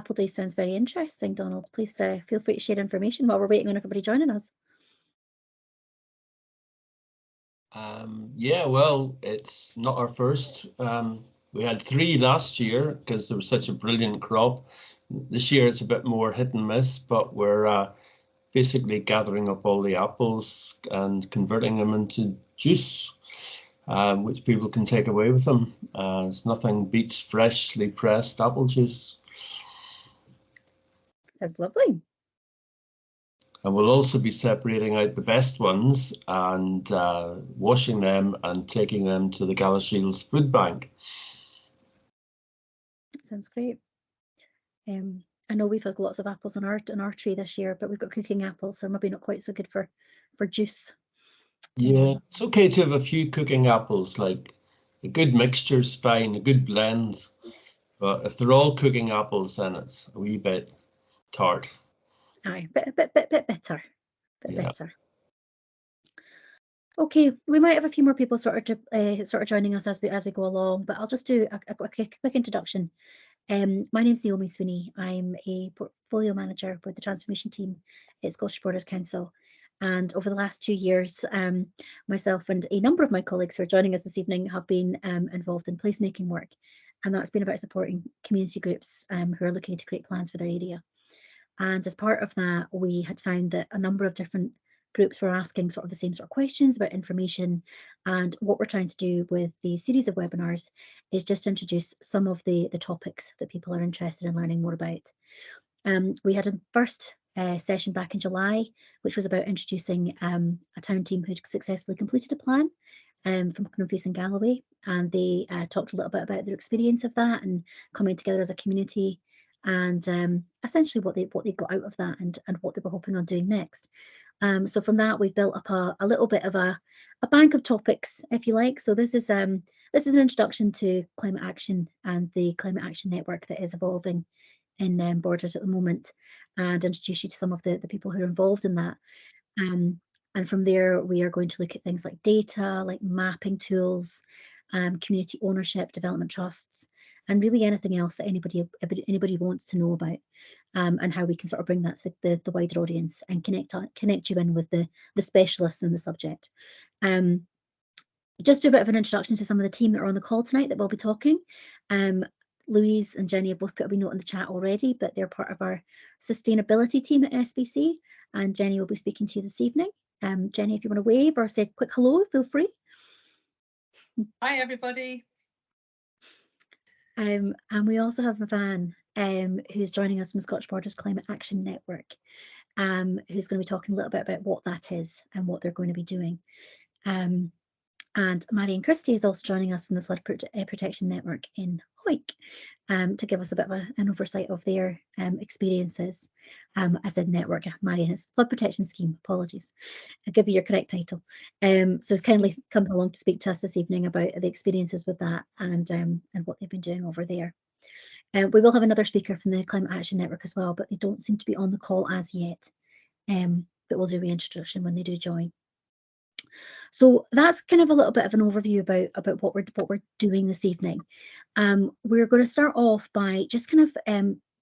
Apple Day sounds very interesting, Donald. Please feel free to share information while we're waiting on everybody joining us. Yeah, well, it's not our first. We had 3 last year because there was such a brilliant crop. This year it's a bit more hit and miss, but we're basically gathering up all the apples and converting them into juice, which people can take away with them. It's nothing beats freshly pressed apple juice. Sounds lovely. And we'll also be separating out the best ones and washing them and taking them to the Galashiels Food Bank. Sounds great. I know we've had lots of apples on our tree this year, but we've got cooking apples, so maybe not quite so good for juice. Yeah, it's okay to have a few cooking apples. Like a good mixture's fine, a good blend. But if they're all cooking apples, then it's a wee bit tart. Aye, bit bitter. Yeah. Bitter. Okay, we might have a few more people sort of joining us as we go along, but I'll just do a quick introduction. My name's Naomi Sweeney. I'm a portfolio manager with the transformation team at Scottish Borders Council. And over the last 2 years, myself and a number of my colleagues who are joining us this evening have been involved in placemaking work. And that's been about supporting community groups who are looking to create plans for their area. And as part of that, we had found that a number of different groups were asking sort of the same sort of questions about information. And what we're trying to do with these series of webinars is just introduce some of the topics that people are interested in learning more about. We had a first session back in July, which was about introducing a town team who'd successfully completed a plan from Cumnor and Galloway, and they talked a little bit about their experience of that and coming together as a community, and essentially what they got out of that and what they were hoping on doing next. So from that, we've built up a little bit of a bank of topics, if you like. So this is an introduction to climate action and the climate action network that is evolving in Borders at the moment, and introduce you to some of the people who are involved in that. And from there, we are going to look at things like data, like mapping tools, community ownership, development trusts, and really anything else that anybody wants to know about, and how we can sort of bring that to the wider audience and connect you in with the specialists in the subject. Just do a bit of an introduction to some of the team that are on the call tonight that will be talking. Louise and Jenny have both put a wee note in the chat already, but they're part of our sustainability team at SBC, and Jenny will be speaking to you this evening. Jenny, if you want to wave or say a quick hello, feel free. Hi, everybody. And we also have Van, who's joining us from Scottish Borders Climate Action Network, who's going to be talking a little bit about what that is and what they're going to be doing. And Marion Christie is also joining us from the Flood Protection Network in Hawick, to give us a bit of an oversight of their experiences. I said network, Marion, is Flood Protection Scheme, apologies. I'll give you your correct title. So it's kindly come along to speak to us this evening about the experiences with that and what they've been doing over there. We will have another speaker from the Climate Action Network as well, but they don't seem to be on the call as yet. But we'll do the introduction when they do join. So that's kind of a little bit of an overview about what we're doing this evening. We're going to start off by just kind of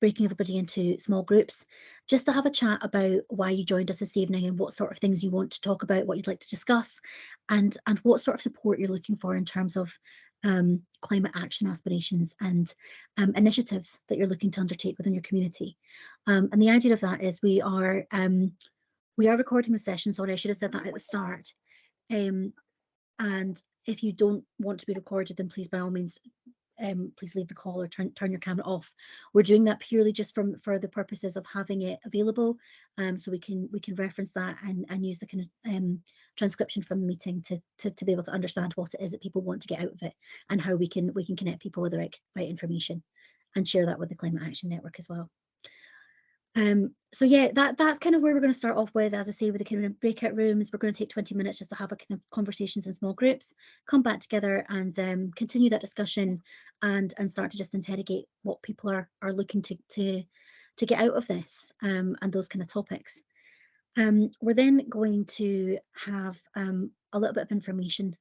breaking everybody into small groups, just to have a chat about why you joined us this evening and what sort of things you want to talk about, what you'd like to discuss, and what sort of support you're looking for in terms of climate action aspirations and initiatives that you're looking to undertake within your community. And the idea of that is we are recording the session. Sorry, I should have said that at the start. And if you don't want to be recorded, then please, by all means, please leave the call or turn your camera off. We're doing that purely just for the purposes of having it available, so we can reference that and use the kind of transcription from the meeting to be able to understand what it is that people want to get out of it and how we can connect people with the right information and share that with the Climate Action Network as well. So yeah, that's kind of where we're going to start off with. As I say, with the kind of breakout rooms, we're going to take 20 minutes just to have a kind of conversations in small groups, come back together and continue that discussion and start to just interrogate what people are looking to get out of this and those kind of topics. We're then going to have a little bit of information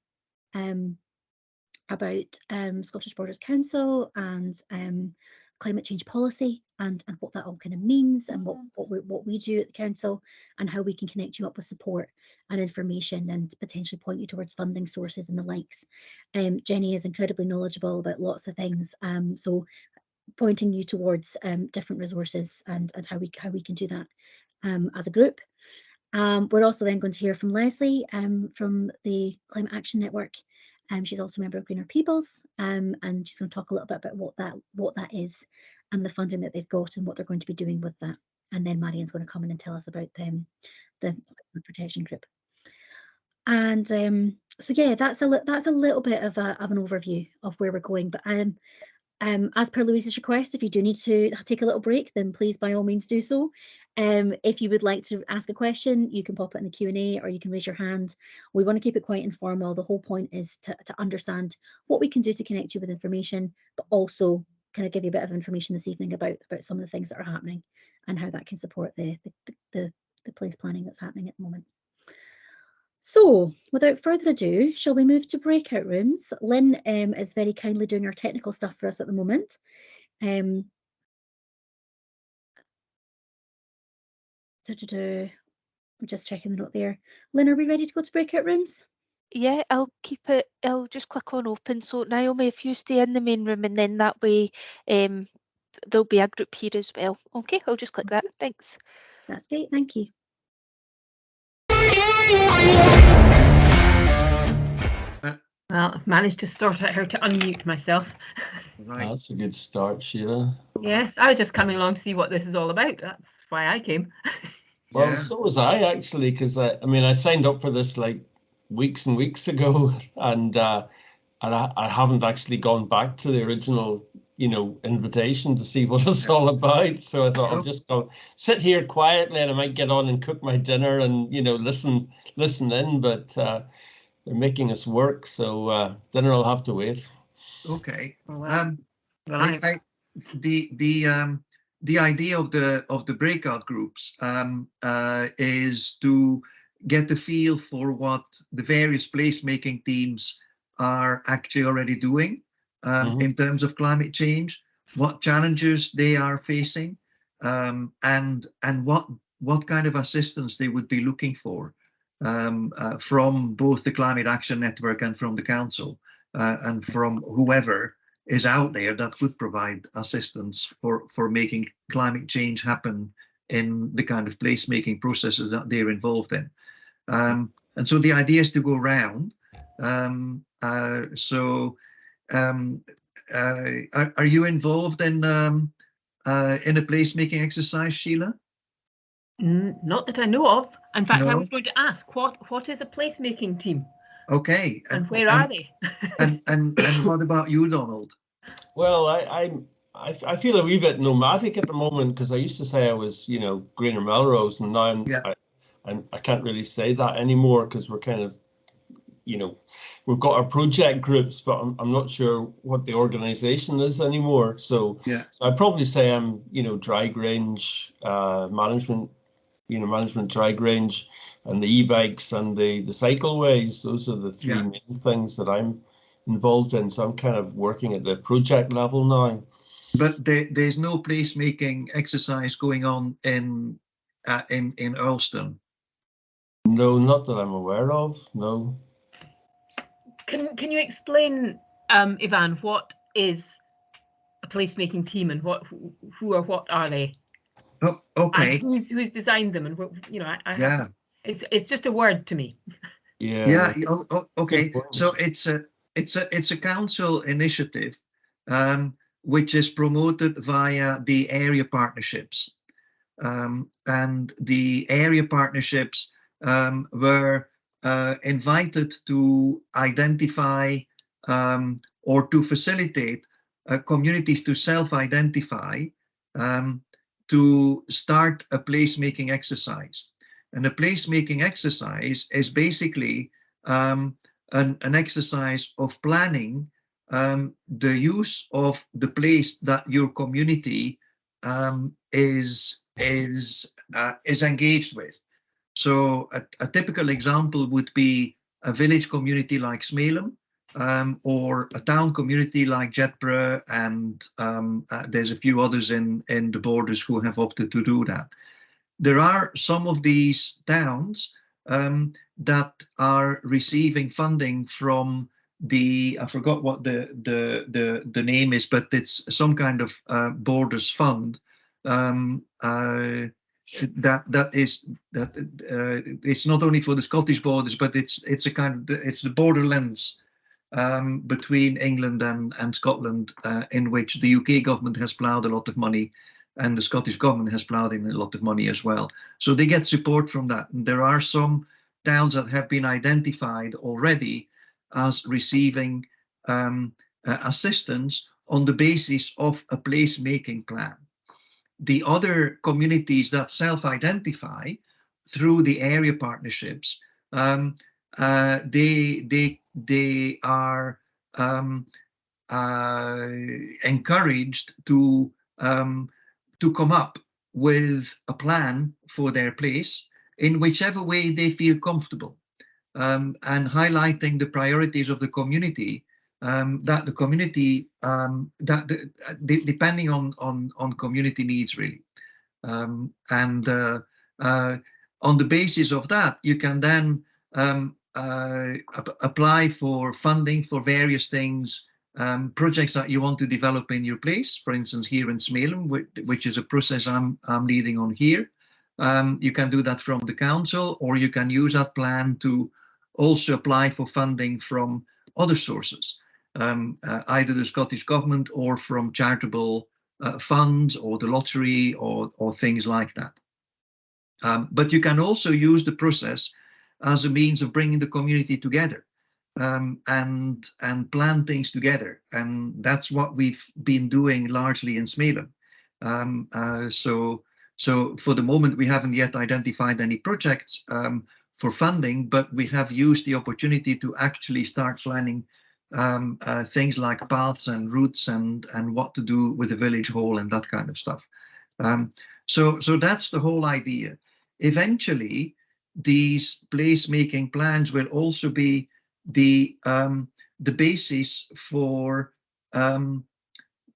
about Scottish Borders Council and climate change policy and what that all kind of means, and what we do at the council, and how we can connect you up with support and information and potentially point you towards funding sources and the likes. Jenny is incredibly knowledgeable about lots of things, so pointing you towards different resources and how we can do that as a group. We're also then going to hear from Leslie from the Climate Action Network. She's also a member of Greener Peoples, and she's going to talk a little bit about what that is and the funding that they've got and what they're going to be doing with that. And then Marianne's going to come in and tell us about the protection group. And so yeah, that's a little bit of an overview of where we're going. But as per Louise's request, if you do need to take a little break, then please by all means do so. If you would like to ask a question, you can pop it in the Q&A or you can raise your hand. We want to keep it quite informal. The whole point is to understand what we can do to connect you with information, but also kind of give you a bit of information this evening about some of the things that are happening and how that can support the place planning that's happening at the moment. So without further ado, shall we move to breakout rooms? Lynn is very kindly doing our technical stuff for us at the moment. I'm just checking the note there. Lynn, are we ready to go to breakout rooms? Yeah, I'll just click on open. So Naomi, if you stay in the main room, and then that way there'll be a group here as well. Okay, I'll just click that. Thanks. That's great, thank you. Well, I've managed to sort out how to unmute myself. Right. That's a good start, Sheila. Yes, I was just coming along to see what this is all about. That's why I came. Well, yeah. So was I actually, because I signed up for this like weeks and weeks ago, and I haven't actually gone back to the original, invitation to see what it's all about. So I thought I'll just go sit here quietly, and I might get on and cook my dinner and listen in, but. They're making us work, so dinner will have to wait. Okay. The idea of the breakout groups is to get the feel for what the various placemaking teams are actually already doing in terms of climate change, what challenges they are facing, and what kind of assistance they would be looking for. From both the Climate Action Network and from the Council, and from whoever is out there that could provide assistance for making climate change happen in the kind of placemaking processes that they're involved in. And so the idea is to go around. Are you involved in a placemaking exercise, Sheila? Not that I know of. In fact, I was going to ask, what is a placemaking team? Okay. And where are they? and what about you, Donald? Well, I feel a wee bit nomadic at the moment, because I used to say I was, Greener Melrose, and now I can't really say that anymore, because we're kind of, we've got our project groups, but I'm not sure what the organization is anymore. So so I'd probably say I'm, drag range management. Management drag range, and the e-bikes and the cycleways. Those are the three main things that I'm involved in. So I'm kind of working at the project level now. But there's no placemaking exercise going on in Earlston. No, not that I'm aware of. No. Can you explain, Ivan, what is a placemaking team, and who or what are they? Oh, okay. And who's designed them, and it's just a word to me. Okay. So it's a council initiative which is promoted via the area partnerships, and the area partnerships were invited to identify or to facilitate communities to self-identify to start a placemaking exercise. And a placemaking exercise is basically an exercise of planning the use of the place that your community is engaged with. So a typical example would be a village community like Smelum, or a town community like Jedburgh, and there's a few others in the borders who have opted to do that. There are some of these towns that are receiving funding from the, I forgot what the name is, but it's some kind of borders fund. It's not only for the Scottish borders, but it's a kind of it's the borderlands between England and Scotland, in which the UK government has ploughed a lot of money, and the Scottish government has ploughed in a lot of money as well. So they get support from that. And there are some towns that have been identified already as receiving assistance on the basis of a placemaking plan. The other communities that self-identify through the area partnerships, they are encouraged to come up with a plan for their place in whichever way they feel comfortable, and highlighting the priorities of the community, that the community, depending on community needs, really. On the basis of that, you can then apply for funding for various things, projects that you want to develop in your place. For instance, here in Smelum, which is a process I'm leading on here. You can do that from the council, or you can use that plan to also apply for funding from other sources, either the Scottish government or from charitable funds or the lottery or things like that. But you can also use the process as a means of bringing the community together, and plan things together. And that's what we've been doing largely in Smelum. So for the moment, we haven't yet identified any projects for funding, but we have used the opportunity to actually start planning things like paths and routes and what to do with the village hall and that kind of stuff. So that's the whole idea. Eventually, these placemaking plans will also be the basis for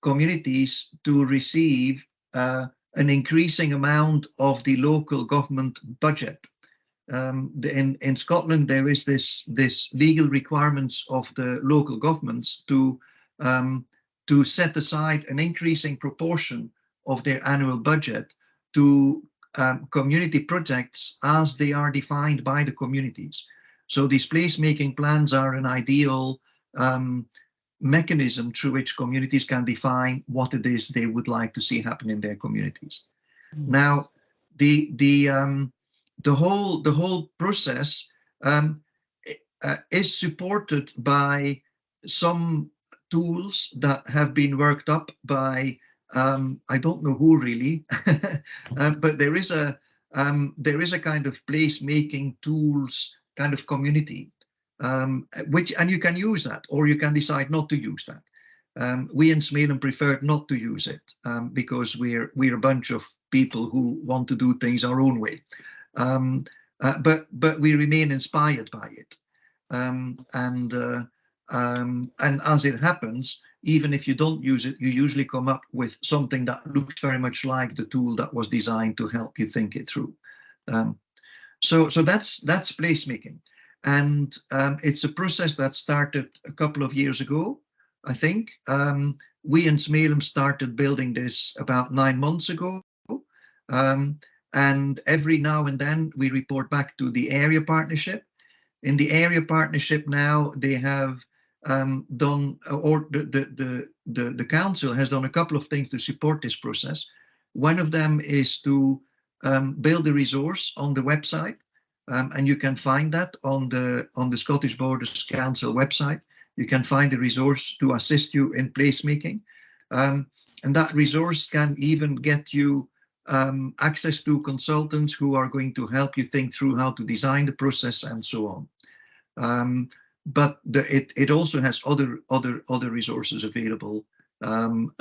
communities to receive an increasing amount of the local government budget. In Scotland, there is this legal requirements of the local governments to set aside an increasing proportion of their annual budget to community projects as they are defined by the communities. So these placemaking plans are an ideal mechanism through which communities can define what it is they would like to see happen in their communities. Now, the whole process is supported by some tools that have been worked up by I don't know who really, but there is a kind of placemaking tools kind of community, and you can use that, or you can decide not to use that. We in Smelum preferred not to use it because we're a bunch of people who want to do things our own way, but we remain inspired by it, and as it happens, even if you don't use it, you usually come up with something that looks very much like the tool that was designed to help you think it through. So that's placemaking, and it's a process that started a couple of years ago, I think. We in Smelum started building this about 9 months ago, and every now and then we report back to the area partnership. In the area partnership now, they have done, or the council has done a couple of things to support this process. One of them is to build a resource on the website, and you can find that on the Scottish Borders Council website. You can find a resource to assist you in placemaking, and that resource can even get you access to consultants who are going to help you think through how to design the process and so on. But it also has other resources available,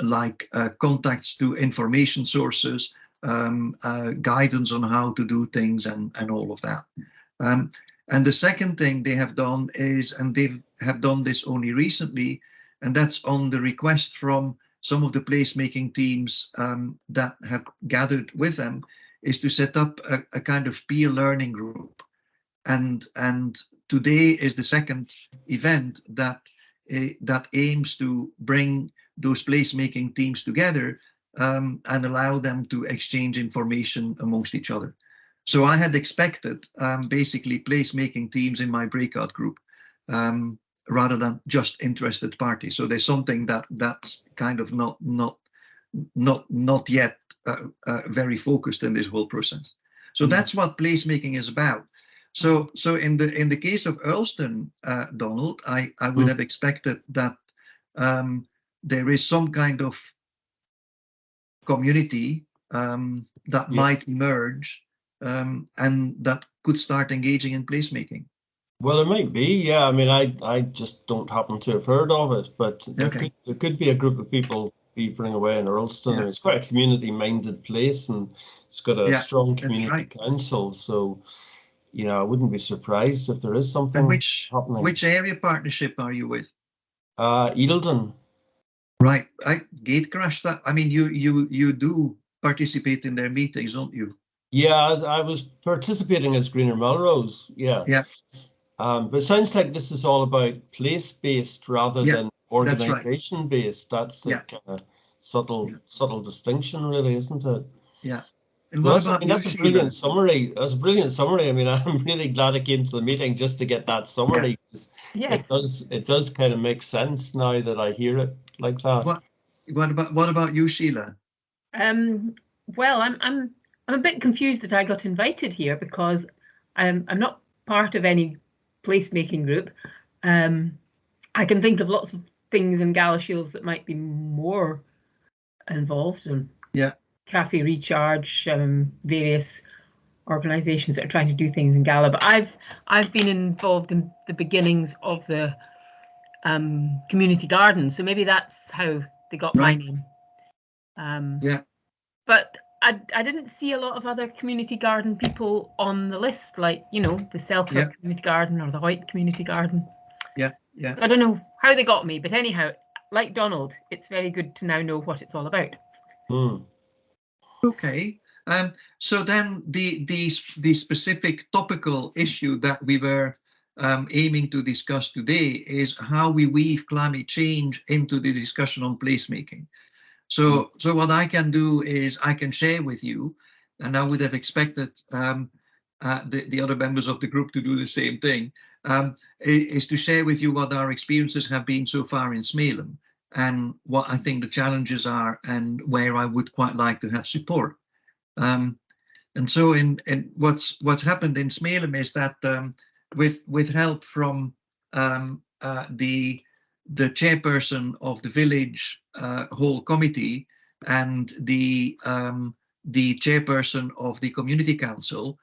like contacts to information sources, guidance on how to do things, and all of that. And the second thing they have done is, and they have done this only recently, and that's on the request from some of the placemaking teams that have gathered with them, is to set up a kind of peer learning group. And today is the second event that aims to bring those placemaking teams together and allow them to exchange information amongst each other. So I had expected basically placemaking teams in my breakout group rather than just interested parties. So there's something that's kind of not yet very focused in this whole process. So that's what placemaking is about. So in the case of Earlston, Donald, I would have expected that there is some kind of community that might emerge and that could start engaging in placemaking. Well, it might be, yeah. I mean, I just don't happen to have heard of it, but there could be a group of people beavering away in Earlston. Yeah. And it's quite a community-minded place, and it's got a strong community council. So, you know, I wouldn't be surprised if there is something happening. Which area partnership are you with? Eildon. Right, Gatecrash. That, I mean, you do participate in their meetings, don't you? Yeah, I was participating as Greener Melrose. Yeah. Yeah. But it sounds like this is all about place-based rather than organisation-based. That's the kind of subtle distinction, really, isn't it? Yeah. And what about that's a brilliant summary. That's a brilliant summary. I mean, I'm really glad I came to the meeting just to get that summary. Yeah. It does kind of make sense now that I hear it like that. What about you, Sheila? Well, I'm a bit confused that I got invited here because I'm not part of any placemaking group. I can think of lots of things in Galashiels that might be more involved in Cafe Recharge, various organisations that are trying to do things in Gala. But I've been involved in the beginnings of the community garden, so maybe that's how they got my name. But I didn't see a lot of other community garden people on the list, like, you know, the Selkirk Community Garden or the Hoyt Community Garden. So I don't know how they got me, but anyhow, like Donald, it's very good to now know what it's all about. Okay. So then the specific topical issue that we were aiming to discuss today is how we weave climate change into the discussion on placemaking. So what I can do is I can share with you, and I would have expected the other members of the group to do the same thing, is to share with you what our experiences have been so far in Smelum and what I think the challenges are and where I would quite like to have support. And so in what's happened in Smelum is that with help from the chairperson of the village whole committee and the chairperson of the community council,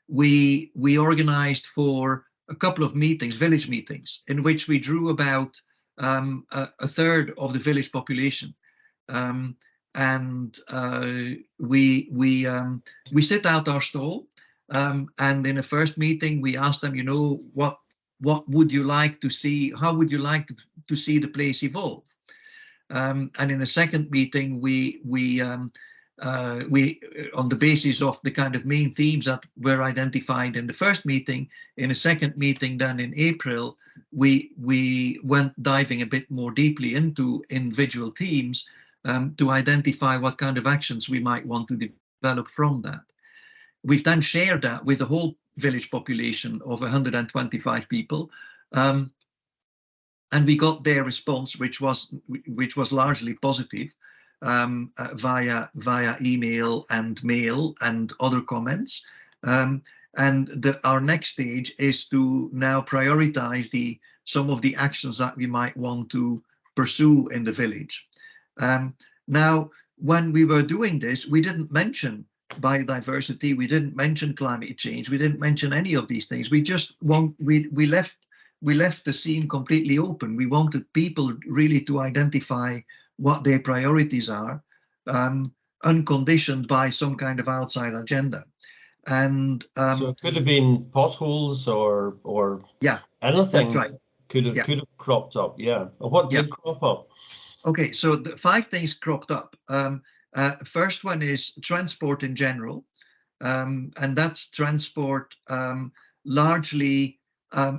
we organized for a couple of meetings, village meetings, in which we drew about a third of the village population. And we set out our stall, and in the first meeting we asked them, you know, what would you like to see? How would you like to see the place evolve? And in the second meeting, we on the basis of the kind of main themes that were identified in the first meeting, in a second meeting, then in April, we went diving a bit more deeply into individual themes to identify what kind of actions we might want to develop from that. We've then shared that with the whole village population of 125 people, and we got their response, which was largely positive, via email and mail and other comments. And our next stage is to now prioritize some of the actions that we might want to pursue in the village. Now, when we were doing this, we didn't mention biodiversity, we didn't mention climate change, we didn't mention any of these things. We just we left the scene completely open. We wanted people really to identify what their priorities are, unconditioned by some kind of outside agenda. And So it could have been potholes or yeah, anything. that's right. Could have cropped up. Yeah. What did crop up? Okay, so the 5 things cropped up. First one is transport in general, and that's transport largely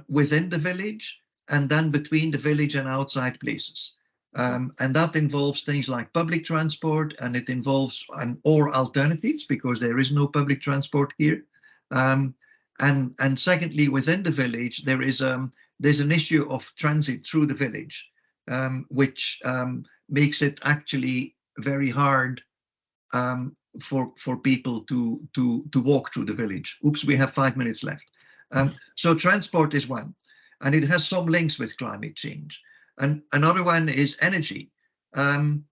within the village and then between the village and outside places. And that involves things like public transport, and it involves or alternatives, because there is no public transport here. And secondly, within the village, there's an issue of transit through the village, which makes it actually very hard for people to walk through the village. Oops, we have 5 minutes left. So transport is one, and it has some links with climate change. And another one is energy. And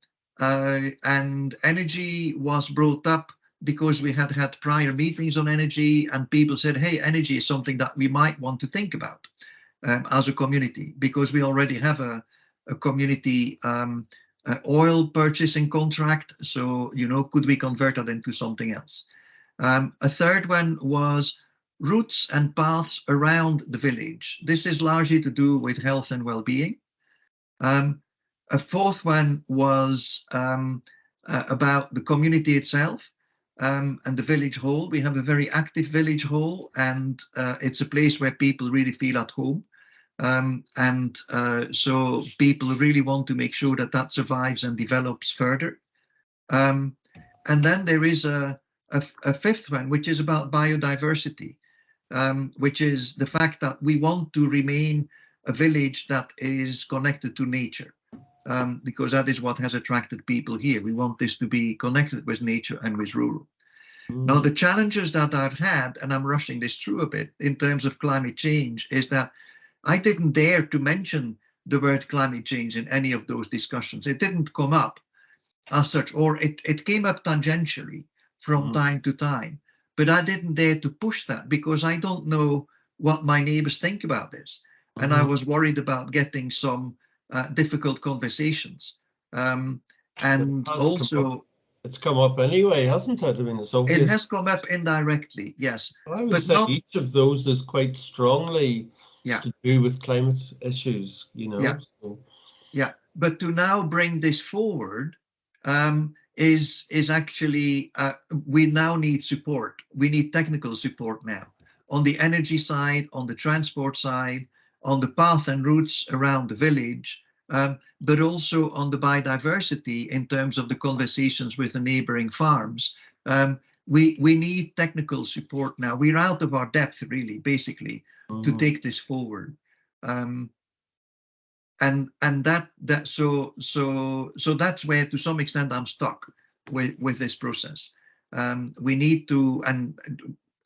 energy was brought up because we had prior meetings on energy, and people said, hey, energy is something that we might want to think about as a community, because we already have a community oil purchasing contract. So, could we convert that into something else? A third one was routes and paths around the village. This is largely to do with health and well-being. A fourth one was about the community itself and the village hall. We have a very active village hall, and it's a place where people really feel at home. So people really want to make sure that survives and develops further. And then there is a fifth one, which is about biodiversity, which is the fact that we want to remain a village that is connected to nature, because that is what has attracted people here. We want this to be connected with nature and with rural. Now, the challenges that I've had, and I'm rushing this through a bit, in terms of climate change, is that I didn't dare to mention the word climate change in any of those discussions. It didn't come up as such, or it came up tangentially from time to time, but I didn't dare to push that because I don't know what my neighbors think about this. And I was worried about getting some difficult conversations. And also, it's come up anyway, hasn't it? I mean, it's obvious. It has come up indirectly, yes. I would say each of those is quite strongly to do with climate issues, Yeah. So. Yeah, but to now bring this forward is actually, we now need support. We need technical support now on the energy side, on the transport side, on the path and routes around the village, but also on the biodiversity in terms of the conversations with the neighboring farms. We need technical support now. We're out of our depth, really, basically, to take this forward. So that's where, to some extent, I'm stuck with this process. We need to, and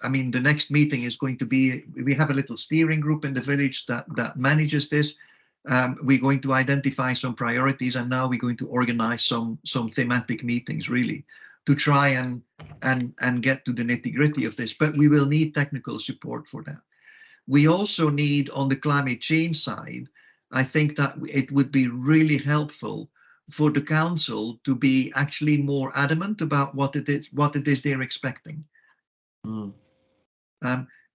I mean, the next meeting is going to be, we have a little steering group in the village that manages this. We're going to identify some priorities, and now we're going to organize some thematic meetings, really, to try and get to the nitty-gritty of this. But we will need technical support for that. We also need, on the climate change side, I think that it would be really helpful for the council to be actually more adamant about what it is they're expecting.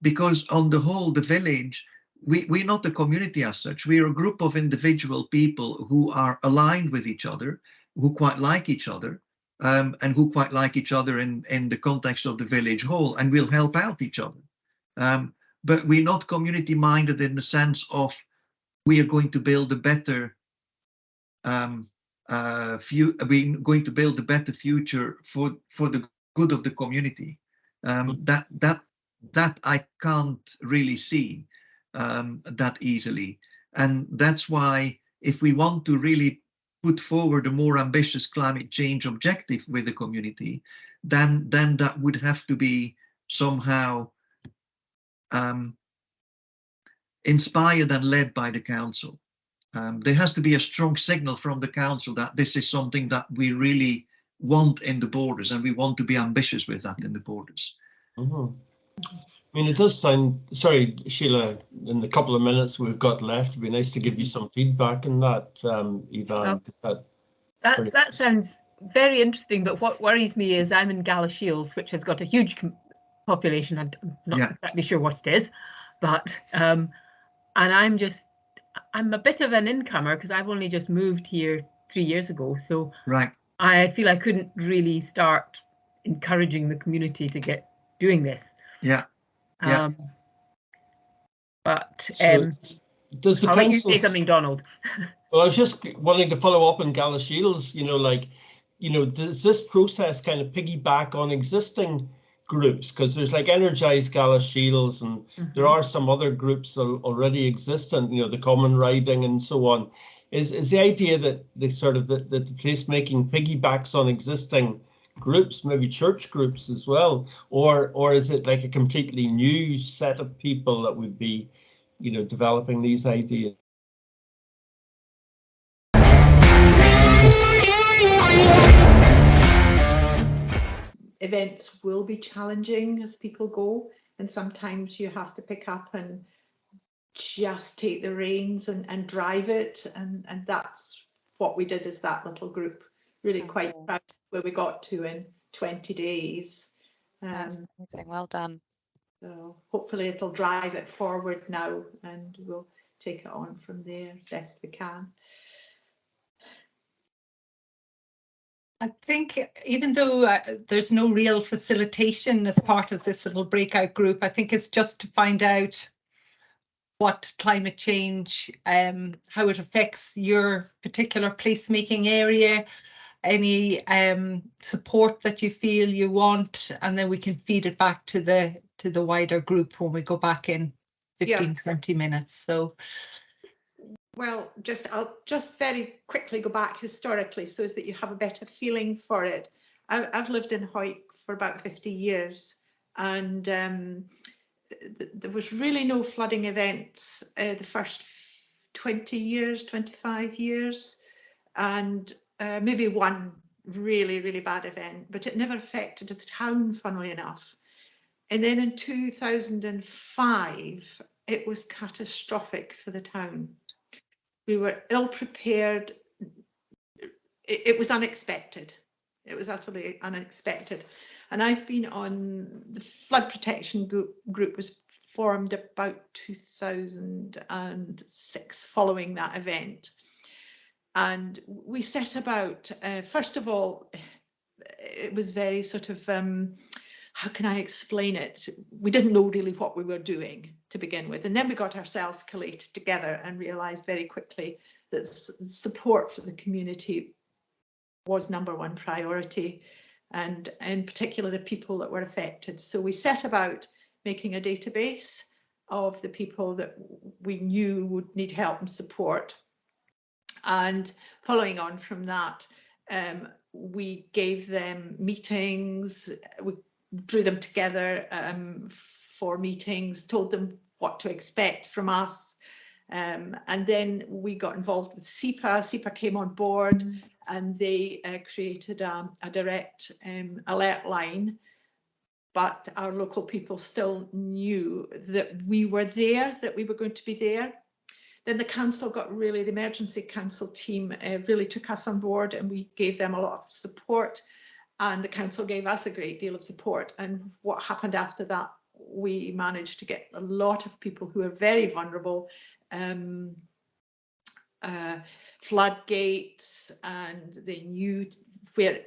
Because on the whole, the village, we're not a community as such. We're a group of individual people who are aligned with each other, who quite like each other, and who quite like each other in the context of the village hall, and will help out each other. But we're not community minded in the sense of we are going to build a better we're going to build a better future for the good of the community. That I can't really see that easily, and that's why if we want to really put forward a more ambitious climate change objective with the community, then that would have to be somehow inspired and led by the council. There has to be a strong signal from the council that this is something that we really want in the borders, and we want to be ambitious with that in the borders. I mean, it does sound, sorry, Sheila, in the couple of minutes we've got left, it'd be nice to give you some feedback on that, Ivan. That sounds very interesting, but what worries me is I'm in Galashiels, which has got a huge population. I'm not Yeah. exactly sure what it is, but and I'm a bit of an incomer because I've only just moved here 3 years ago. So Right. I feel I couldn't really start encouraging the community to get doing this. Yeah. Yeah. But So does the I'll let you council say something, Donald. Well, I was just wanting to follow up on Galashiels, does this process kind of piggyback on existing groups? Because there's like Energize Galashiels and there are some other groups already existent, the common riding and so on. Is the idea that the placemaking piggybacks on existing groups, maybe church groups as well, or is it like a completely new set of people that would be, developing these ideas? Events will be challenging as people go, and sometimes you have to pick up and just take the reins and drive it, and that's what we did as that little group. Really quite proud where we got to in 20 days. That's amazing. Well done. So hopefully it'll drive it forward now, and we'll take it on from there as best we can. I think even though there's no real facilitation as part of this little breakout group, I think it's just to find out what climate change, how it affects your particular placemaking area, any support that you feel you want, and then we can feed it back to the wider group when we go back in 15-20 minutes. So. Well, I'll just very quickly go back historically so that you have a better feeling for it. I've lived in Hawick for about 50 years, and there was really no flooding events the first 20 years, 25 years, and maybe one really, really bad event, but it never affected the town, funnily enough. And then in 2005, it was catastrophic for the town. We were ill prepared. It was unexpected. It was utterly unexpected. And I've been on the flood protection group was formed about 2006 following that event. And we set about, first of all, it was very sort of, how can I explain it? We didn't know really what we were doing to begin with. And then we got ourselves collated together and realized very quickly that support for the community was #1 priority, and in particular the people that were affected. So we set about making a database of the people that we knew would need help and support. And following on from that, we gave them meetings, we drew them together for meetings, told them what to expect from us. And then we got involved with SEPA. SEPA came on board and they created a direct alert line. But our local people still knew that we were there, that we were going to be there. Then the council the emergency council team really took us on board, and we gave them a lot of support, and the council gave us a great deal of support. And what happened after that, we managed to get a lot of people who are very vulnerable, floodgates, and they knew where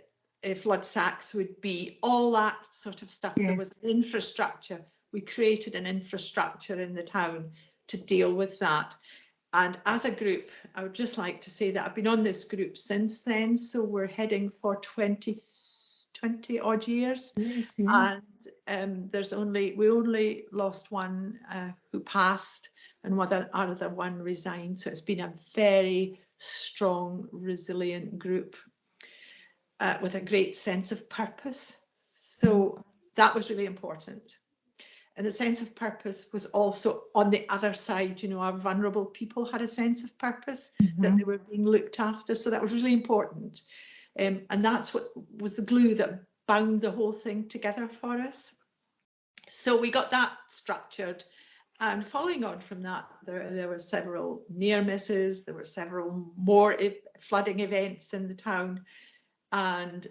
flood sacks would be, all that sort of stuff. Yes. There was infrastructure. We created an infrastructure in the town to deal with that. And as a group, I would just like to say that I've been on this group since then, so we're heading for 20 odd years. Yes, yeah. And we only lost one who passed, and other one resigned. So it's been a very strong, resilient group with a great sense of purpose. So that was really important. And the sense of purpose was also on the other side, our vulnerable people had a sense of purpose, that they were being looked after. So that was really important. And that's what was the glue that bound the whole thing together for us. So we got that structured. And following on from that, there were several near misses, there were several more flooding events in the town. And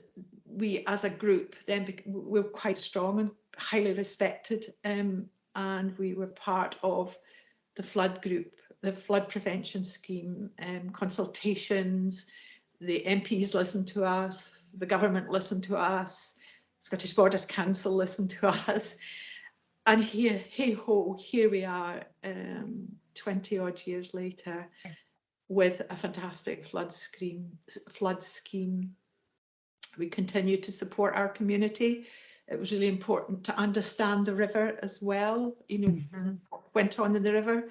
we as a group then we were quite strong and highly respected, and we were part of the flood group, the flood prevention scheme, consultations. The MPs listened to us, the government listened to us, Scottish Borders Council listened to us, and here, hey ho, here we are 20 odd years later with a fantastic flood scheme. We continue to support our community. It was really important to understand the river as well, you know, what went on in the river,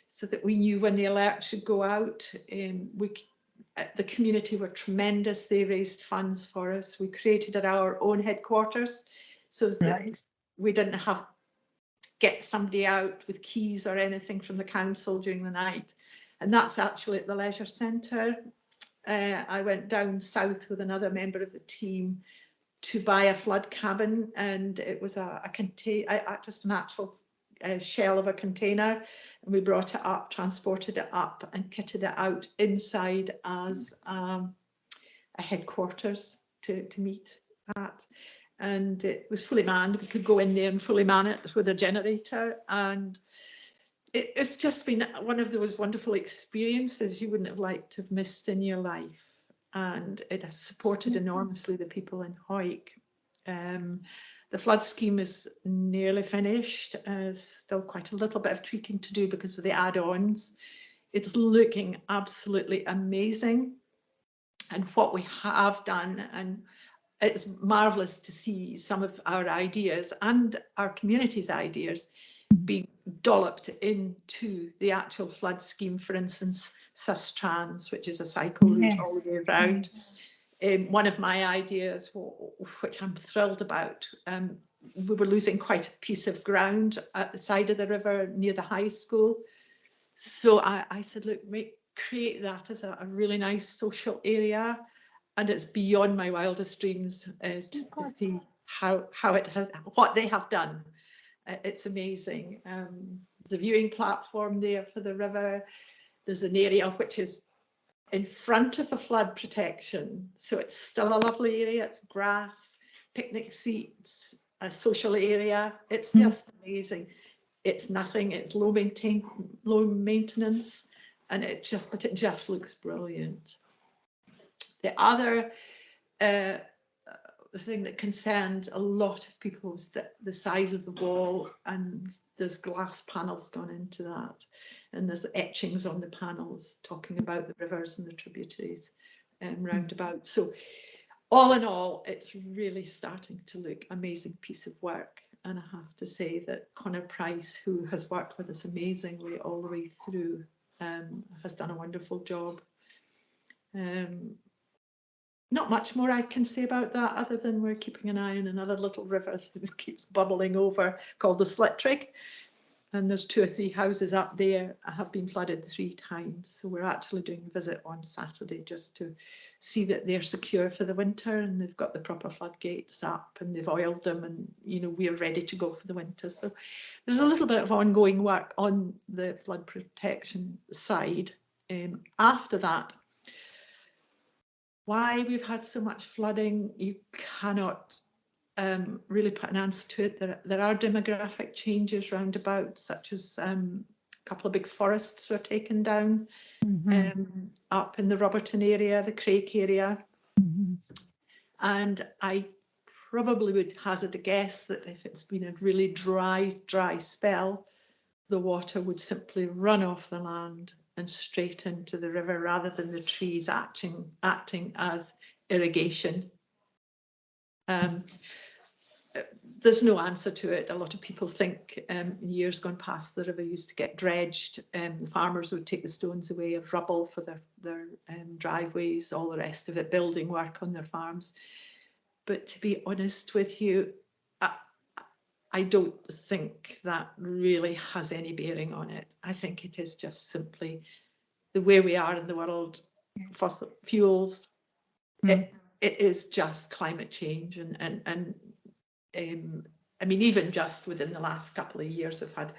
so that we knew when the alert should go out. The community were tremendous. They raised funds for us. We created our own headquarters so that we didn't have to get somebody out with keys or anything from the council during the night. And that's actually at the leisure centre. I went down south with another member of the team to buy a flood cabin, and it was just an actual shell of a container, and we brought it up, transported it up and kitted it out inside as a headquarters to meet at. And it was fully manned. We could go in there and fully man it with a generator, and it's just been one of those wonderful experiences you wouldn't have liked to have missed in your life. And it has supported enormously the people in Hawick. The flood scheme is nearly finished. Still quite a little bit of tweaking to do because of the add-ons. It's looking absolutely amazing. And what we have done, and it's marvellous to see some of our ideas and our community's ideas being dolloped into the actual flood scheme. For instance, Sustrans, which is a cycle route all the way around. One of my ideas, which I'm thrilled about, we were losing quite a piece of ground at the side of the river near the high school. So I said, look, create that as a really nice social area. And it's beyond my wildest dreams to see what they have done. It's amazing. There's a viewing platform there for the river. There's an area which is in front of the flood protection. So it's still a lovely area. It's grass, picnic seats, a social area. It's just amazing. It's nothing. It's low maintenance, and it just looks brilliant. The other thing that concerned a lot of people was the size of the wall, and there's glass panels gone into that, and there's etchings on the panels talking about the rivers and the tributaries roundabout. So all in all, it's really starting to look amazing piece of work. And I have to say that Connor Price, who has worked with us amazingly all the way through, has done a wonderful job. Not much more I can say about that, other than we're keeping an eye on another little river that keeps bubbling over called the Slittrig. And there's 2 or 3 houses up there have been flooded 3 times. So we're actually doing a visit on Saturday just to see that they're secure for the winter, and they've got the proper floodgates up and they've oiled them, and you know, we're ready to go for the winter. So there's a little bit of ongoing work on the flood protection side. After that, why we've had so much flooding, you cannot really put an answer to it. There are demographic changes roundabout, such as a couple of big forests were taken down up in the Roberton area, the Crake area. And I probably would hazard a guess that if it's been a really dry spell, the water would simply run off the land and straight into the river, rather than the trees acting as irrigation. There's no answer to it. A lot of people think in years gone past, the river used to get dredged. The farmers would take the stones away of rubble for their driveways, all the rest of it, building work on their farms. But to be honest with you, I don't think that really has any bearing on it. I think it is just simply the way we are in the world, fossil fuels. It is just climate change, and I mean, even just within the last couple of years, we've had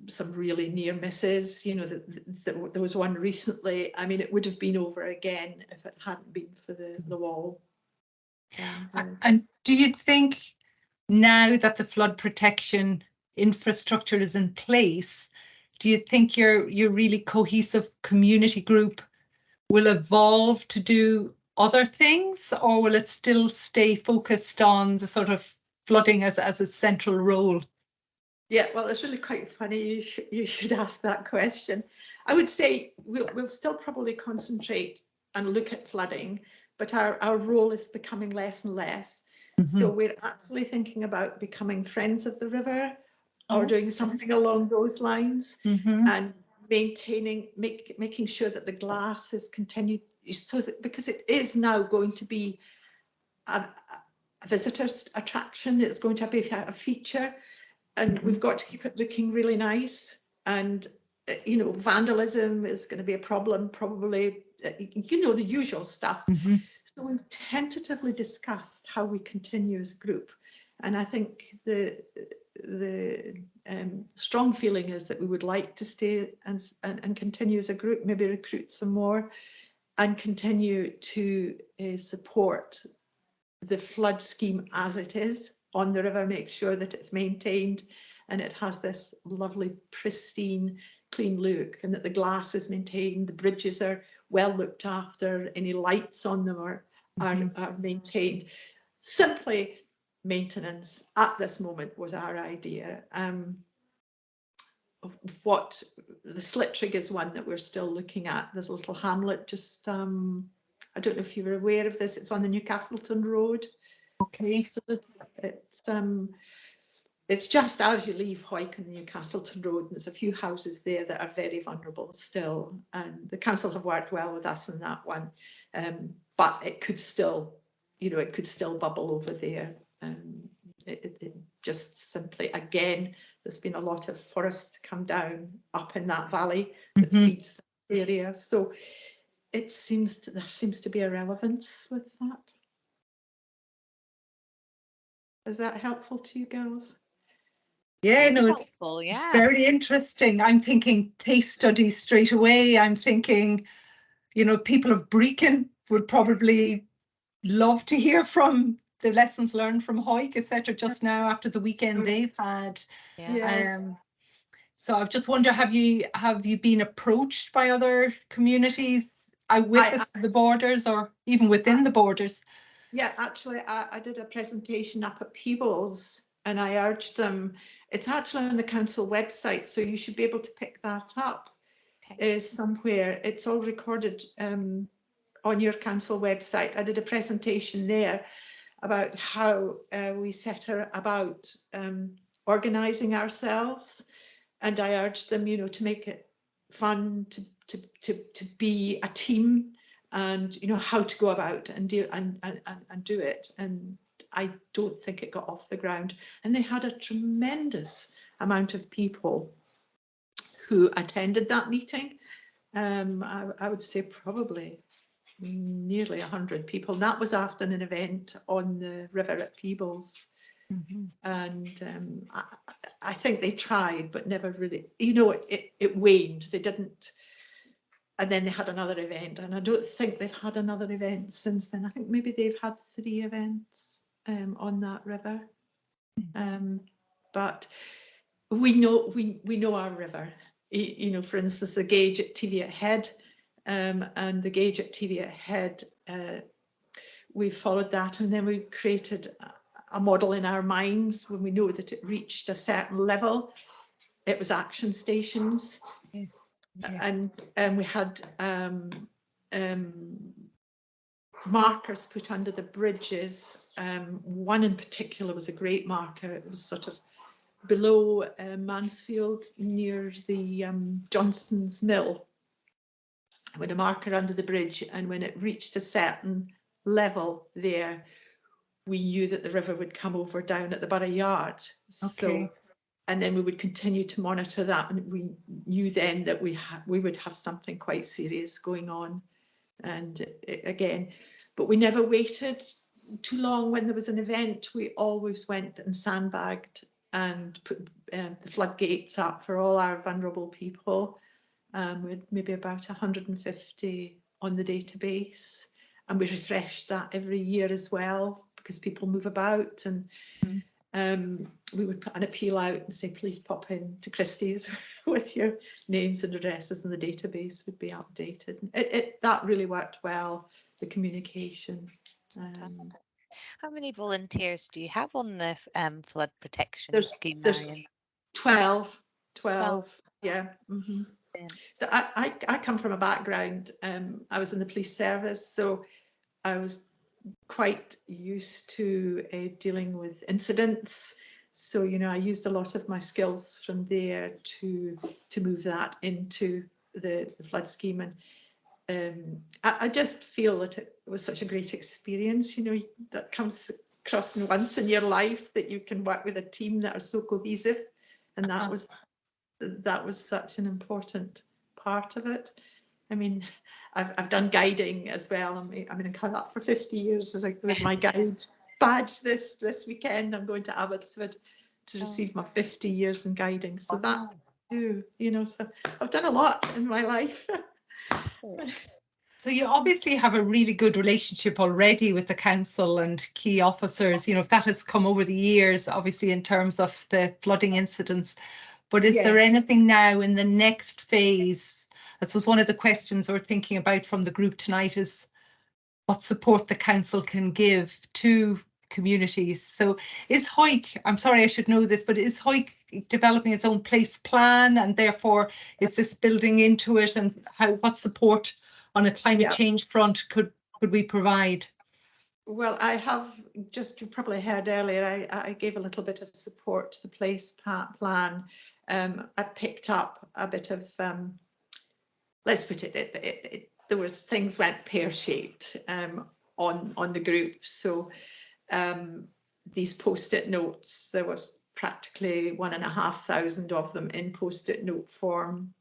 some really near misses. You know, there was one recently. I mean, it would have been over again if it hadn't been for the wall. And do you think now that the flood protection infrastructure is in place, do you think your really cohesive community group will evolve to do other things, or will it still stay focused on the sort of flooding as a central role? Yeah, well, it's really quite funny. You should ask that question. I would say we'll still probably concentrate and look at flooding, but our role is becoming less and less. So we're actually thinking about becoming friends of the river, or doing something along those lines, and making sure that the glass is continued, so that, because it is now going to be a visitor's attraction, it's going to be a feature, and we've got to keep it looking really nice. And you know, vandalism is going to be a problem, probably, you know, the usual stuff. So we've tentatively discussed how we continue as a group, and I think the strong feeling is that we would like to stay and continue as a group, maybe recruit some more, and continue to support the flood scheme as it is on the river, make sure that it's maintained and it has this lovely, pristine, clean look, and that the glass is maintained, the bridges are well looked after, any lights on them are maintained. Simply maintenance at this moment was our idea. What the Slittrig is one that we're still looking at. There's a little hamlet just, I don't know if you were aware of this, it's on the Newcastleton Road. Okay. So it's just as you leave Hawick on the Newcastleton Road, and there's a few houses there that are very vulnerable still, and the council have worked well with us in that one, but it could still, you know, it could still bubble over there. It just simply, again, there's been a lot of forest come down up in that valley that feeds the area, so it seems there seems to be a relevance with that. Is that helpful to you girls? Yeah, no, it's Helpful, yeah. very interesting. I'm thinking case studies straight away. I'm thinking, you know, people of Brecon would probably love to hear from the lessons learned from Hawick, etc. just now after the weekend they've had. Yeah. So I've just wondered, have you been approached by other communities with the borders, or even within the borders? Yeah, actually, I did a presentation up at Peebles, and I urged them. It's actually on the council website, so you should be able to pick that up somewhere. It's all recorded on your council website. I did a presentation there about how we set about organising ourselves, and I urged them, you know, to make it fun, to be a team, and you know how to go about and do it. And I don't think it got off the ground. And they had a tremendous amount of people who attended that meeting. I would say probably nearly 100 people. And that was after an event on the river at Peebles. And I think they tried, but never really, you know, it waned. They didn't. And then they had another event, and I don't think they've had another event since then. I think maybe they've had 3 events on that river. But we know our river. You know, for instance, the gauge at Teviot Head, and the gauge at Teviot Head, we followed that, and then we created a model in our minds. When we know that it reached a certain level, it was action stations. Yes. And we had markers put under the bridges. One in particular was a great marker. It was sort of below Mansfield, near the Johnson's Mill. With a marker under the bridge, and when it reached a certain level there, we knew that the river would come over down at the Borough Yard. Okay. So, and then we would continue to monitor that, and we knew then that we would have something quite serious going on. And again, but we never waited too long when there was an event. We always went and sandbagged and put the floodgates up for all our vulnerable people. We had maybe about 150 on the database, and we refreshed that every year as well, because people move about, and we would put an appeal out and say, please pop in to Christie's with your names and addresses, and the database would be updated. That really worked well, the communication. How many volunteers do you have on the flood protection scheme, there's Marion? 12. 12. Yeah. So I come from a background, I was in the police service, so I was quite used to dealing with incidents. So, you know, I used a lot of my skills from there to move that into the flood scheme. And I just feel that it was such a great experience, you know, that comes crossing once in your life, that you can work with a team that are so cohesive. And that was such an important part of it. I mean, I've done guiding as well. I mean, I've come up for 50 years as with my guide badge this weekend. I'm going to Abbotsford to receive my 50 years in guiding. So that too, you know, so I've done a lot in my life. So you obviously have a really good relationship already with the council and key officers, you know, if that has come over the years, obviously in terms of the flooding incidents. But is there anything now in the next phase? I suppose one of the questions we're thinking about from the group tonight is what support the council can give to communities. So is Hawick, I'm sorry I should know this, but is Hawick developing its own place plan, and therefore is this building into it, and what support on a climate change front could we provide? Well, I have, just you probably heard earlier, I gave a little bit of support to the place plan. I picked up a bit of, let's put it, there was things went pear-shaped on the group. So these post-it notes, there was practically 1,500 of them in post-it note form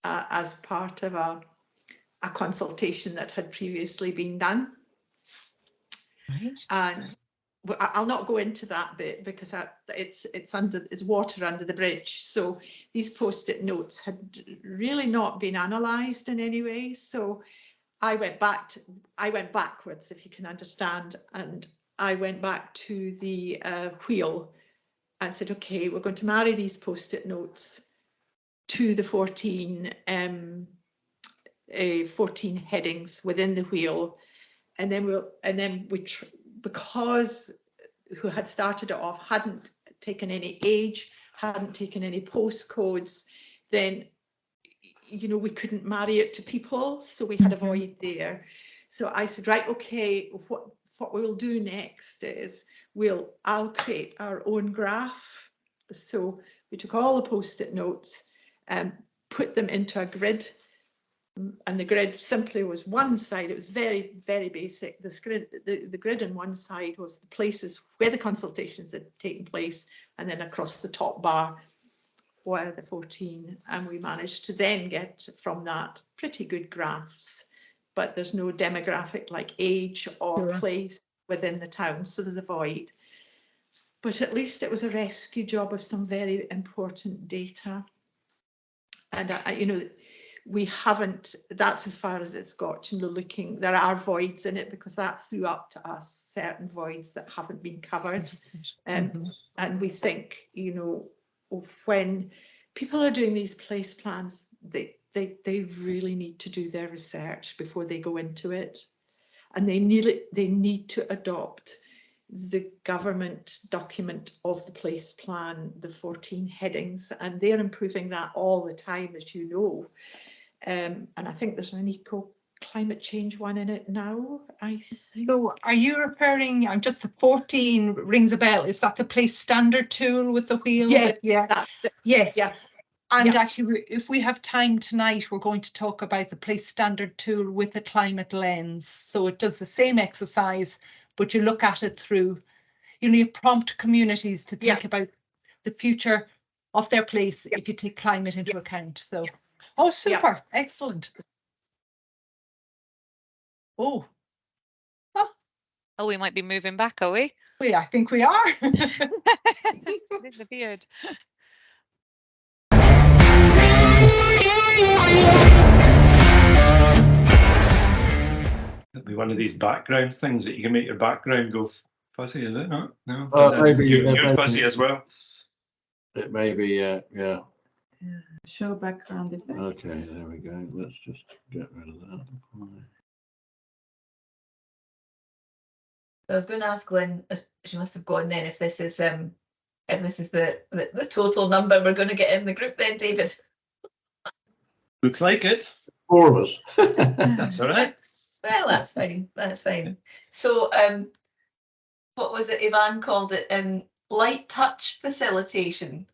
as part of a consultation that had previously been done. Right. And I'll not go into that bit because it's water under the bridge. So these post-it notes had really not been analysed in any way. So I went backwards, if you can understand, and I went back to the wheel and said, okay, we're going to marry these post-it notes to the 14 headings within the wheel, and then we because who had started it off hadn't taken any age, hadn't taken any postcodes, then you know we couldn't marry it to people, so we had a void there. So I said, right, okay, what we'll do next is I'll create our own graph. So we took all the post-it notes and put them into a grid. And the grid simply was one side. It was very, very basic. The grid on one side was the places where the consultations had taken place, and then across the top bar were the 14. And we managed to then get from that pretty good graphs, but there's no demographic like age or place within the town, so there's a void. But at least it was a rescue job of some very important data. And you know, we haven't, that's as far as it's got, you know, looking, there are voids in it because that threw up to us certain voids that haven't been covered. And we think, you know, when people are doing these place plans, they really need to do their research before they go into it. And they need to adopt the government document of the place plan, the 14 headings, and they're improving that all the time, as you know. And I think there's an eco climate change one in it now, I think. So are you referring, I'm just, the 14 rings a bell, is that the place standard tool with the wheel? Yes, yes. Yeah. And actually, if we have time tonight, we're going to talk about the place standard tool with a climate lens. So it does the same exercise, but you look at it through, you know, you prompt communities to think about the future of their place if you take climate into account. So, oh, super, excellent. Oh, we might be moving back, are we? Yeah, I think we are. In the beard. We one of these background things that you can make your background go fuzzy, is it not? No. Maybe You're fuzzy as well. It may be, yeah. Show background effect. Okay, there we go. Let's just get rid of that. I was going to ask Lynn, she must have gone then, if this is the total number we're going to get in the group then, David. Looks like it. 4 of us. That's all right. Well, that's fine. That's fine. So, what was it? Ivan called it light touch facilitation.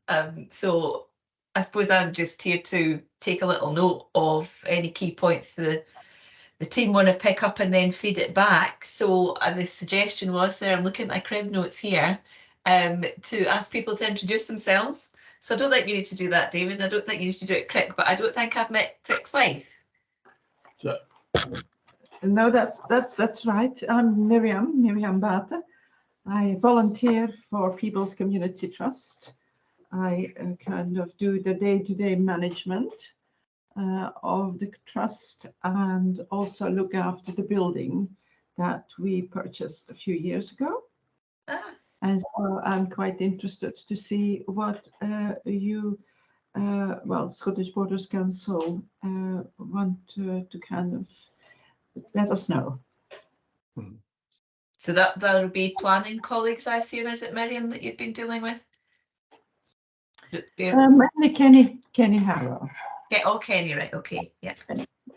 So, I suppose I'm just here to take a little note of any key points the team want to pick up and then feed it back. So, the suggestion was there. I'm looking at my crib notes here. To ask people to introduce themselves. So I don't think you need to do that, David. And I don't think you need to do it, Crick. But I don't think I've met Crick's wife. So. No, that's right. I'm Miriam Bata. I volunteer for People's Community Trust. I kind of do the day-to-day management of the trust and also look after the building that we purchased a few years ago. Ah. And so I'm quite interested to see what Scottish Borders Council want to kind of let us know. So that will be planning colleagues, I assume, is it, Miriam, that you've been dealing with? Mainly Kenny Harrow. Yeah, oh, Kenny, right? Okay, yeah.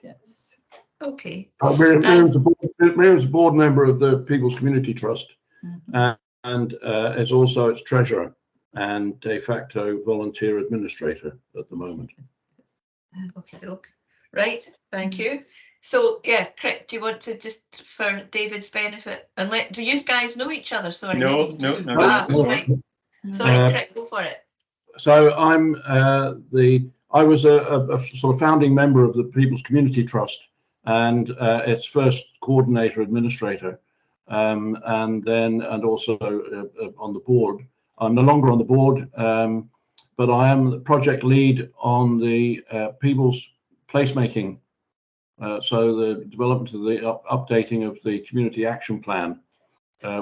Yes. Okay. Miriam's a board member of the People's Community Trust. Mm-hmm. And is also its treasurer and de facto volunteer administrator at the moment. Okay, doke. Right, thank you. So yeah, Crick, do you want to just for David's benefit and do you guys know each other? Sorry. No. Right. Sorry, Crick, go for it. So I'm I was a sort of founding member of the People's Community Trust and its first coordinator administrator. And also on the board. I'm no longer on the board, but I am the project lead on the People's Placemaking. So the development of the updating of the Community Action Plan,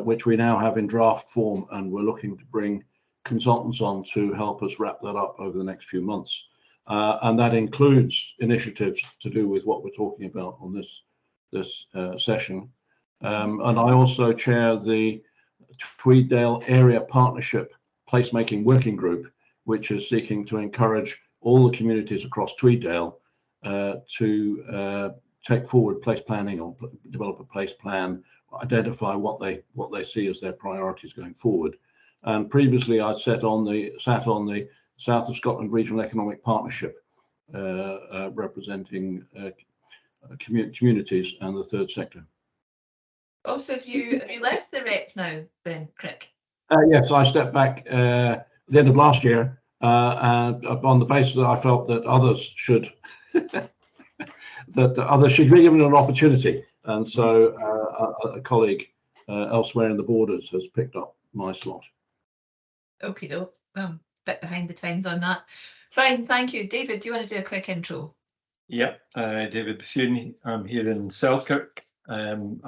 which we now have in draft form, and we're looking to bring consultants on to help us wrap that up over the next few months. And that includes initiatives to do with what we're talking about on this session. And I also chair the Tweeddale Area Partnership Placemaking Working Group, which is seeking to encourage all the communities across Tweeddale to take forward place planning or develop a place plan, identify what they see as their priorities going forward. And previously, I sat on the South of Scotland Regional Economic Partnership, representing communities and the third sector. Also, have you left the rep now then, Crick? Yes, I stepped back at the end of last year, and on the basis that I felt that others should be given an opportunity, and so a colleague elsewhere in the borders has picked up my slot. Okay, doke. Bit behind the times on that. Fine, thank you, David. Do you want to do a quick intro? Yeah, David Bethune. I'm here in Selkirk. I'm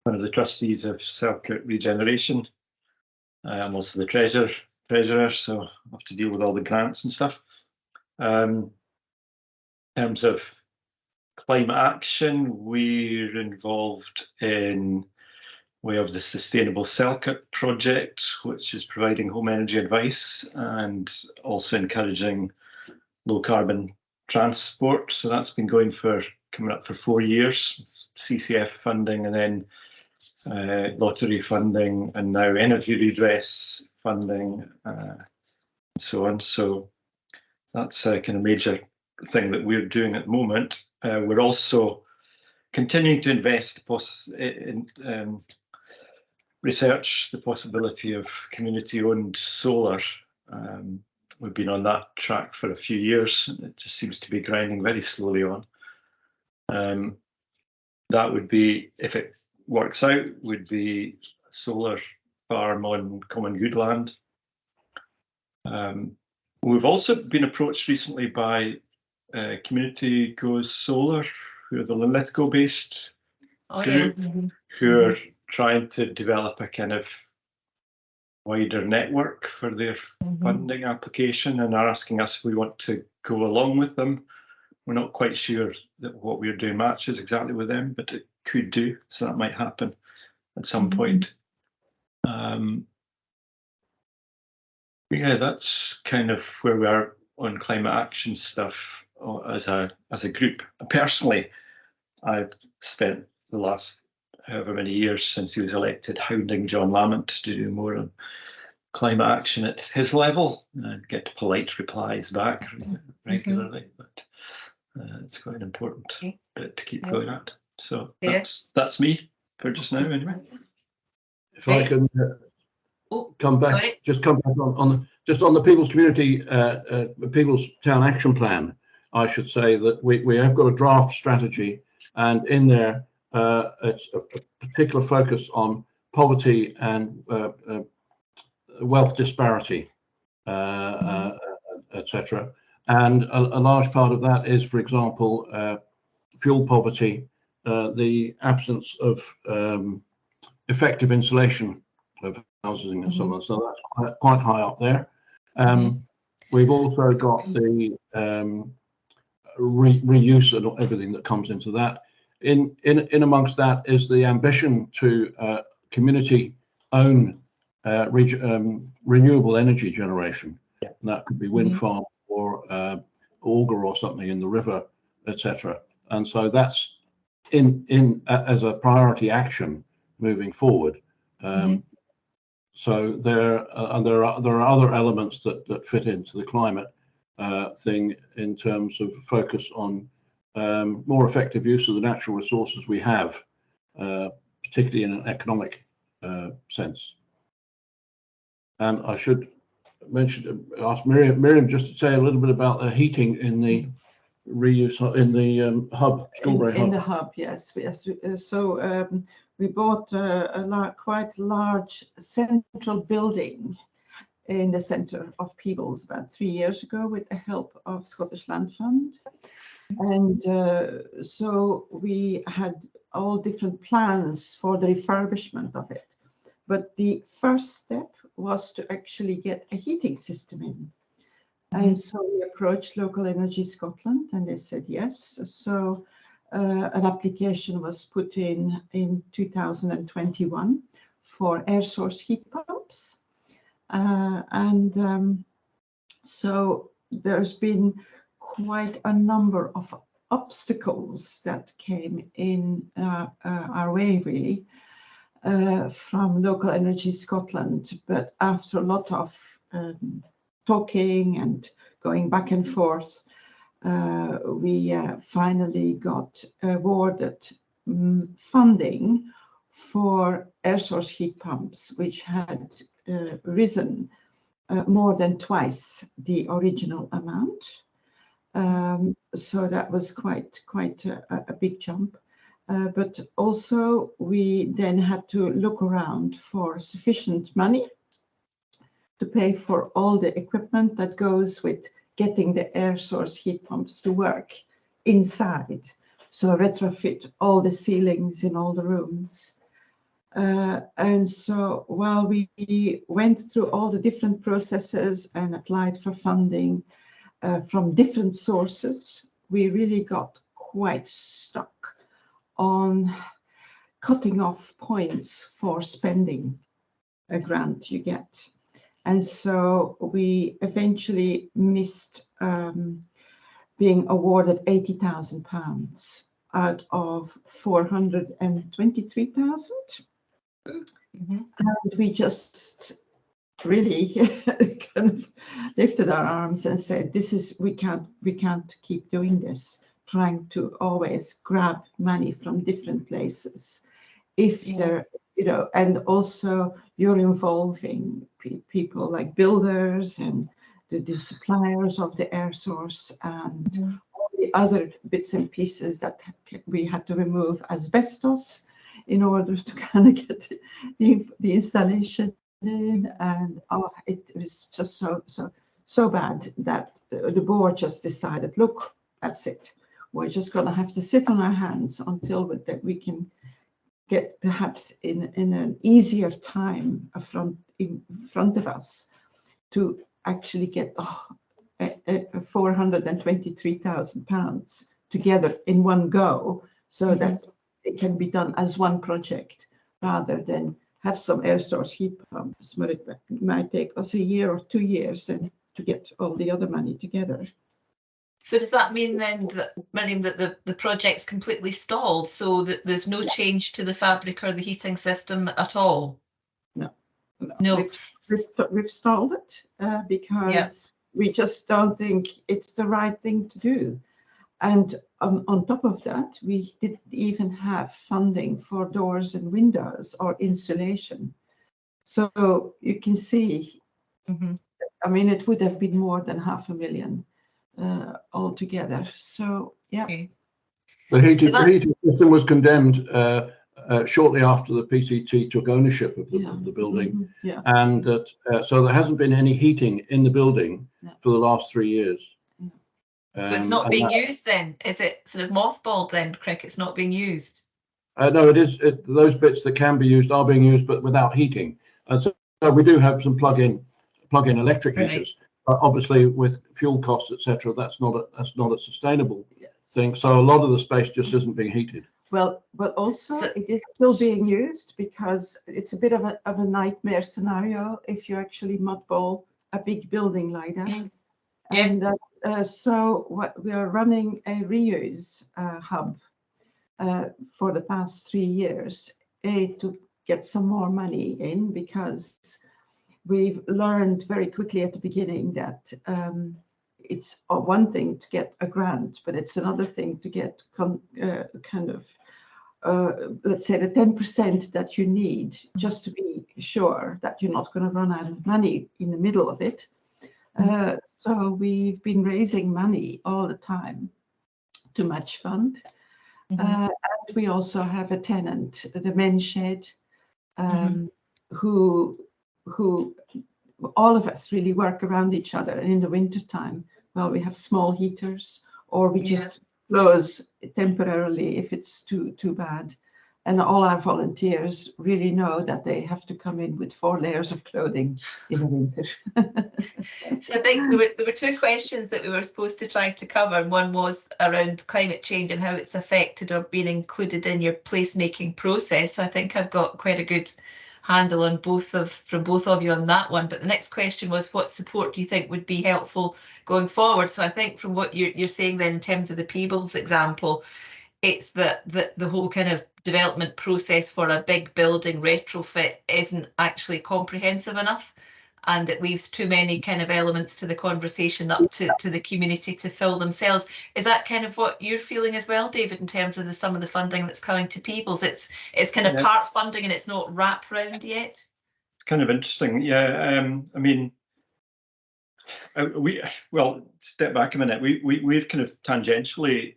one of the trustees of Selkirk Regeneration. I'm also the treasurer, so I have to deal with all the grants and stuff. In terms of climate action, we're involved in, we have the Sustainable Selkirk project, which is providing home energy advice and also encouraging low carbon transport. So that's been going for coming up for 4 years, CCF funding and then lottery funding and now energy redress funding and so on. So that's a kind of major thing that we're doing at the moment. We're also continuing to invest in research the possibility of community-owned solar. We've been on that track for a few years. It just seems to be grinding very slowly on. That would be, if it works out, would be a solar farm on common good land. We've also been approached recently by Community Goes Solar, who are the Linlithgow based Oh, yeah. group who are trying to develop a kind of wider network for their funding application and are asking us if we want to go along with them. We're not quite sure that what we're doing matches exactly with them, but it could do, so that might happen at some point. Yeah, that's kind of where we are on climate action stuff as a group. Personally, I've spent the last however many years since he was elected hounding John Lamont to do more on climate action at his level and get polite replies back regularly. But it's quite an important bit to keep going at. So that's me for just now, anyway. If I can come back, just come back on the People's Community, People's Town Action Plan. I should say that we have got a draft strategy, and in there it's a particular focus on poverty and wealth disparity, etc. And a large part of that is, for example, fuel poverty, the absence of effective insulation of housing and so on. So that's quite high up there. We've also got the reuse and everything that comes into that. In amongst that is the ambition to community-own renewable energy generation. And that could be wind farm or auger or something in the river, etc. And so that's in as a priority action moving forward. So there are other elements that fit into the climate thing in terms of focus on more effective use of the natural resources we have, particularly in an economic sense. And I should ask Miriam just to say a little bit about the heating in the reuse in the hub, Scoolbrae hub. In the hub, yes. So we bought a quite large central building in the centre of Peebles about 3 years ago with the help of Scottish Land Fund. And so we had all different plans for the refurbishment of it. But the first step was to actually get a heating system in. And so we approached Local Energy Scotland and they said yes. So an application was put in 2021 for air source heat pumps. So there's been quite a number of obstacles that came in our way, really, from Local Energy Scotland. But after a lot of talking and going back and forth, we finally got awarded funding for air source heat pumps, which had risen more than twice the original amount. So that was quite a big jump. But also we then had to look around for sufficient money to pay for all the equipment that goes with getting the air source heat pumps to work inside. So retrofit all the ceilings in all the rooms. And so while we went through all the different processes and applied for funding from different sources, we really got quite stuck on cutting off points for spending a grant you get. And so we eventually missed being awarded £80,000 out of 423,000. And we just really kind of lifted our arms and said, we can't keep doing this, trying to always grab money from different places. If they're, and also you're involving people like builders and the suppliers of the air source and all the other bits and pieces that we had to remove, asbestos, in order to kind of get the installation in. And it was just so bad that the board just decided, look, that's it. We're just going to have to sit on our hands until we can get perhaps in an easier time in front of us to actually get £423,000 together in one go, so that it can be done as one project rather than have some air source heat pumps. But it might take us a year or 2 years then to get all the other money together. So does that mean then that, Miriam, that the project's completely stalled, so that there's no change to the fabric or the heating system at all? No. We've stalled it because we just don't think it's the right thing to do. And on top of that, we didn't even have funding for doors and windows or insulation. So you can see, I mean, it would have been more than $500,000 altogether. So, yeah. Okay. The heating system was condemned shortly after the PCT took ownership of the building. And so there hasn't been any heating in the building for the last 3 years. So it's not being used then? Is it sort of mothballed then, Crick? It's not being used? No, it is. Those bits that can be used are being used, but without heating. And so we do have some plug-in electric heaters. Obviously, with fuel costs, etc., that's not a sustainable thing. So a lot of the space just isn't being heated. Well, but also it is still being used, because it's a bit of a nightmare scenario if you actually mothball a big building like that. And so what we are running a reuse hub for the past 3 years, to get some more money in, because we've learned very quickly at the beginning that it's one thing to get a grant, but it's another thing to get let's say the 10% that you need, just to be sure that you're not going to run out of money in the middle of it. So we've been raising money all the time to match fund. And we also have a tenant, the men's shed, who all of us really work around each other. And in the winter time, well, we have small heaters, or we just close temporarily if it's too bad. And all our volunteers really know that they have to come in with 4 layers of clothing in the winter. So I think there were 2 questions that we were supposed to try to cover, and one was around climate change and how it's affected or been included in your placemaking process. So I think I've got quite a good handle on from both of you on that one. But the next question was, what support do you think would be helpful going forward? So I think from what you're saying then, in terms of the Peebles example, it's that the whole kind of development process for a big building retrofit isn't actually comprehensive enough, and it leaves too many kind of elements to the conversation up to the community to fill themselves. Is that kind of what you're feeling as well, David, in terms of some of the funding that's coming to Peebles? It's kind of part funding and it's not wrap round yet? It's kind of interesting. I mean, well, step back a minute. We're kind of tangentially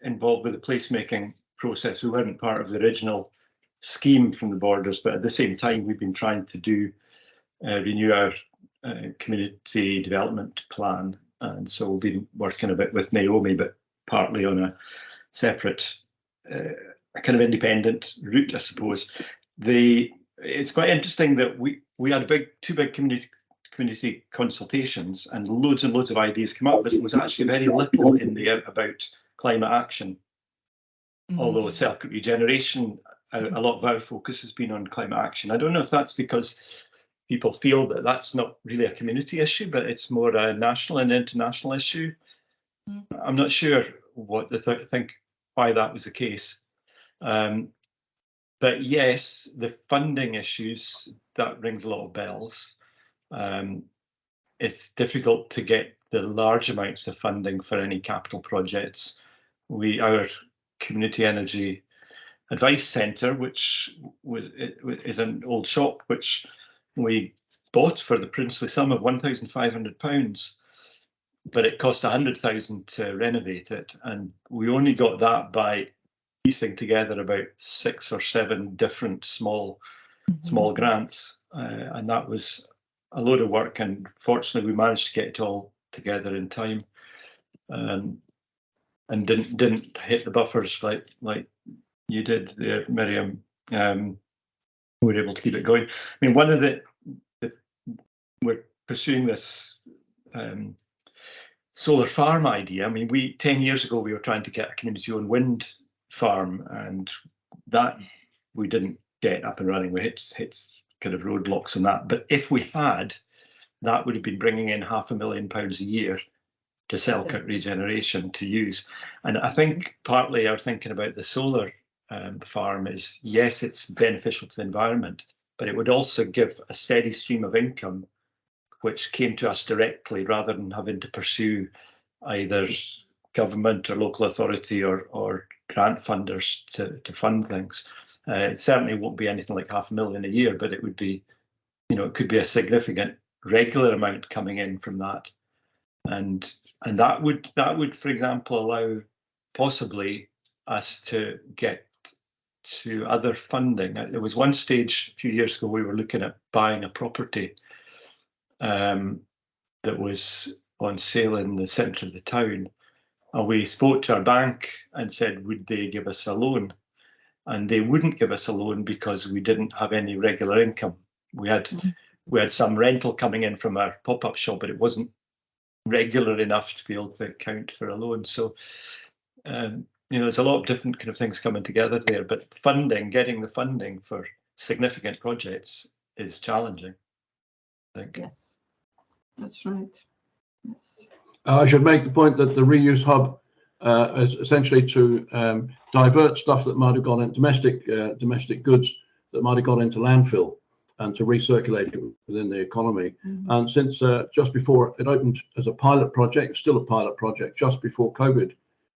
involved with the placemaking process. We weren't part of the original scheme from the Borders, but at the same time, we've been trying to renew our community development plan. And so we've been working a bit with Naomi, but partly on a separate, a kind of independent route, I suppose. It's quite interesting that we had 2 big community consultations, and loads of ideas come up, but it was actually very little in there about climate action. Although Selkirk Regeneration, a lot of our focus has been on climate action. I don't know if that's because people feel that that's not really a community issue, but it's more a national and international issue. I'm not sure what think why that was the case. But yes, the funding issues, that rings a lot of bells. It's difficult to get the large amounts of funding for any capital projects. Our Community Energy Advice Centre, which is an old shop which we bought for the princely sum of £1,500, but it cost £100,000 to renovate it, and we only got that by piecing together about 6 or 7 different small grants, and that was a load of work. And fortunately, we managed to get it all together in time, and didn't hit the buffers like you did there, Miriam. we're able to keep it going. I mean, one of we're pursuing this solar farm idea. I mean, 10 years ago, we were trying to get a community-owned wind farm, and that we didn't get up and running. We hit kind of roadblocks on that. But if we had, that would have been bringing in £500,000 a year to Selkirk Regeneration to use. And I think partly our thinking about the solar farm is, yes, it's beneficial to the environment, but it would also give a steady stream of income which came to us directly rather than having to pursue either government or local authority or grant funders to fund things. It certainly won't be anything like £500,000 a year, but it would be, it could be a significant regular amount coming in from that. And that would, for example, allow possibly us to get to other funding. There was one stage a few years ago we were looking at buying a property that was on sale in the centre of the town. And we spoke to our bank and said, would they give us a loan? And they wouldn't give us a loan because we didn't have any regular income. We had some rental coming in from our pop-up shop, but it wasn't regular enough to be able to account for a loan. So, there's a lot of different kind of things coming together there, but getting the funding for significant projects is challenging, I think. Yes, that's right. Yes. I should make the point that the reuse hub is essentially to divert stuff that might have gone in domestic goods that might have gone into landfill and to recirculate it within the economy. And since just before it opened as a pilot project, still a pilot project, just before COVID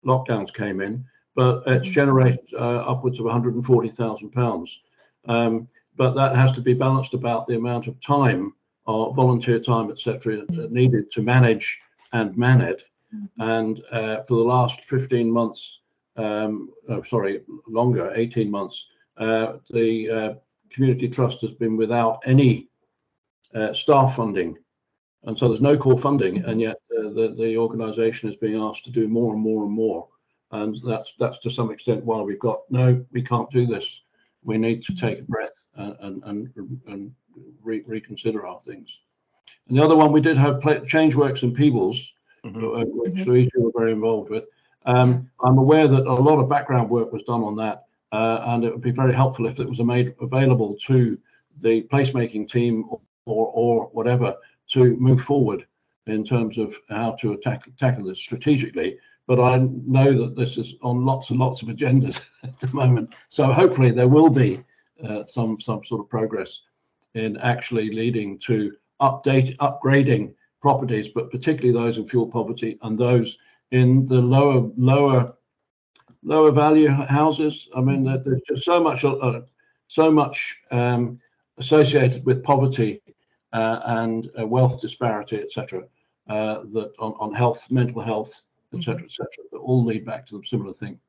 lockdowns came in, but it's generated upwards of £140,000. But that has to be balanced about the amount of time, volunteer time, etc., needed to manage and man it. And for the last 15 months, longer, 18 months, the Community Trust has been without any staff funding. And so there's no core funding, and yet the organisation is being asked to do more and more and more. And that's to some extent why we've got, no, we can't do this. We need to take a breath and reconsider our things. And the other one, we did have Changeworks in Peebles, which Louise, you were very involved with. I'm aware that a lot of background work was done on that, and it would be very helpful if it was made available to the placemaking team or whatever to move forward in terms of how to tackle this strategically. But I know that this is on lots and lots of agendas at the moment. So hopefully there will be some sort of progress in actually leading to upgrading properties, but particularly those in fuel poverty and those in the lower value houses. I mean, there's just so much associated with poverty and wealth disparity, etc., that on health, mental health, etc., that all lead back to the similar thing.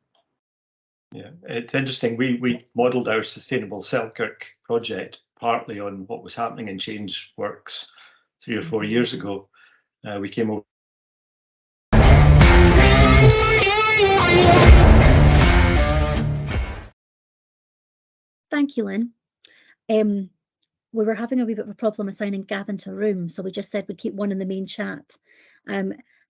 Yeah, it's interesting. We modelled our Sustainable Selkirk project partly on what was happening in Changeworks 3 or 4 years ago. We came over. Thank you, Lynn. We were having a wee bit of a problem assigning Gavin to a room, so we just said we'd keep one in the main chat.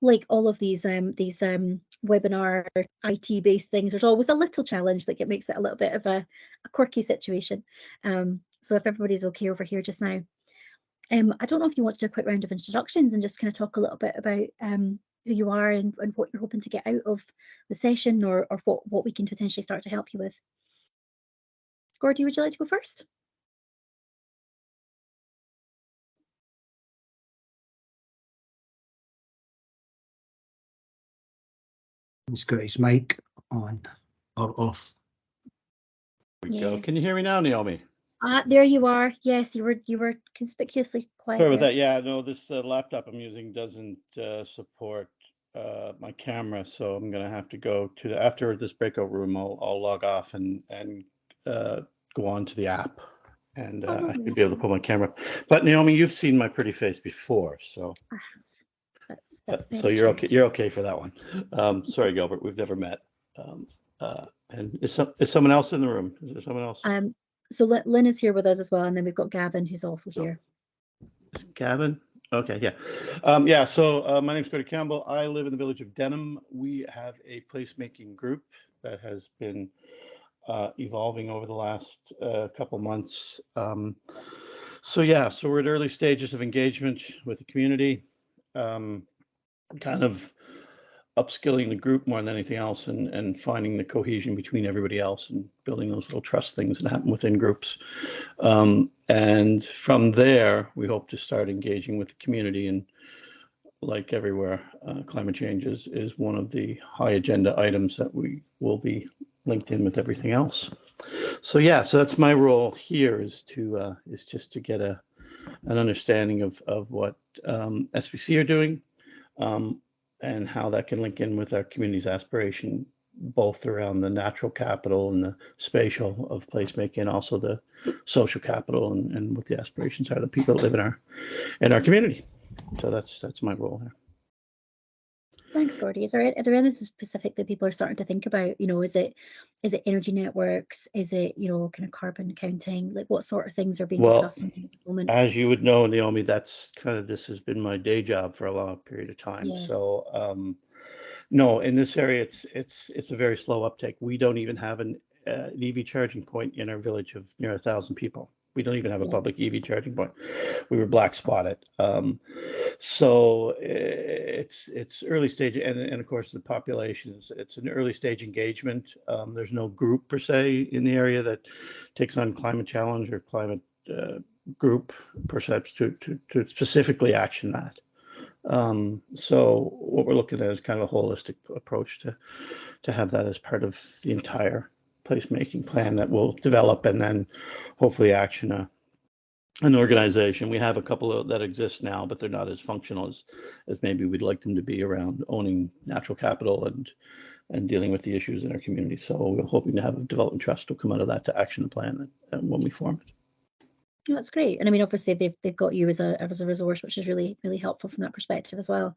Like all of these webinar IT-based things, there's always a little challenge that makes it a little bit of a quirky situation. So if everybody's okay over here just now, I don't know if you want to do a quick round of introductions and just kind of talk a little bit about who you are and what you're hoping to get out of the session, or what we can potentially start to help you with. Gordy, would you like to go first? He's got his mic on or off. There we go. Can you hear me now, Naomi? There you are. Yes, you were conspicuously quiet. Sorry about that. Yeah, no, this laptop I'm using doesn't support my camera, so I'm going to have to go to after this breakout room. I'll log off and go on to the app, and I should be able to pull my camera up. But Naomi, you've seen my pretty face before, so. That's so you're okay. You're okay for that one. Sorry, Gilbert, we've never met. And is someone else in the room? Is there someone else? So Lynn is here with us as well, and then we've got Gavin, who's also here. Gavin? Okay, yeah. Yeah, so my name's Cody Campbell. I live in the village of Denham. We have a placemaking group that has been evolving over the last couple months. So yeah, so we're at early stages of engagement with the community, kind of upskilling the group more than anything else, and finding the cohesion between everybody else and building those little trust things that happen within groups. And from there, we hope to start engaging with the community. And like everywhere, climate change is one of the high agenda items that we will be linked in with everything else. So yeah, so that's my role here, is just to get an understanding of what SPC are doing, and how that can link in with our community's aspiration, both around the natural capital and the spatial of placemaking, and also the social capital, and what the aspirations are of the people that live in our community. So that's my role here. Thanks, Gordy. Are there anything specific that people are starting to think about? You know, is it energy networks? Is it, you know, kind of carbon accounting? Like, what sort of things are being discussed at the moment? As you would know, Naomi, that's kind of, this has been my day job for a long period of time. Yeah. So no, in this area, it's a very slow uptake. We don't even have an EV charging point in our village of near 1,000 people. We don't even have a public EV charging point. We were black spotted. So it's early stage, and of course the population it's an early stage engagement. There's no group per se in the area that takes on climate challenge or climate group perhaps to specifically action that. So what we're looking at is kind of a holistic approach to have that as part of the entire placemaking plan that will develop, and then hopefully action an organization. We have a couple that exist now, but they're not as functional as maybe we'd like them to be, around owning natural capital and dealing with the issues in our community. So we're hoping to have a development trust will come out of that to action the plan when we form it. Yeah, that's great. And I mean, obviously they've got you as a resource, which is really, really helpful from that perspective as well.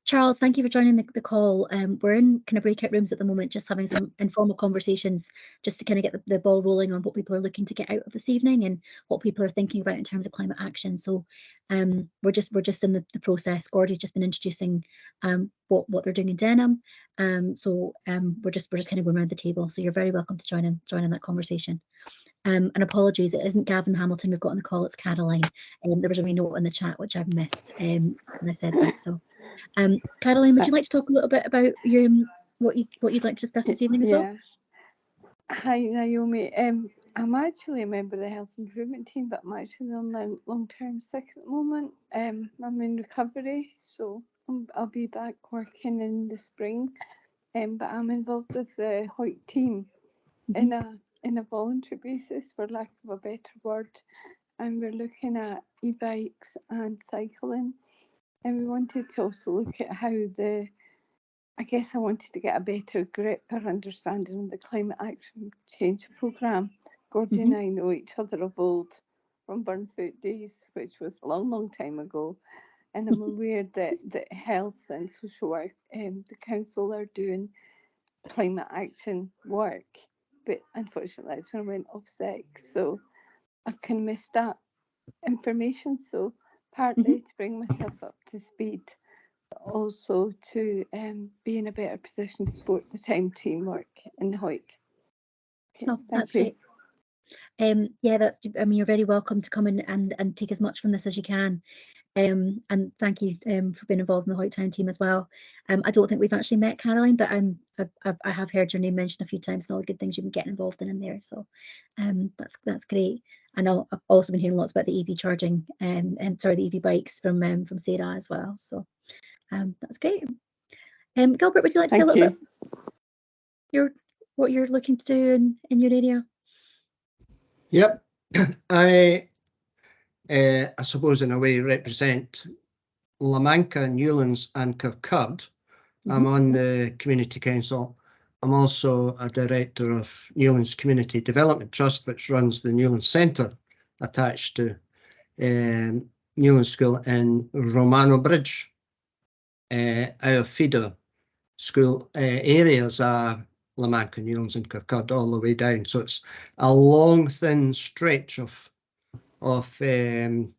Charles, thank you for joining the call. We're in kind of breakout rooms at the moment, just having some informal conversations, just to kind of get the ball rolling on what people are looking to get out of this evening and what people are thinking about in terms of climate action. So we're just in the process. Gordy's just been introducing what they're doing in Denham. So we're just kind of going around the table. So you're very welcome to join in that conversation. And apologies, it isn't Gavin Hamilton we've got on the call, it's Caroline. There was a wee note in the chat which I've missed when I said that. So Caroline, would you like to talk a little bit about your what you'd like to discuss this evening as well? Hi Naomi. I'm actually a member of the health improvement team, but I'm actually on long-term sick at the moment. I'm in recovery, so I'll be back working in the spring. But I'm involved with the Hoyt team in a voluntary basis, for lack of a better word, and we're looking at e-bikes and cycling. And we wanted to also look at how I wanted to get a better grip or understanding of the Climate Action Change Programme. Gordy and I know each other of old from Burnfoot days, which was a long, long time ago. And I'm aware that health and social work, the council are doing climate action work. But unfortunately, that's when I went off sick. So I kind of missed that information. So partly to bring myself up to speed, but also to be in a better position to support the teamwork in the Hoyt. Okay, oh, that's great. Yeah, you're very welcome to come in and take as much from this as you can. And thank you for being involved in the Hoyt Town team as well. I don't think we've actually met Caroline, but I have heard your name mentioned a few times and all the good things you've been getting involved in there. So that's great. And I've also been hearing lots about the EV charging the EV bikes from Sarah as well. So that's great. Gilbert, would you like to say a little bit what you're looking to do in your area? Yep, I suppose in a way represent Lamanca, Newlands and Kirkcud. I'm on the Community Council. I'm also a director of Newlands Community Development Trust, which runs the Newlands Centre attached to Newlands School in Romano Bridge. Our feeder school area is a Lamanca, Newlands and Kirkcud all the way down. So it's a long, thin stretch of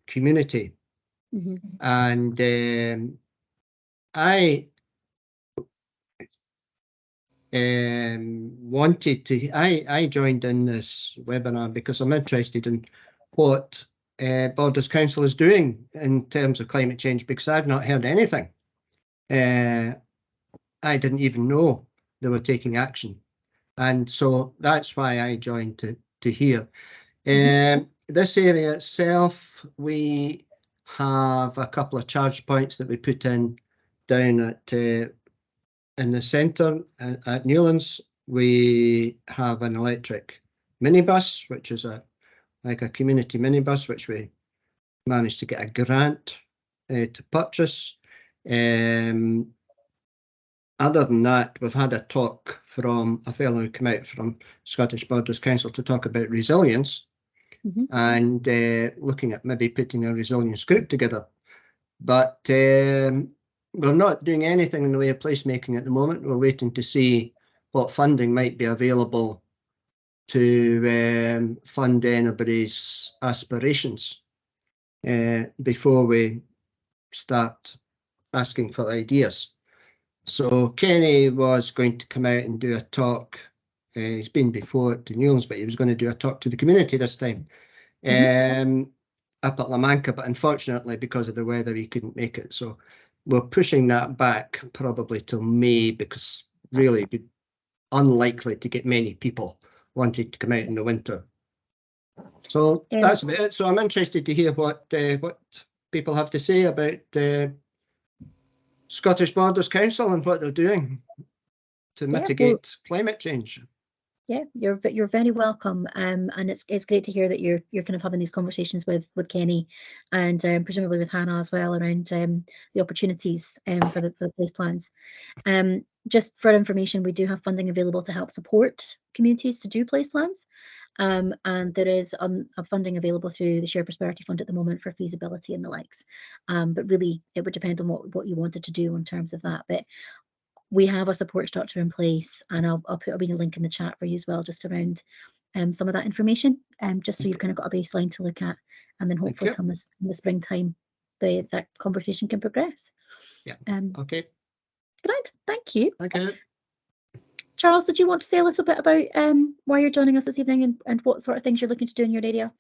community. And I wanted to, I joined in this webinar because I'm interested in what Borders Council is doing in terms of climate change, because I've not heard anything. I didn't even know they were taking action. And so that's why I joined to hear. This area itself, we have a couple of charge points that we put in down at in the centre at Newlands. We have an electric minibus, which is like a community minibus, which we managed to get a grant to purchase. Other than that, we've had a talk from a fellow who came out from Scottish Borders Council to talk about resilience and looking at maybe putting a resilience group together. But we're not doing anything in the way of placemaking at the moment. We're waiting to see what funding might be available to fund anybody's aspirations before we start asking for ideas. So Kenny was going to come out and do a talk. He's been before to Newlands, but he was going to do a talk to the community this time up at Lamanca, but unfortunately because of the weather he couldn't make it. So we're pushing that back probably till May, because really it'd be unlikely to get many people wanting to come out in the winter. So that's about it. So I'm interested to hear what people have to say about Scottish Borders Council and what they're doing to mitigate climate change. Yeah, you're very welcome, and it's great to hear that you're kind of having these conversations with Kenny and presumably with Hannah as well around the opportunities for the place plans. Just for information, we do have funding available to help support communities to do place plans, and there is funding available through the Shared Prosperity Fund at the moment for feasibility and the likes. But really, it would depend on what you wanted to do in terms of that. But we have a support structure in place, and I'll put a wee link in the chat for you as well, just around some of that information, just so you've kind of got a baseline to look at, and then hopefully come the springtime, that conversation can progress. Yeah. Okay. Great. Thank you. Okay. Charles, did you want to say a little bit about why you're joining us this evening and what sort of things you're looking to do in your area?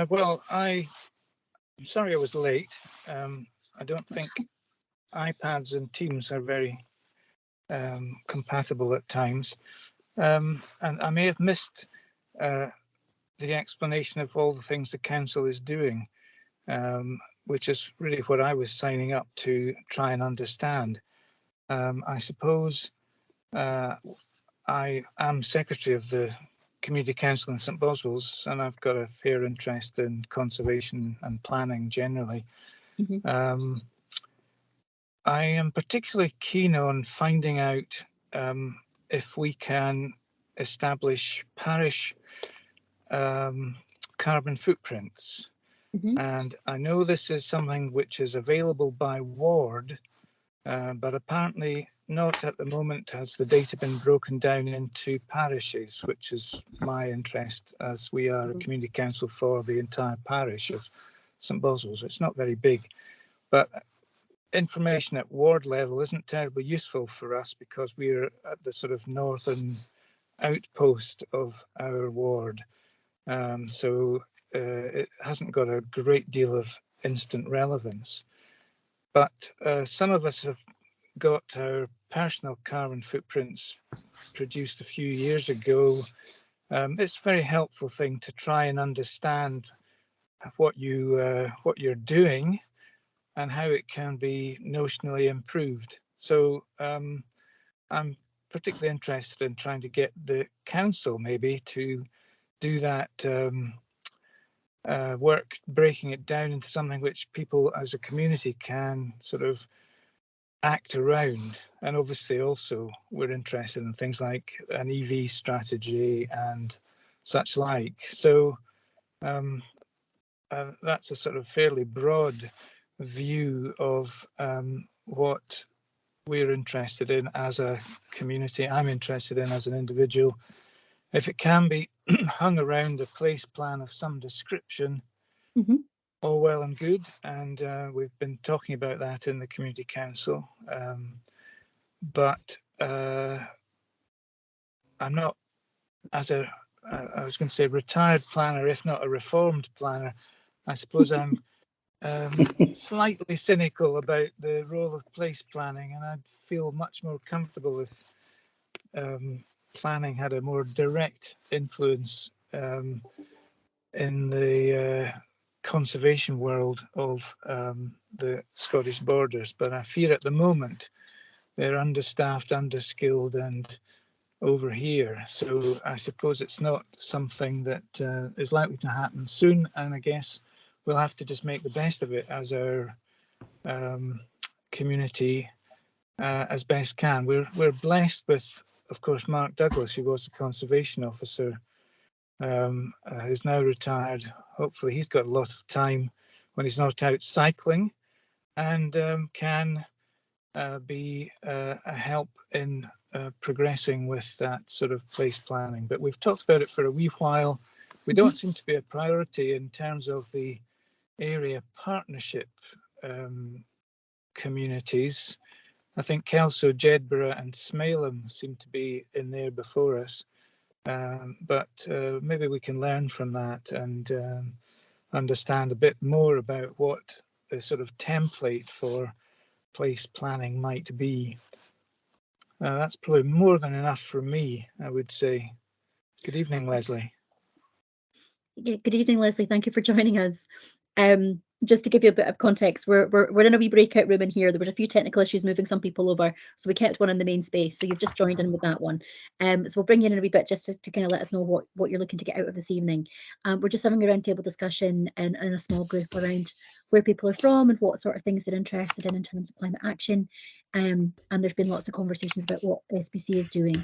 Well, I'm sorry I was late. I don't think iPads and Teams are very compatible at times, and I may have missed the explanation of all the things the council is doing, which is really what I was signing up to try and understand. I suppose I am secretary of the Community Council in St Boswells, and I've got a fair interest in conservation and planning generally. I am particularly keen on finding out if we can establish parish carbon footprints. And I know this is something which is available by ward, but apparently not at the moment has the data been broken down into parishes, which is my interest, as we are a community council for the entire parish of St Boswells. It's not very big, but information at ward level isn't terribly useful for us because we're at the sort of northern outpost of our ward. So it hasn't got a great deal of instant relevance. But some of us have got our personal carbon footprints produced a few years ago. It's a very helpful thing to try and understand what you're doing and how it can be notionally improved. So I'm particularly interested in trying to get the council maybe to do that work, breaking it down into something which people as a community can sort of act around. And obviously also we're interested in things like an EV strategy and such like. So that's a sort of fairly broad view of what we're interested in as a community, I'm interested in as an individual. If it can be hung around a place plan of some description, all well and good. And we've been talking about that in the Community Council. But I'm not, as a, I was going to say retired planner, if not a reformed planner, I suppose I'm slightly cynical about the role of place planning, and I'd feel much more comfortable if planning had a more direct influence in the conservation world of the Scottish borders. But I fear at the moment they're understaffed, underskilled, and over here. So I suppose it's not something that is likely to happen soon. And I guess we'll have to just make the best of it as our community as best can. We're blessed with, of course, Mark Douglas, who was the conservation officer, who's now retired. Hopefully he's got a lot of time when he's not out cycling, and can be a help in progressing with that sort of place planning. But we've talked about it for a wee while. We don't seem to be a priority in terms of the area partnership communities. I think Kelso, Jedburgh and Smailham seem to be in there before us. But maybe we can learn from that and understand a bit more about what the sort of template for place planning might be. That's probably more than enough for me, I would say. Good evening, Leslie. Good evening, Leslie. Thank you for joining us. Just to give you a bit of context, we're in a wee breakout room in here. There was a few technical issues moving some people over, so we kept one in the main space. So you've just joined in with that one. So we'll bring you in a wee bit just to kind of let us know what you're looking to get out of this evening. We're just having a roundtable discussion in a small group around where people are from and what sort of things they're interested in terms of climate action. And there's been lots of conversations about what SPC is doing.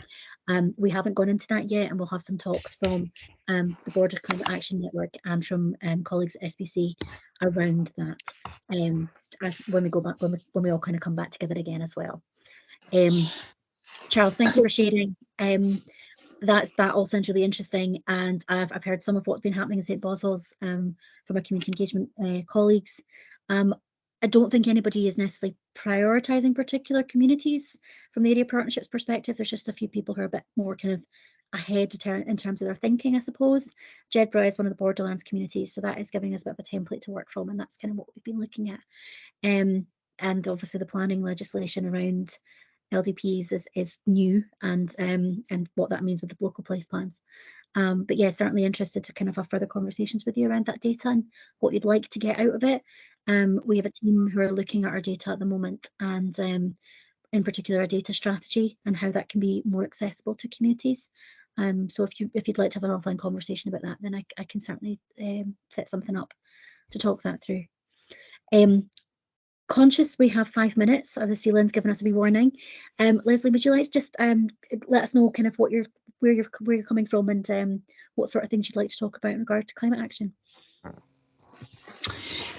We haven't gone into that yet, and we'll have some talks from the Border Climate Action Network and from colleagues at SPC around that as when we go back, when we all kind of come back together again as well. Charles, thank you for sharing. That all sounds really interesting, and I've heard some of what's been happening in St. Boswell's from our community engagement colleagues. I don't think anybody is necessarily prioritising particular communities from the area partnerships perspective. There's just a few people who are a bit more kind of ahead in terms of their thinking, I suppose. Jedburgh is one of the Borderlands communities, so that is giving us a bit of a template to work from, and that's kind of what we've been looking at. And obviously the planning legislation around LDPs is new, and what that means with the local place plans. But yeah, certainly interested to kind of have further conversations with you around that data and what you'd like to get out of it. We have a team who are looking at our data at the moment, and in particular our data strategy and how that can be more accessible to communities. So if you'd like to have an offline conversation about that, then I can certainly set something up to talk that through. Conscious we have 5 minutes, as I see Lynn's given us a wee warning. Leslie, would you like to just let us know kind of where you're coming from and what sort of things you'd like to talk about in regard to climate action?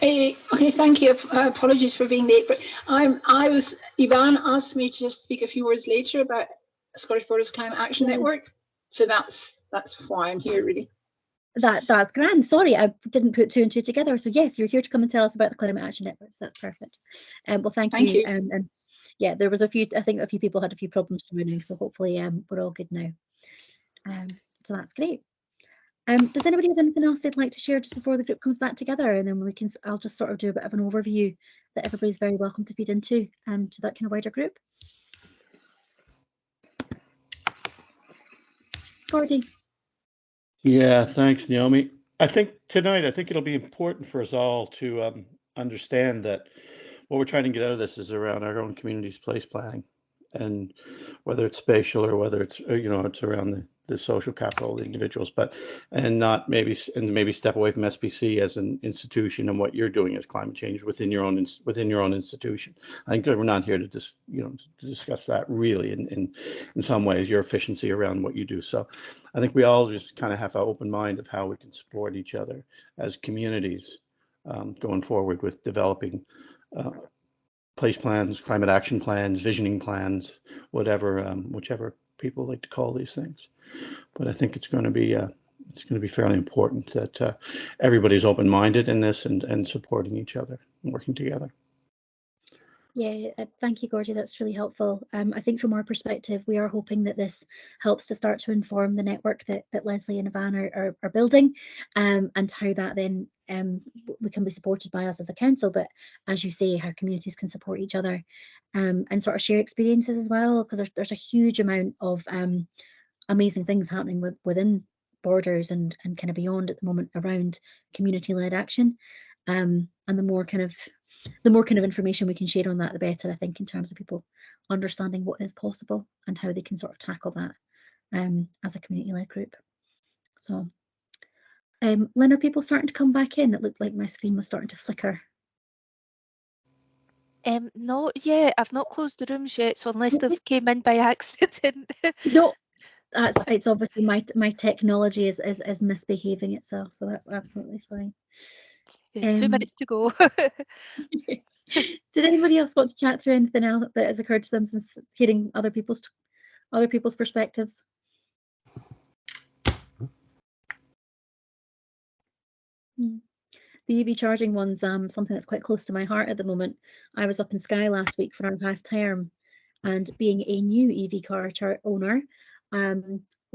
Okay, thank you. Apologies for being late, but Ivan asked me to just speak a few words later about Scottish Borders Climate Action Network, so that's why I'm here, really. That's grand. Sorry, I didn't put 2 and 2 together. So yes, you're here to come and tell us about the Climate Action Network. So that's perfect. Well, thank you. And yeah, there was I think a few people had a few problems joining, so hopefully we're all good now. So that's great. Does anybody have anything else they'd like to share just before the group comes back together, and then I'll just sort of do a bit of an overview that everybody's very welcome to feed into to that kind of wider group. Gordy. Yeah, thanks, Naomi. I think it'll be important for us all to understand that what we're trying to get out of this is around our own community's place planning, and whether it's spatial or whether it's it's around the social capital of the individuals, and maybe step away from SPC as an institution and what you're doing as climate change within your own institution. I think we're not here to just to discuss that really in some ways, your efficiency around what you do. So I think we all just kind of have an open mind of how we can support each other as communities going forward with developing place plans, climate action plans, visioning plans, whatever, whichever people like to call these things. But I think it's going to be fairly important that everybody's open-minded in this and supporting each other and working together. Yeah, thank you, Gordy. That's really helpful. I think from our perspective, we are hoping that this helps to start to inform the network that Leslie and Ivan are building, and how that then we can be supported by us as a council, but as you say, how communities can support each other, and sort of share experiences as well, because there's a huge amount of amazing things happening within Borders and kind of beyond at the moment around community-led action, and the more kind of information we can share on that, the better, I think, in terms of people understanding what is possible and how they can sort of tackle that as a community-led group. So, Lynn, are people starting to come back in? It looked like my screen was starting to flicker. Not yet. I've not closed the rooms yet, so unless they've came in by accident. No, it's obviously my technology is misbehaving itself, so that's absolutely fine. 2 minutes to go. Did anybody else want to chat through anything else that has occurred to them since hearing other people's perspectives? The EV charging one's something that's quite close to my heart at the moment. I was up in Skye last week for our half term, and being a new EV car owner,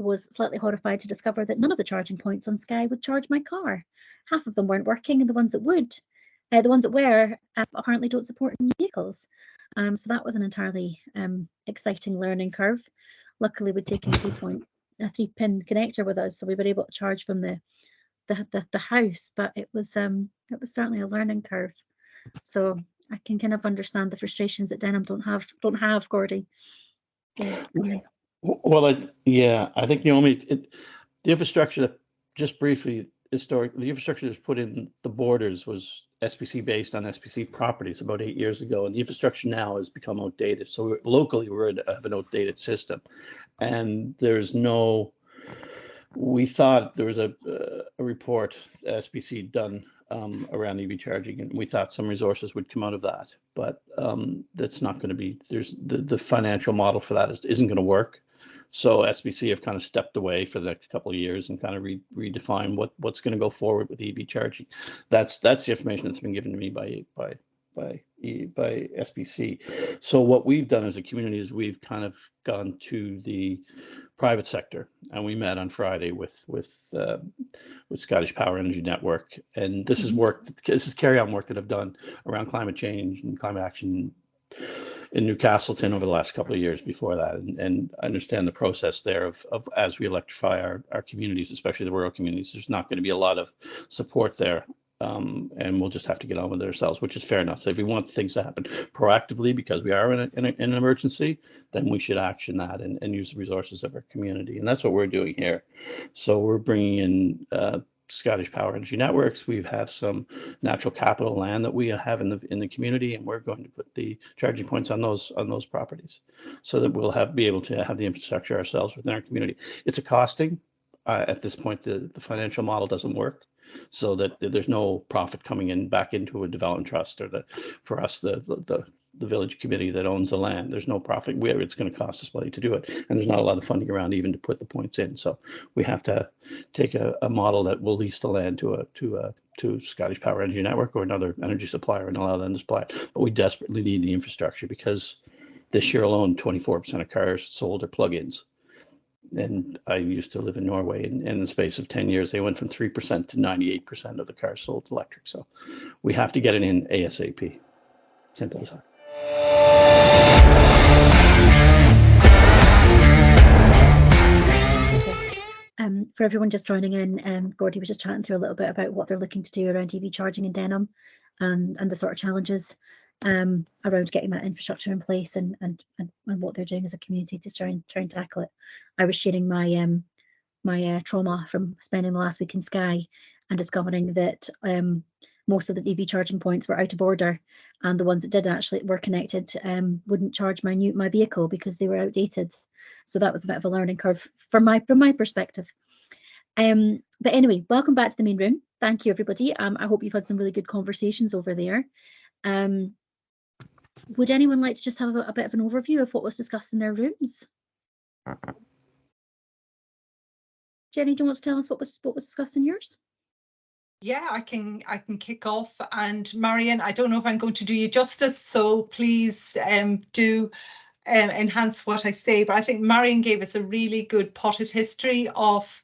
was slightly horrified to discover that none of the charging points on Skye would charge my car. Half of them weren't working, and the ones that would, the ones that were, apparently don't support new vehicles. So that was an entirely exciting learning curve. Luckily, we'd taken a 3-pin connector with us, so we were able to charge from the house. But it was certainly a learning curve. So I can kind of understand the frustrations that Denham don't have, Gordy. Yeah. Well, I think the infrastructure that, just briefly, the infrastructure that's put in the Borders was SPC based on SPC properties about 8 years ago, and the infrastructure now has become outdated. So locally, we have an outdated system, and we thought there was a report SPC done around EV charging, and we thought some resources would come out of that, but that's not going to be. There's the financial model for that isn't going to work. So SPC have kind of stepped away for the next couple of years and kind of redefine what's going to go forward with EV charging. That's the information that's been given to me by SPC. So what we've done as a community is we've kind of gone to the private sector, and we met on Friday with Scottish Power Energy Network, and this is work. This is carry-on work that I've done around climate change and climate action in Newcastleton over the last couple of years before that, and understand the process there of as we electrify our communities, especially the rural communities. There's not going to be a lot of support there, and we'll just have to get on with it ourselves, which is fair enough. So if we want things to happen proactively because we are in an emergency, then we should action that and use the resources of our community, and that's what we're doing here. So we're bringing in Scottish Power Energy Networks. We have some natural capital land that we have in the community, and we're going to put the charging points on those properties, so that we'll be able to have the infrastructure ourselves within our community. It's a costing. At this point, the financial model doesn't work, so that there's no profit coming back into a development trust, or for us the village committee that owns the land. There's no profit where it's going to cost us money to do it, and there's not a lot of funding around even to put the points in. So we have to take a model that will lease the land to Scottish Power Energy Network or another energy supplier and allow them to supply it. But we desperately need the infrastructure, because this year alone, 24% of cars sold are plug-ins. And I used to live in Norway, and in the space of 10 years, they went from 3% to 98% of the cars sold electric. So we have to get it in ASAP. Simple as that. For everyone just joining in, Gordy was just chatting through a little bit about what they're looking to do around EV charging in Denham, and the sort of challenges around getting that infrastructure in place, and what they're doing as a community to try and tackle it. I was sharing my trauma from spending the last week in Skye and discovering that most of the EV charging points were out of order, and the ones that did actually were connected wouldn't charge my vehicle because they were outdated. So that was a bit of a learning curve from my perspective. But anyway, welcome back to the main room. Thank you, everybody. I hope you've had some really good conversations over there. Would anyone like to just have a bit of an overview of what was discussed in their rooms? Jenny, do you want to tell us what was discussed in yours? Yeah, I can kick off. And Marion, I don't know if I'm going to do you justice, so please do enhance what I say. But I think Marion gave us a really good potted history of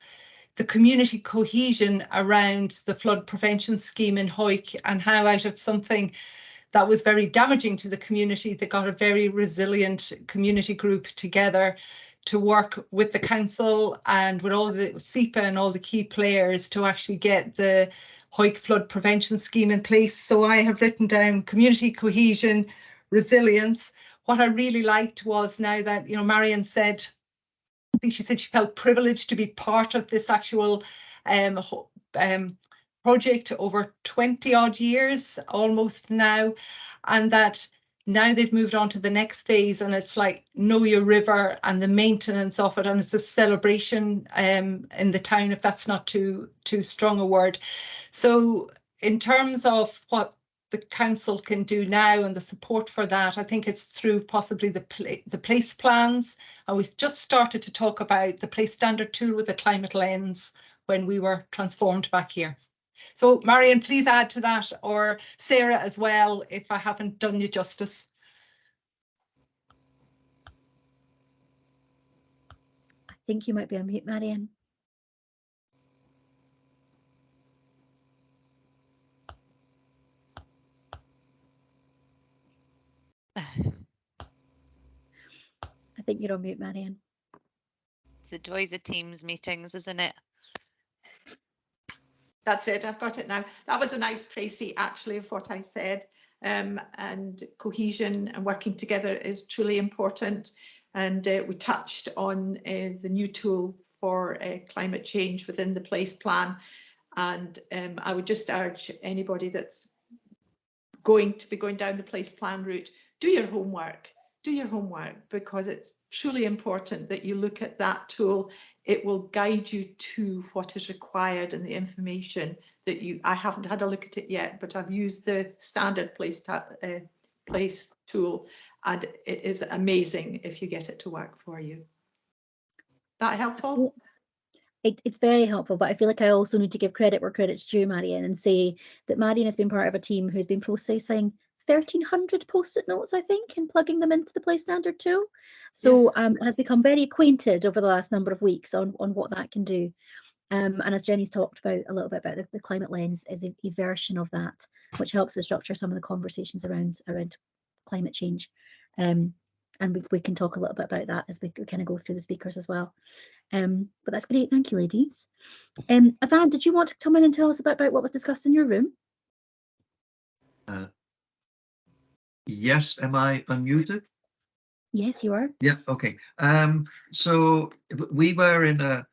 the community cohesion around the flood prevention scheme in Hawick, and how out of something that was very damaging to the community, they got a very resilient community group together to work with the council and with all the SEPA and all the key players to actually get the Hawick flood prevention scheme in place. So I have written down community cohesion, resilience. What I really liked was, now that, you know, Marion said, I think she said she felt privileged to be part of this actual project over 20 odd years almost now, and that now they've moved on to the next phase, and it's like know your river and the maintenance of it, and it's a celebration in the town, if that's not too strong a word. So in terms of what the council can do now and the support for that, I think it's through possibly the place plans, and we've just started to talk about the place standard tool with the climate lens when we were transformed back here. So Marion, please add to that, or Sarah as well, if I haven't done you justice. I think you might be on mute, Marion. I think you're on mute, Marion. It's the joys of Teams meetings, isn't it? That's it. I've got it now. That was a nice précis, actually, of what I said. And cohesion and working together is truly important. And we touched on the new tool for climate change within the place plan. And I would just urge anybody that's going to be going down the place plan route, do your homework. Do your homework, because it's truly important that you look at that tool. It will guide you to what is required and the information that I haven't had a look at it yet, but I've used the standard place tool, and it is amazing if you get it to work for you. That helpful? It's very helpful, but I feel like I also need to give credit where credit's due, Marion, and say that Marion has been part of a team who's been processing 1,300 post-it notes, I think, and plugging them into the place standard tool. So has become very acquainted over the last number of weeks on what that can do. And as Jenny's talked about a little bit about, the climate lens is a version of that, which helps to structure some of the conversations around climate change. And we can talk a little bit about that as we kind of go through the speakers as well. But that's great. Thank you, ladies. Ivan, did you want to come in and tell us about what was discussed in your room? Yes, am I unmuted? Yes, you are. Yeah, okay. So we were in a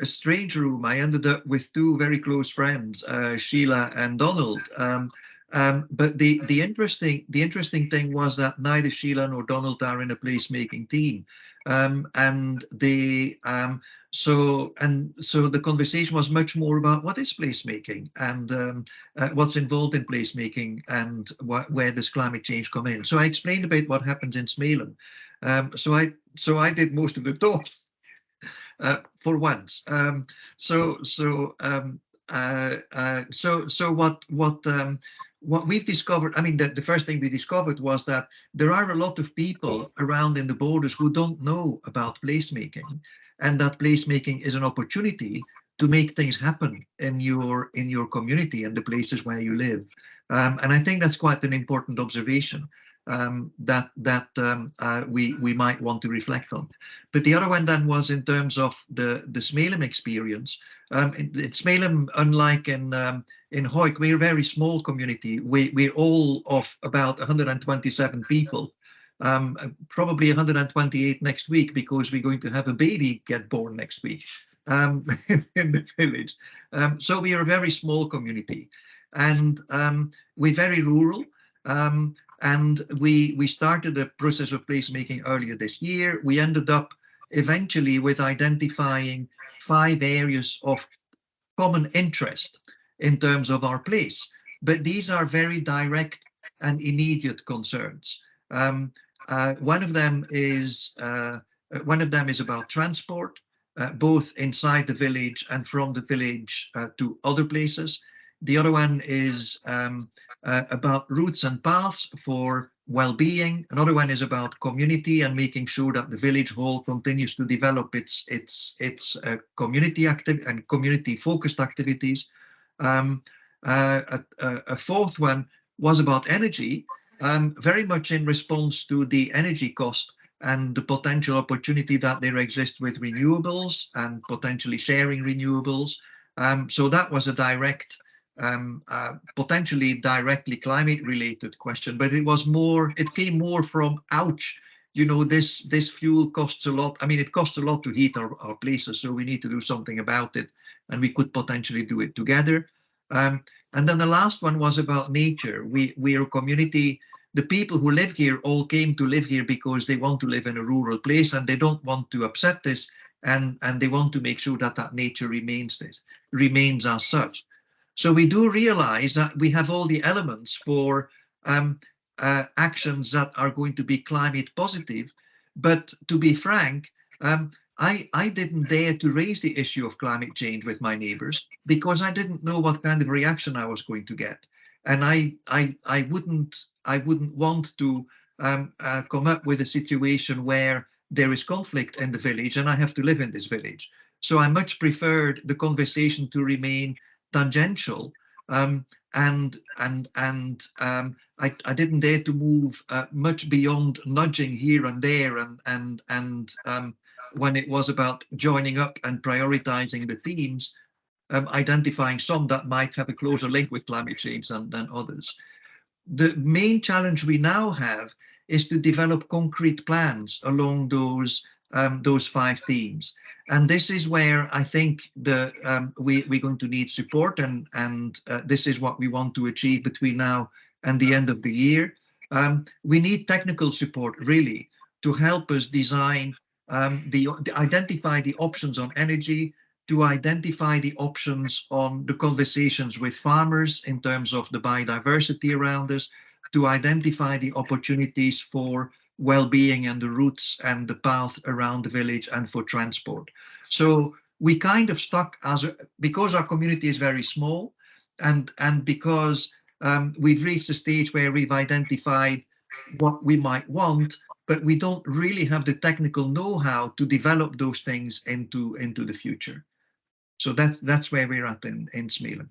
strange room. I ended up with two very close friends, Sheila and Donald. But the interesting thing was that neither Sheila nor Donald are in a placemaking team, so the conversation was much more about what is placemaking and what's involved in placemaking and where does climate change come in. So I explained a bit what happens in Smailham. So I did most of the talk for once. What we've discovered, I mean, the first thing we discovered was that there are a lot of people around in the borders who don't know about placemaking, and that placemaking is an opportunity to make things happen in your community and the places where you live. And I think that's quite an important observation that we might want to reflect on. But the other one then was in terms of the Smailham experience. In Smailham, unlike in Hawick, we're a very small community. We're all of about 127 people, probably 128 next week, because we're going to have a baby get born next week in the village. So we are a very small community, and we're very rural. And we started the process of placemaking earlier this year. We ended up eventually with identifying 5 areas of common interest in terms of our place. But these are very direct and immediate concerns. One of them is about transport, both inside the village and from the village to other places. The other one is about routes and paths for well-being. Another one is about community and making sure that the village hall continues to develop its community active and community-focused activities. A fourth one was about energy, very much in response to the energy cost and the potential opportunity that there exists with renewables and potentially sharing renewables. So that was a direct, potentially directly climate-related question, but it came more from, ouch, you know, this fuel costs a lot. I mean, it costs a lot to heat our places, so we need to do something about it, and we could potentially do it together. And then the last one was about nature. We are a community. The people who live here all came to live here because they want to live in a rural place and they don't want to upset this, and they want to make sure that nature remains as such. So we do realize that we have all the elements for actions that are going to be climate positive. But to be frank, I didn't dare to raise the issue of climate change with my neighbors because I didn't know what kind of reaction I was going to get. And I wouldn't want to come up with a situation where there is conflict in the village and I have to live in this village. So I much preferred the conversation to remain tangential, and I didn't dare to move much beyond nudging here and there, and when it was about joining up and prioritizing the themes, identifying some that might have a closer link with climate change than others. The main challenge we now have is to develop concrete plans along those 5 themes. And this is where I think we're going to need support, and this is what we want to achieve between now and the end of the year. We need technical support really to help us design, identify the options on energy, to identify the options on the conversations with farmers in terms of the biodiversity around us, to identify the opportunities for well-being and the routes and the path around the village and for transport. So we kind of stuck because our community is very small, and because we've reached a stage where we've identified what we might want, but we don't really have the technical know-how to develop those things into the future. So that's where we're at in Smealand.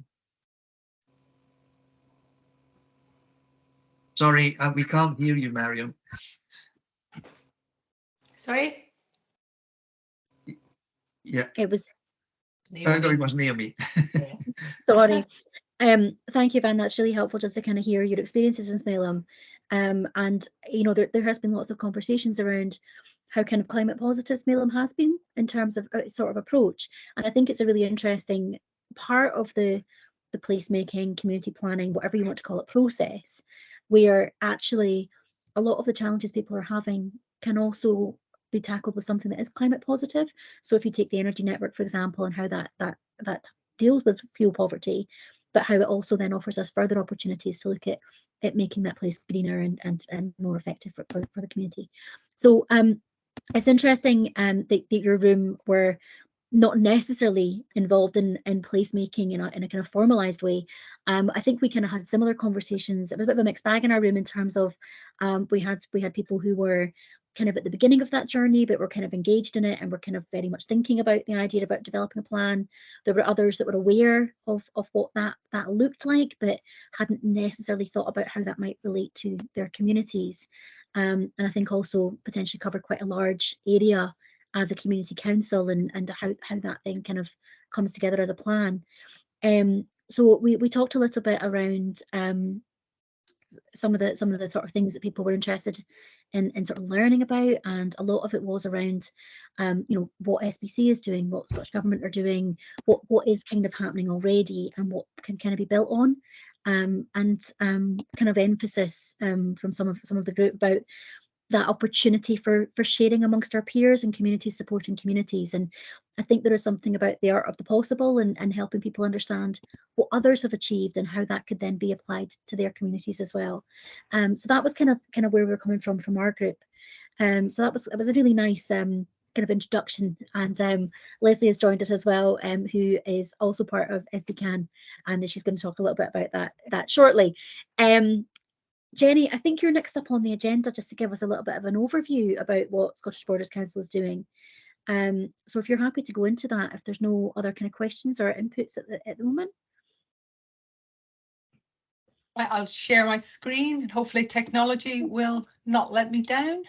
Sorry, we can't hear you, Marion. Sorry? Yeah. It was. No, it was Naomi. Sorry. Thank you, Van. That's really helpful just to kind of hear your experiences in Smealand. And you know, there has been lots of conversations around how kind of climate positive Smealand has been in terms of sort of approach. And I think it's a really interesting part of the placemaking, community planning, whatever you want to call it, process, where actually a lot of the challenges people are having can also be tackled with something that is climate positive. So if you take the energy network, for example, and how that deals with fuel poverty, but how it also then offers us further opportunities to look at making that place greener and more effective for the community. So it's interesting that your room were not necessarily involved in placemaking in a kind of formalized way. I think we kind of had similar conversations. It was a bit of a mixed bag in our room in terms of we had people who were kind of at the beginning of that journey, but were kind of engaged in it and were kind of very much thinking about the idea about developing a plan. There were others that were aware of what that looked like, but hadn't necessarily thought about how that might relate to their communities. And I think also potentially covered quite a large area as a community council, and how that then kind of comes together as a plan. So we talked a little bit around some of the sort of things that people were interested in sort of learning about, and a lot of it was around you know, what SBC is doing, what Scottish Government are doing, what is kind of happening already, and what can kind of be built on, and kind of emphasis from some of the group about that opportunity for sharing amongst our peers and communities supporting communities. And I think there is something about the art of the possible and helping people understand what others have achieved and how that could then be applied to their communities as well. So that was kind of where we were coming from our group. So that was a really nice kind of introduction. And Leslie has joined us as well, who is also part of SBCAN, and she's going to talk a little bit about that shortly. Jenny, I think you're next up on the agenda just to give us a little bit of an overview about what Scottish Borders Council is doing. So if you're happy to go into that, if there's no other kind of questions or inputs at the moment. I'll share my screen and hopefully technology will not let me down.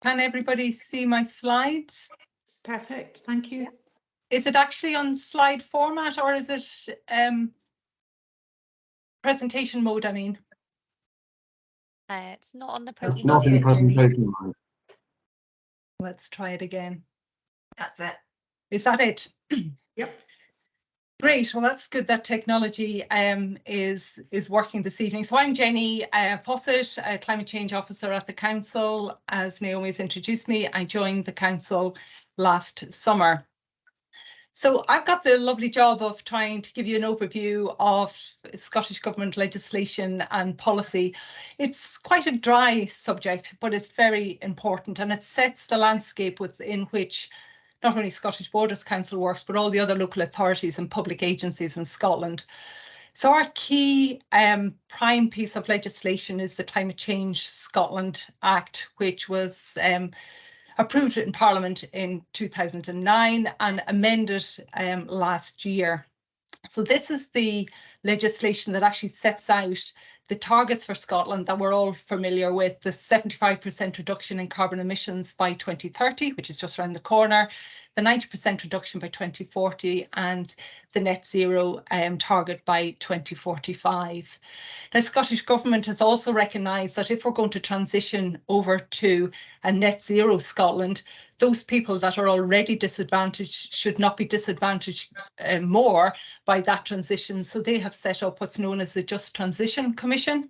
Can everybody see my slides? Perfect, thank you. Is it actually on slide format or is it presentation mode, I mean? It's not on the It's not in presentation mode. Let's try it again. That's it. Is that it? Yep. Great. Well, that's good that technology is working this evening. So I'm Jenny Fawcett, a climate change officer at the council. As Naomi's introduced me, I joined the council last summer. So I've got the lovely job of trying to give you an overview of Scottish Government legislation and policy. It's quite a dry subject, but it's very important, and it sets the landscape within which not only Scottish Borders Council works, but all the other local authorities and public agencies in Scotland. So our key prime piece of legislation is the Climate Change Scotland Act, which was approved in Parliament in 2009 and amended last year. So this is the legislation that actually sets out the targets for Scotland that we're all familiar with, the 75% reduction in carbon emissions by 2030, which is just around the corner, the 90% reduction by 2040 and the net zero target by 2045. The Scottish Government has also recognised that if we're going to transition over to a net zero Scotland, those people that are already disadvantaged should not be disadvantaged more by that transition. So they have set up what's known as the Just Transition Commission.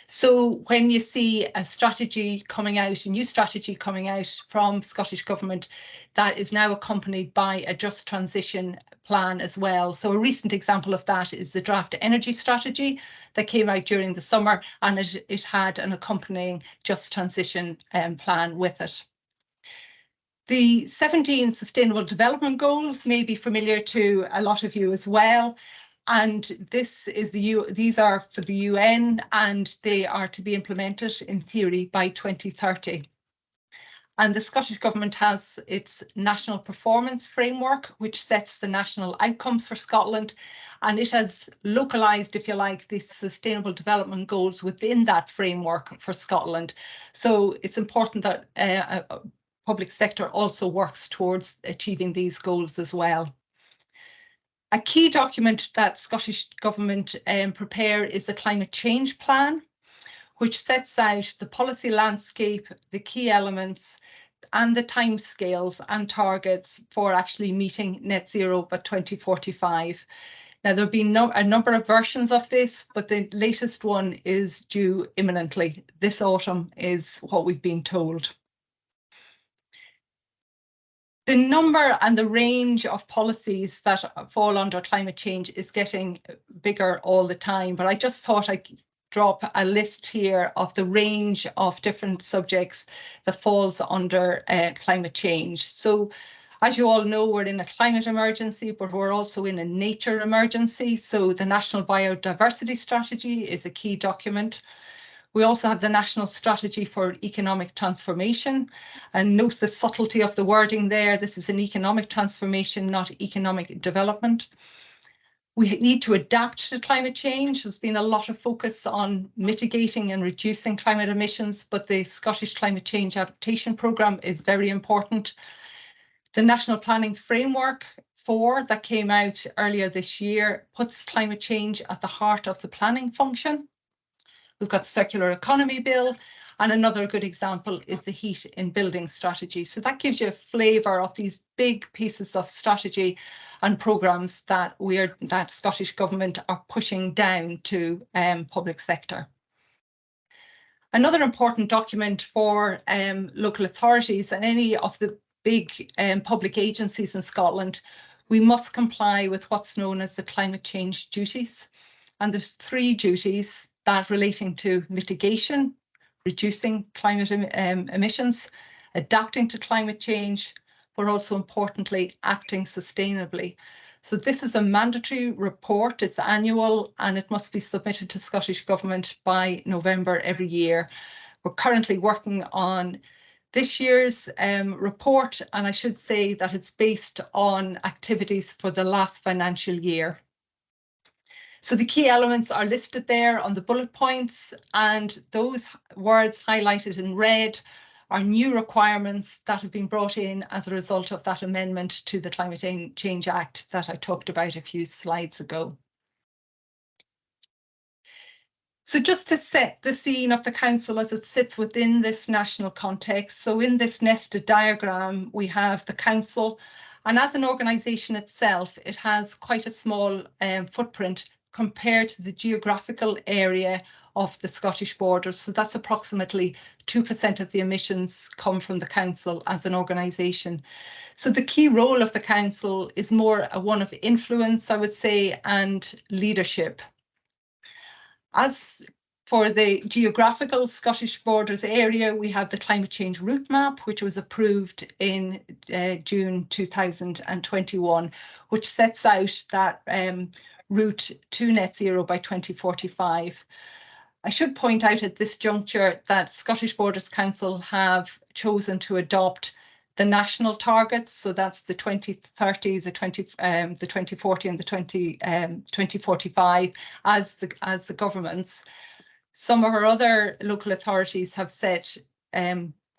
So when you see a strategy coming out, a new strategy coming out from Scottish Government, that is now accompanied by a Just Transition plan as well. So a recent example of that is the draft energy strategy that came out during the summer, and it had an accompanying Just Transition plan with it. The 17 Sustainable Development Goals may be familiar to a lot of you as well. And this is these are for the UN, and they are to be implemented in theory by 2030. And the Scottish Government has its National Performance Framework, which sets the national outcomes for Scotland. And it has localised, if you like, the Sustainable Development Goals within that framework for Scotland. So it's important that public sector also works towards achieving these goals as well. A key document that Scottish Government prepare is the Climate Change Plan, which sets out the policy landscape, the key elements and the timescales and targets for actually meeting net zero by 2045. Now, there'll be a number of versions of this, but the latest one is due imminently. This autumn is what we've been told. The number and the range of policies that fall under climate change is getting bigger all the time, but I just thought I'd drop a list here of the range of different subjects that falls under climate change. So as you all know, we're in a climate emergency, but we're also in a nature emergency. So the National Biodiversity Strategy is a key document. We also have the National Strategy for Economic Transformation, and note the subtlety of the wording there. This is an economic transformation, not economic development. We need to adapt to climate change. There's been a lot of focus on mitigating and reducing climate emissions, but the Scottish Climate Change Adaptation Programme is very important. The National Planning Framework 4 that came out earlier this year puts climate change at the heart of the planning function. We've got the Circular Economy Bill, And another good example is the heat in building strategy. So that gives you a flavour of these big pieces of strategy and programmes that Scottish Government are pushing down to public sector. Another important document for local authorities and any of the big public agencies in Scotland, we must comply with what's known as the climate change duties. And there's 3 duties that relating to mitigation, reducing climate emissions, adapting to climate change, but also importantly, acting sustainably. So this is a mandatory report, it's annual, and it must be submitted to Scottish Government by November every year. We're currently working on this year's report, and I should say that it's based on activities for the last financial year. So the key elements are listed there on the bullet points, and those words highlighted in red are new requirements that have been brought in as a result of that amendment to the Climate Change Act that I talked about a few slides ago. So just to set the scene of the council as it sits within this national context, so in this nested diagram we have the council, and as an organisation itself it has quite a small footprint compared to the geographical area of the Scottish borders. So that's approximately 2% of the emissions come from the council as an organisation. So the key role of the council is more one of influence, I would say, and leadership. As for the geographical Scottish borders area, we have the climate change route map, which was approved in June 2021, which sets out that route to net zero by 2045. I should point out at this juncture that Scottish Borders Council have chosen to adopt the national targets, so that's the 2030, the 2040 and the 2045 as the governments. Some of our other local authorities have set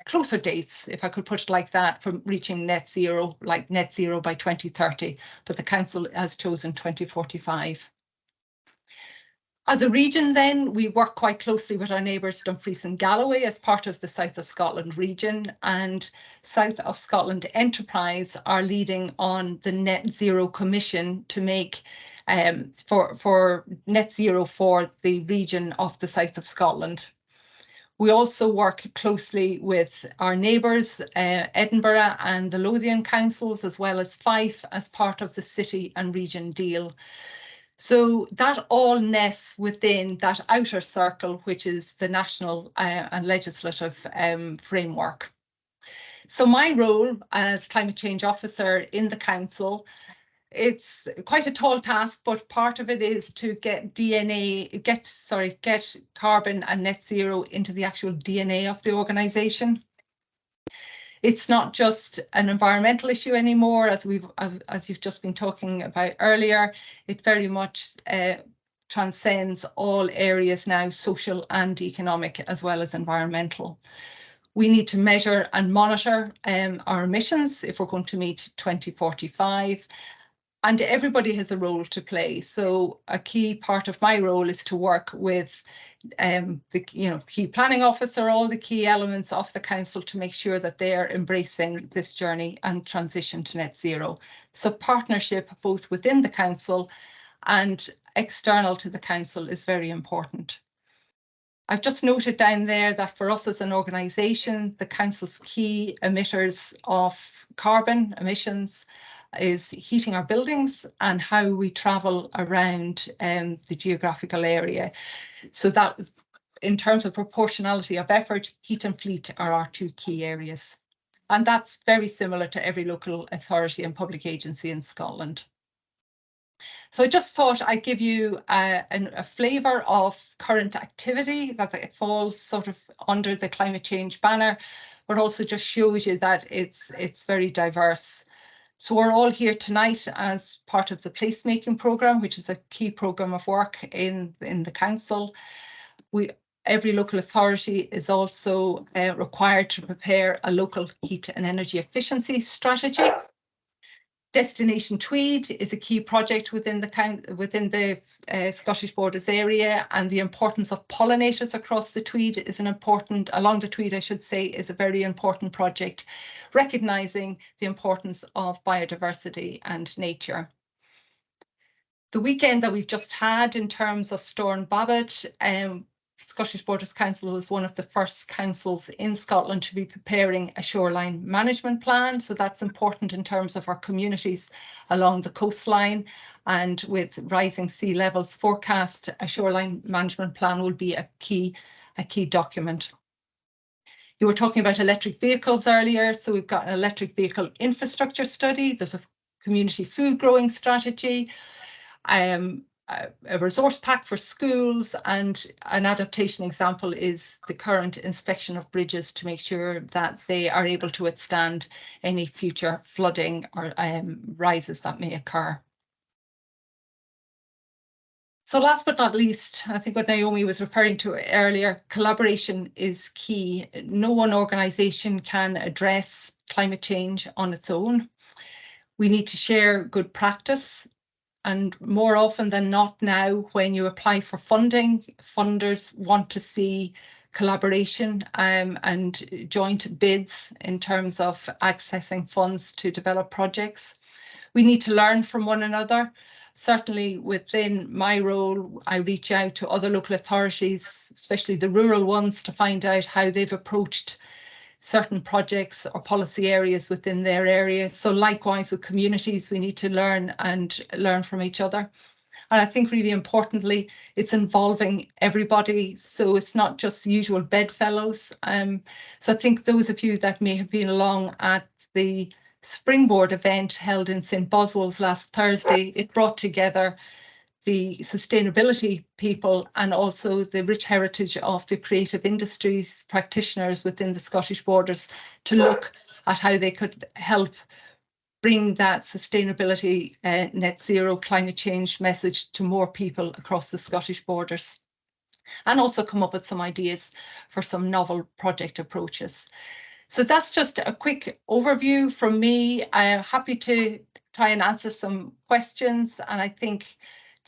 closer dates, if I could put it like that, for reaching net zero, like net zero by 2030, but the council has chosen 2045. As a region then, we work quite closely with our neighbours Dumfries and Galloway as part of the South of Scotland region, and South of Scotland Enterprise are leading on the Net Zero Commission to make for net zero for the region of the South of Scotland. We also work closely with our neighbours, Edinburgh and the Lothian councils, as well as Fife as part of the city and region deal. So that all nests within that outer circle, which is the national and legislative framework. So my role as climate change officer in the council, it's quite a tall task, but part of it is to get carbon and net zero into the actual DNA of the organisation. It's not just an environmental issue anymore, as you've just been talking about earlier. It very much transcends all areas now, social and economic, as well as environmental. We need to measure and monitor our emissions if we're going to meet 2045. And everybody has a role to play. So a key part of my role is to work with the key planning officer, all the key elements of the council to make sure that they are embracing this journey and transition to net zero. So partnership both within the council and external to the council is very important. I've just noted down there that for us as an organisation, the council's key emitters of carbon emissions is heating our buildings and how we travel around the geographical area. So that in terms of proportionality of effort, heat and fleet are our 2 key areas. And that's very similar to every local authority and public agency in Scotland. So I just thought I'd give you a flavour of current activity that it falls sort of under the climate change banner, but also just shows you that it's very diverse. So we're all here tonight as part of the placemaking programme, which is a key programme of work in the council. Every local authority is also required to prepare a local heat and energy efficiency strategy. Destination Tweed is a key project within the Scottish Borders area, and the importance of pollinators across the Tweed is along the Tweed, I should say, is a very important project, recognising the importance of biodiversity and nature. The weekend that we've just had in terms of Storn Babbitt, Scottish Borders Council was one of the first councils in Scotland to be preparing a shoreline management plan. So that's important in terms of our communities along the coastline, and with rising sea levels forecast, a shoreline management plan will be a key document. You were talking about electric vehicles earlier, so we've got an electric vehicle infrastructure study. There's a community food growing strategy, a resource pack for schools, and an adaptation example is the current inspection of bridges to make sure that they are able to withstand any future flooding or rises that may occur. So last but not least, I think what Naomi was referring to earlier, collaboration is key. No one organisation can address climate change on its own. We need to share good practice. And more often than not now, when you apply for funding, funders want to see collaboration and joint bids in terms of accessing funds to develop projects. We need to learn from one another. Certainly within my role, I reach out to other local authorities, especially the rural ones, to find out how they've approached certain projects or policy areas within their area. So likewise with communities, we need to learn from each other. And I think really importantly, it's involving everybody. So it's not just the usual bedfellows. So I think those of you that may have been along at the Springboard event held in St. Boswell's last Thursday, it brought together the sustainability people and also the rich heritage of the creative industries practitioners within the Scottish Borders to look at how they could help bring that sustainability net zero climate change message to more people across the Scottish Borders, and also come up with some ideas for some novel project approaches. So that's just a quick overview from me. I'm happy to try and answer some questions, and I think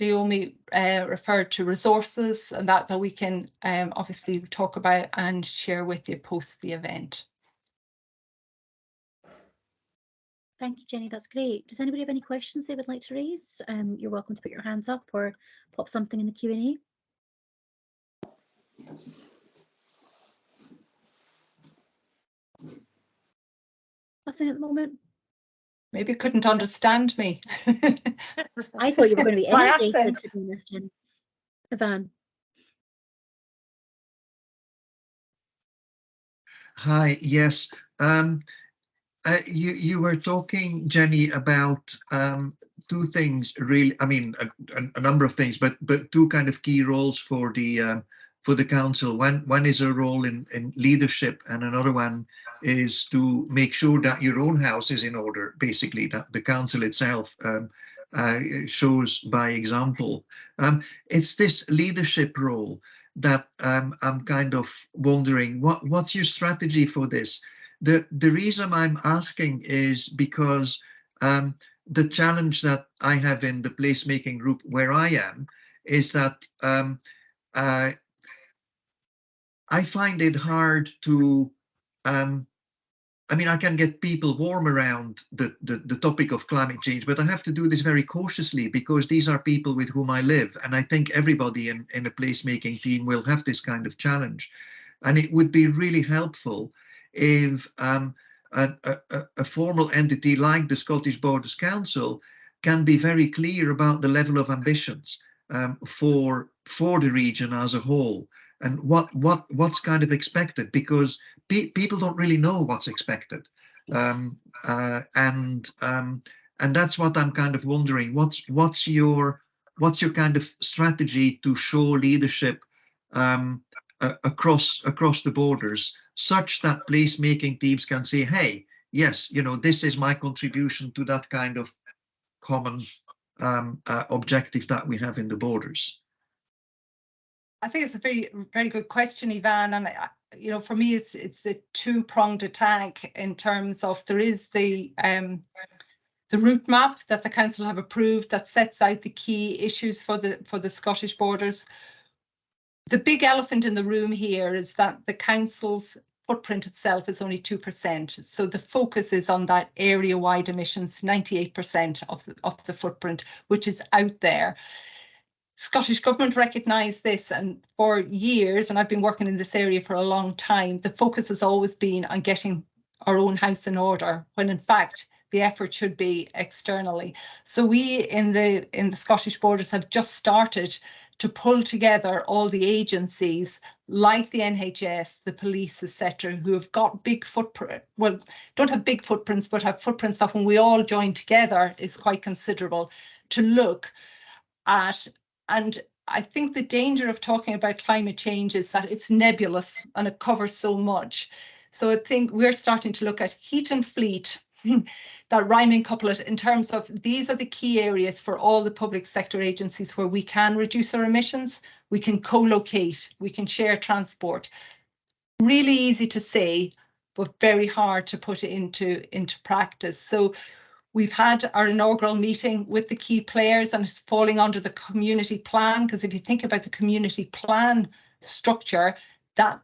Naomi referred to resources and that we can obviously talk about and share with you post the event. Thank you, Jenny. That's great. Does anybody have any questions they would like to raise? You're welcome to put your hands up or pop something in the Q&A. Nothing at the moment. Maybe you couldn't understand me. I thought you were going to be inundated, to be honest, Jenny. Ivan. Hi, yes. You were talking, Jenny, about two things really, I mean, a number of things, but two kind of key roles for the council. One is a role in leadership, and another one is to make sure that your own house is in order, basically, that the council itself shows by example. It's this leadership role that I'm kind of wondering, what's your strategy for this? The reason I'm asking is because the challenge that I have in the placemaking group where I am is that I find it hard to, I mean, I can get people warm around the topic of climate change, but I have to do this very cautiously because these are people with whom I live. And I think everybody in a placemaking team will have this kind of challenge. And it would be really helpful if a formal entity like the Scottish Borders Council can be very clear about the level of ambitions for the region as a whole, and what's kind of expected, because people don't really know what's expected, and that's what I'm kind of wondering. What's your kind of strategy to show leadership across the borders, such that placemaking teams can say, hey, yes, you know, this is my contribution to that kind of common objective that we have in the borders? I think it's a very, very good question, Ivan. And, you know, for me, it's a two-pronged attack in terms of there is the route map that the council have approved that sets out the key issues for the Scottish Borders. The big elephant in the room here is that the council's footprint itself is only 2%. So the focus is on that area-wide emissions, 98% of the footprint, which is out there. Scottish Government recognised this, and for years, and I've been working in this area for a long time, the focus has always been on getting our own house in order, when in fact the effort should be externally. So we in the Scottish Borders have just started to pull together all the agencies like the NHS, the police, etc., who have got big footprint, well, don't have big footprints, but have footprints that when we all join together is quite considerable, to look at. And I think the danger of talking about climate change is that it's nebulous and it covers so much. So I think we're starting to look at heat and fleet, that rhyming couplet, in terms of these are the key areas for all the public sector agencies where we can reduce our emissions, we can co-locate, we can share transport. Really easy to say, but very hard to put it into practice. So we've had our inaugural meeting with the key players, and it's falling under the community plan, because if you think about the community plan structure, that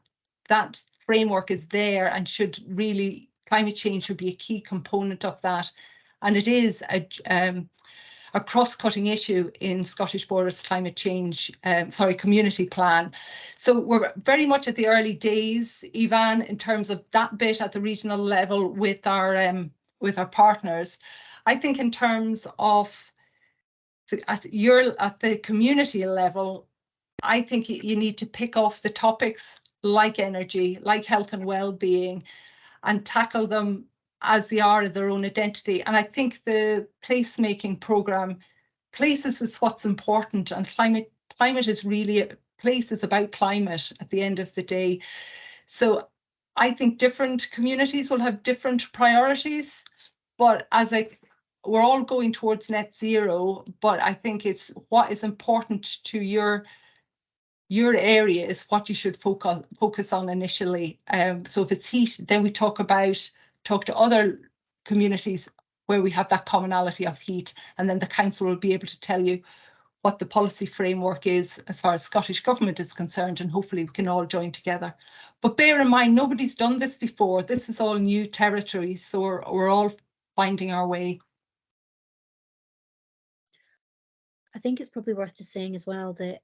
framework is there and should really, climate change should be a key component of that. And it is a cross-cutting issue in Scottish Borders climate change, community plan. So we're very much at the early days, Ivan, in terms of that bit at the regional level with our partners. I think in terms of at the community level, I think you need to pick off the topics like energy, like health and well-being, and tackle them as they are in their own identity. And I think the placemaking programme, places is what's important, and climate is really, place is about climate at the end of the day. So I think different communities will have different priorities, but we're all going towards net zero, but I think it's what is important to your area is what you should focus on initially. So if it's heat, then we talk to other communities where we have that commonality of heat, and then the council will be able to tell you what the policy framework is as far as Scottish Government is concerned, and hopefully we can all join together. But bear in mind, nobody's done this before. This is all new territory, so we're all finding our way. I think it's probably worth just saying as well that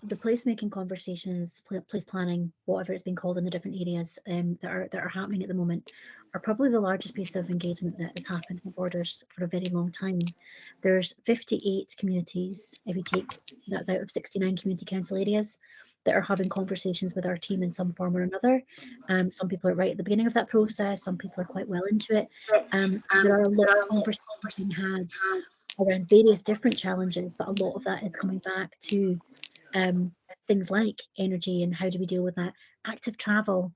the placemaking conversations, place planning, whatever it's been called in the different areas that are happening at the moment, are probably the largest piece of engagement that has happened in the Borders for a very long time. There's 58 communities, if you take that's out of 69 community council areas, that are having conversations with our team in some form or another. Some people are right at the beginning of that process, some people are quite well into it. There are a lot of conversations being had around various different challenges, but a lot of that is coming back to things like energy and how do we deal with that, active travel,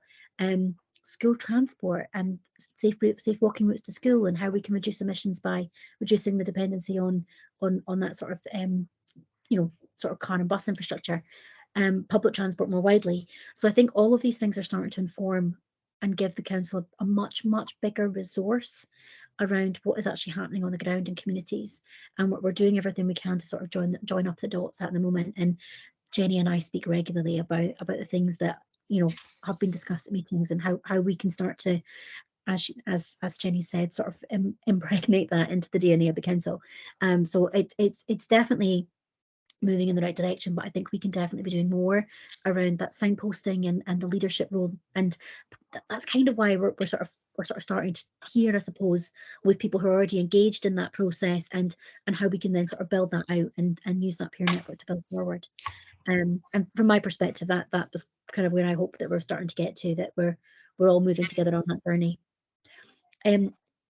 school transport, and safe walking routes to school, and how we can reduce emissions by reducing the dependency on that sort of car and bus infrastructure, public transport more widely. So I think all of these things are starting to inform and give the council a much bigger resource around what is actually happening on the ground in communities, and what we're doing everything we can to sort of join up the dots at the moment. And Jenny and I speak regularly about the things that have been discussed at meetings, and how we can start to, as Jenny said, sort of impregnate that into the DNA of the council. So it's definitely moving in the right direction, but I think we can definitely be doing more around that signposting and the leadership role, and that's kind of why we're sort of starting to hear, I suppose, with people who are already engaged in that process, and how we can then sort of build that out and use that peer network to build forward. And from my perspective, that was kind of where I hope that we're starting to get to, that we're all moving together on that journey.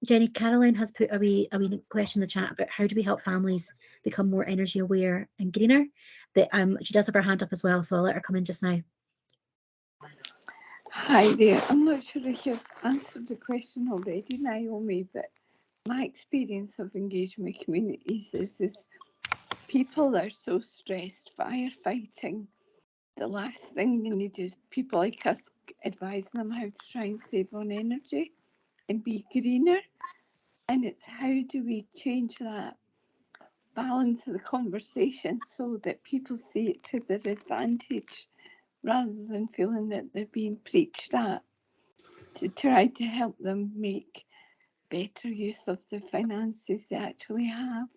Jenny, Caroline has put a wee question in the chat about how do we help families become more energy aware and greener. But she does have her hand up as well, so I'll let her come in just now. Hi there. I'm not sure if you've answered the question already, Naomi, but my experience of engaging with communities is people are so stressed firefighting. The last thing you need is people like us advising them how to try and save on energy and be greener. And it's how do we change that balance of the conversation so that people see it to their advantage rather than feeling that they're being preached at, to try to help them make better use of the finances they actually have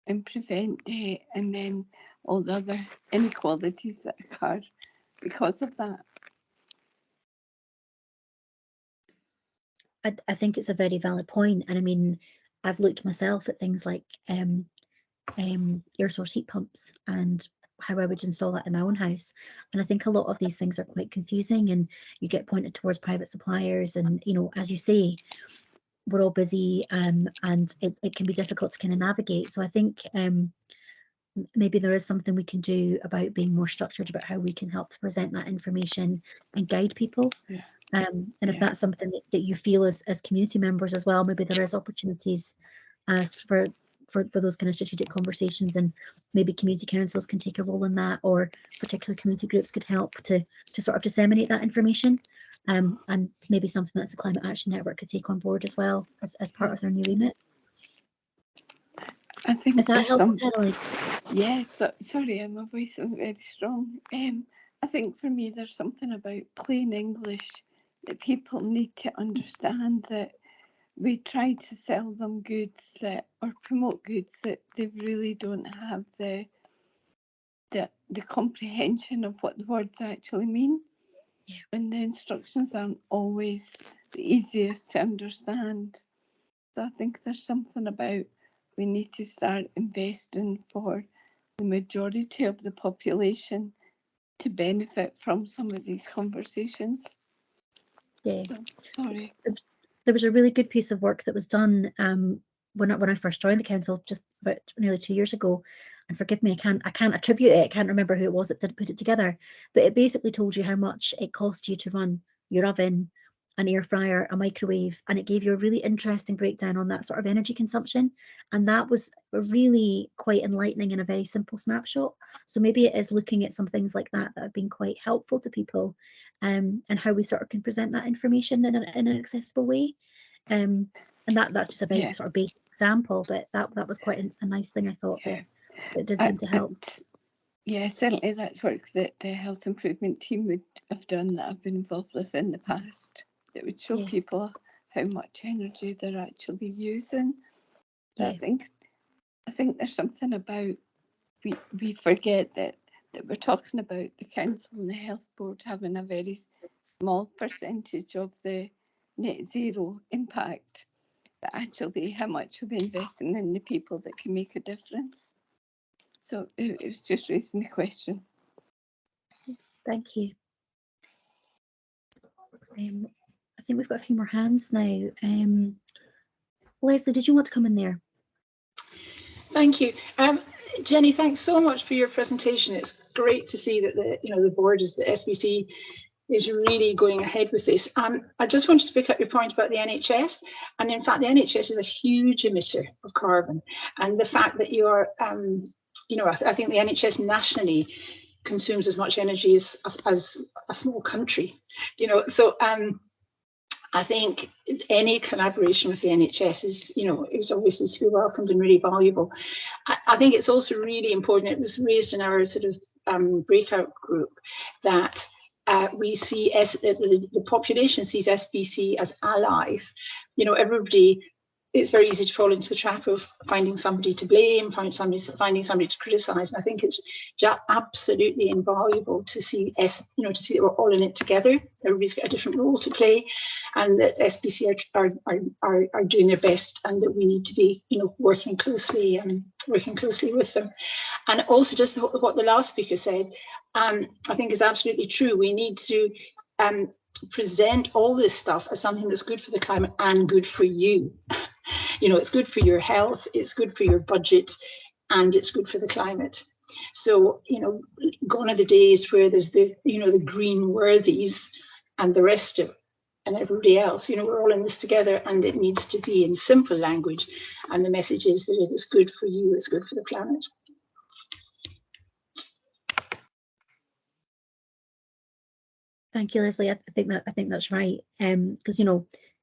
and prevent debt and then all the other inequalities that occur because of that. I think it's a very valid point, and I mean, I've looked myself at things like air source heat pumps and how I would install that in my own house, and I think a lot of these things are quite confusing, and you get pointed towards private suppliers, and you know, as you say, we're all busy, and it can be difficult to kind of navigate. So I think maybe there is something we can do about being more structured about how we can help to present that information and guide people. Yeah. And if that's something that you feel as community members as well, maybe there is opportunities for those kind of strategic conversations, and maybe community councils can take a role in that, or particular community groups could help to sort of disseminate that information. And maybe something that the Climate Action Network could take on board as well as part of their new remit. I think is that helpful, Caroline? Yes, sorry, my voice isn't very strong. I think for me there's something about plain English that people need to understand, that we try to sell them goods that, or promote goods that they really don't have the comprehension of what the words actually mean. Yeah. And the instructions aren't always the easiest to understand. So I think there's something about we need to start investing for the majority of the population to benefit from some of these conversations. Yeah. So, sorry. There was a really good piece of work that was done when I first joined the council just about nearly 2 years ago, and forgive me, I can't attribute it. I can't remember who it was that did put it together, but it basically told you how much it cost you to run your oven, an air fryer, a microwave, and it gave you a really interesting breakdown on that sort of energy consumption, and that was really quite enlightening in a very simple snapshot. So maybe it is looking at some things like that have been quite helpful to people, and how we sort of can present that information in an accessible way. And that's just a very sort of basic example, but that was quite a nice thing, I thought, that did seem to help. Yeah, certainly that's work that the health improvement team would have done that I've been involved with in the past. It would show people how much energy they're actually using. I think there's something about we forget that we're talking about the council and the health board having a very small percentage of the net zero impact, but actually how much we're investing in the people that can make a difference. So it was just raising the question. Thank you. I think we've got a few more hands now. Leslie, did you want to come in there? Thank you. Jenny, thanks so much for your presentation. It's great to see that the board, the SBC, is really going ahead with this. I just wanted to pick up your point about the NHS, and in fact the NHS is a huge emitter of carbon, and the fact that you are, I think the NHS nationally consumes as much energy as a small country, so I think any collaboration with the NHS is obviously to be welcomed and really valuable. I think it's also really important, it was raised in our sort of breakout group, that we see the population sees SBC as allies. Everybody, it's very easy to fall into the trap of finding somebody to blame, finding somebody to criticize. And I think it's just absolutely invaluable to see that we're all in it together. Everybody's got a different role to play, and that SBC are doing their best, and that we need to be working closely with them. And also just what the last speaker said, I think is absolutely true. We need to present all this stuff as something that's good for the climate and good for you. It's good for your health, it's good for your budget, and it's good for the climate. So, gone are the days where there's the green worthies and the rest of and everybody else. We're all in this together, and it needs to be in simple language. And the message is that it is good for you, it's good for the planet. Thank you, Leslie. I think that's right. Because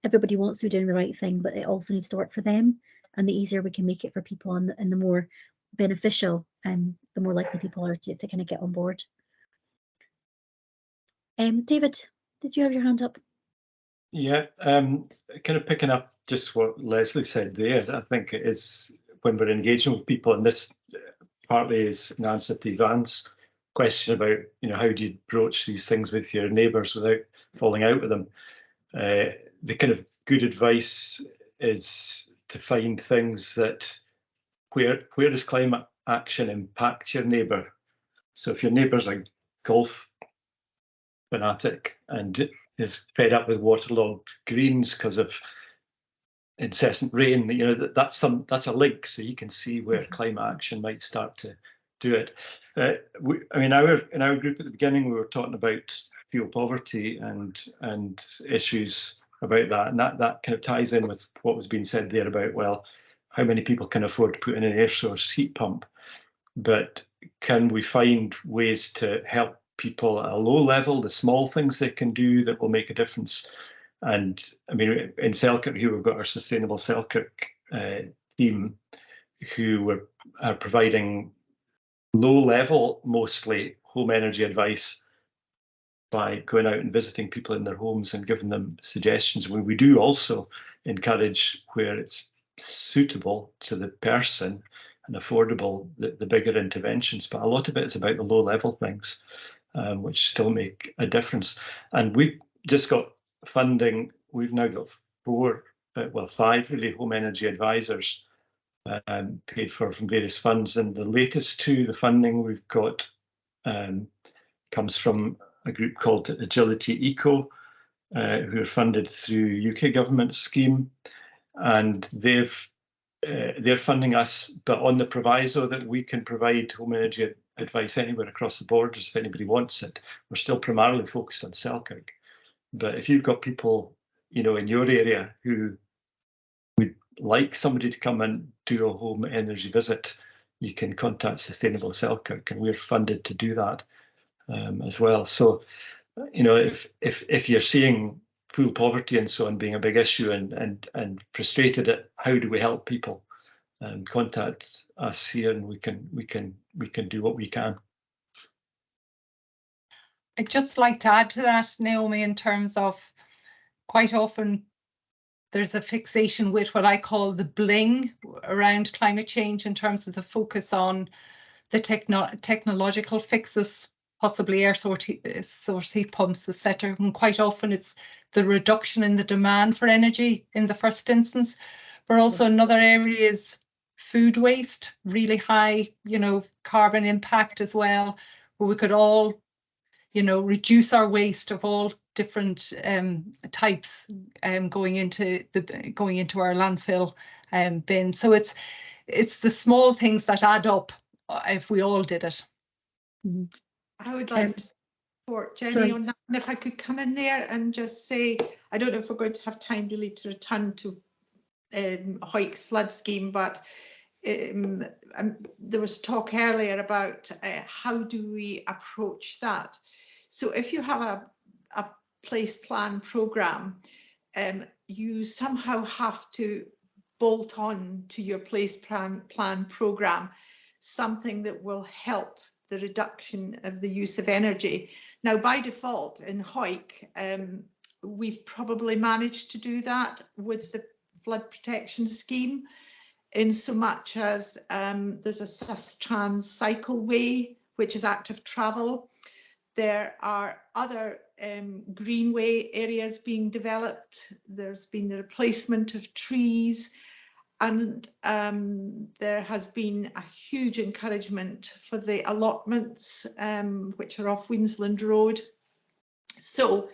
everybody wants to be doing the right thing, but it also needs to work for them. And the easier we can make it for people and the more beneficial, the more likely people are to kind of get on board. David, did you have your hand up? Yeah, kind of picking up just what Leslie said there. I think it is when we're engaging with people, and this partly is an answer to Ivan's question about, you know, how do you broach these things with your neighbours without falling out with them? The kind of good advice is to find things that where does climate action impact your neighbour? So if your neighbour's a golf fanatic and is fed up with waterlogged greens because of incessant rain, you know, that's a link, so you can see where climate action might start to do it. I mean, in our group at the beginning, we were talking about fuel poverty and issues about that, and that kind of ties in with what was being said there about, well, how many people can afford to put in an air source heat pump, but can we find ways to help people at a low level, the small things they can do that will make a difference? And I mean, in Selkirk here, we've got our Sustainable Selkirk team who are providing low level, mostly home energy advice by going out and visiting people in their homes and giving them suggestions. We do also encourage, where it's suitable to the person and affordable, the bigger interventions, but a lot of it is about the low level things, which still make a difference. And we've just got funding. We've now got 5 really home energy advisors paid for from various funds, and the latest 2, the funding we've got comes from a group called Agility Eco, who are funded through UK government scheme, and they're funding us, but on the proviso that we can provide home energy advice anywhere across the borders if anybody wants it. We're still primarily focused on Selkirk, but if you've got people, you know, in your area who would like somebody to come and do a home energy visit, you can contact Sustainable Selkirk, and we're funded to do that as well. So, you know, if you're seeing fuel poverty and so on being a big issue and frustrated at how do we help people, contact us here, and we can do what we can. I'd just like to add to that, Naomi, in terms of quite often there's a fixation with what I call the bling around climate change in terms of the focus on the technological fixes, possibly air source heat pumps, etc. And quite often it's the reduction in the demand for energy in the first instance. But also another area is food waste, really high, you know, carbon impact as well, where we could all, you know, reduce our waste of all different types going into our landfill bin. So it's the small things that add up if we all did it. Mm-hmm. I would like to support Jenny on that, and if I could come in there and just say, I don't know if we're going to have time really to return to Hawick's flood scheme, but there was talk earlier about how do we approach that. So if you have a place plan programme, you somehow have to bolt on to your place plan programme something that will help the reduction of the use of energy. Now, by default in Hawick, we've probably managed to do that with the flood protection scheme, in so much as there's a Sustrans cycleway, which is active travel. There are other greenway areas being developed. There's been the replacement of trees, and there has been a huge encouragement for the allotments, which are off Queensland Road. So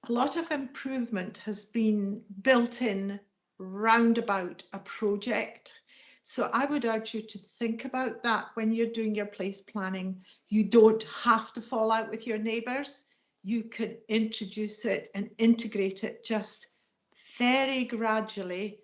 a lot of improvement has been built in roundabout a project. So I would urge you to think about that when you're doing your place planning. You don't have to fall out with your neighbours. You can introduce it and integrate it just very gradually,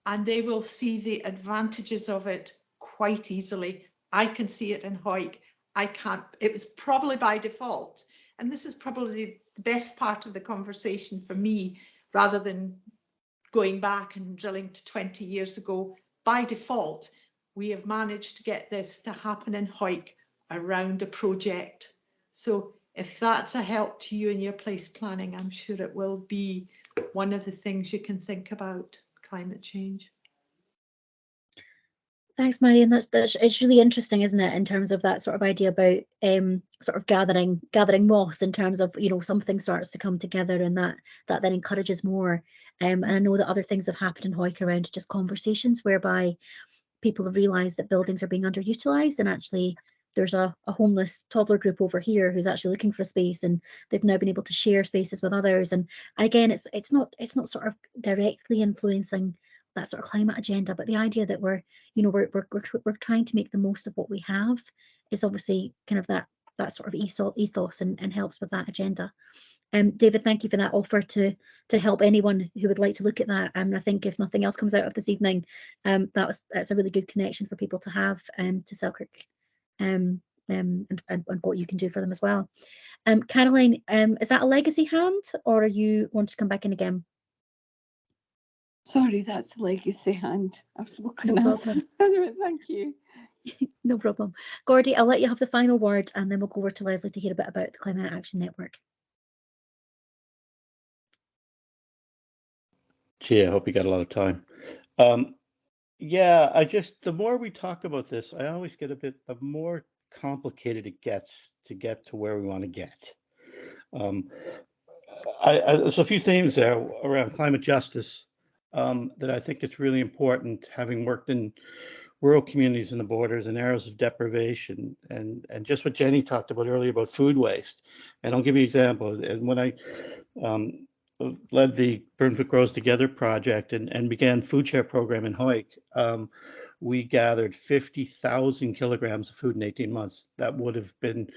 and they will see the advantages of it quite easily. I can see it in Hawick. I can't. It was probably by default. And this is probably the best part of the conversation for me, rather than going back and drilling to 20 years ago, by default, we have managed to get this to happen in Hawick around a project. So if that's a help to you in your place planning, I'm sure it will be one of the things you can think about, climate change. Thanks, Marion. That's it's really interesting, isn't it, in terms of that sort of idea about sort of gathering moss, in terms of, you know, something starts to come together, and that then encourages more. And I know that other things have happened in Hawick around just conversations whereby people have realised that buildings are being underutilised, and actually there's a homeless toddler group over here who's actually looking for a space, and they've now been able to share spaces with others. And again, it's not sort of directly influencing that sort of climate agenda, but the idea that we're trying to make the most of what we have is obviously kind of that sort of ethos and helps with that agenda. David, thank you for that offer to help anyone who would like to look at that. I think if nothing else comes out of this evening, that's a really good connection for people to have to Selkirk, and what you can do for them as well. Caroline, is that a legacy hand, or are you want to come back in again? Sorry, that's a legacy hand. I've spoken No enough. problem. Thank you. No problem. Gordy, I'll let you have the final word, and then we'll go over to Leslie to hear a bit about the Climate Action Network. Gee, I hope you got a lot of time. Yeah, the more we talk about this, I always get the more complicated it gets to get to where we want to get. There's a few themes there around climate justice that I think it's really important, having worked in rural communities in the borders and areas of deprivation, and just what Jenny talked about earlier about food waste. And I'll give you an example. And when I led the Burnfoot Grows Together project and began food share program in Hawick, we gathered 50,000 kilograms of food in 18 months. That would have been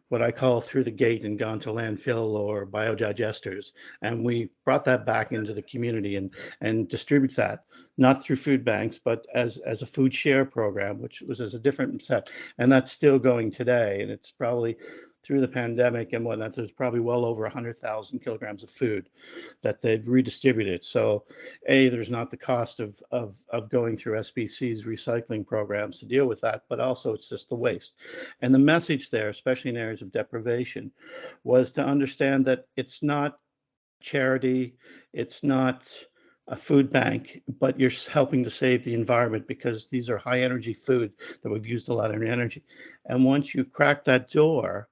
what I call through the gate and gone to landfill or biodigesters. And we brought that back into the community and distribute that, not through food banks, but as a food share program, which was as a different set. And that's still going today. And it's probably through the pandemic and whatnot, there's probably well over 100,000 kilograms of food that they've redistributed. So there's not the cost of going through SBC's recycling programs to deal with that, but also it's just the waste. And the message there, especially in areas of deprivation, was to understand that it's not charity, it's not a food bank, but you're helping to save the environment, because these are high energy food that we've used a lot of energy. And once you crack that door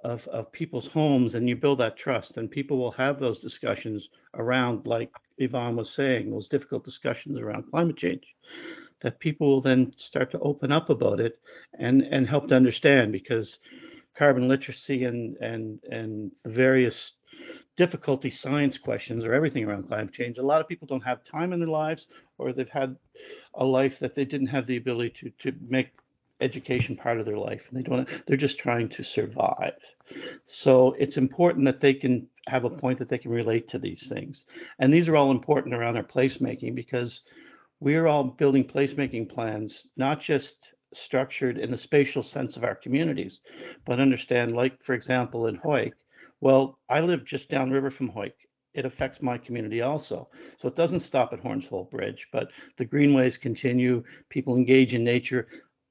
of people's homes and you build that trust, and people will have those discussions around, like Yvonne was saying, those difficult discussions around climate change, that people will then start to open up about it and help to understand, because carbon literacy and the various difficulty science questions or everything around climate change, a lot of people don't have time in their lives, or they've had a life that they didn't have the ability to make education part of their life, and they're just trying to survive. So it's important that they can have a point that they can relate to these things. And these are all important around our placemaking, because we're all building placemaking plans, not just structured in the spatial sense of our communities, but understand, like, for example, in Hawick, well, I live just downriver from Hawick. It affects my community also. So it doesn't stop at Horns Hole Bridge, but the greenways continue, people engage in nature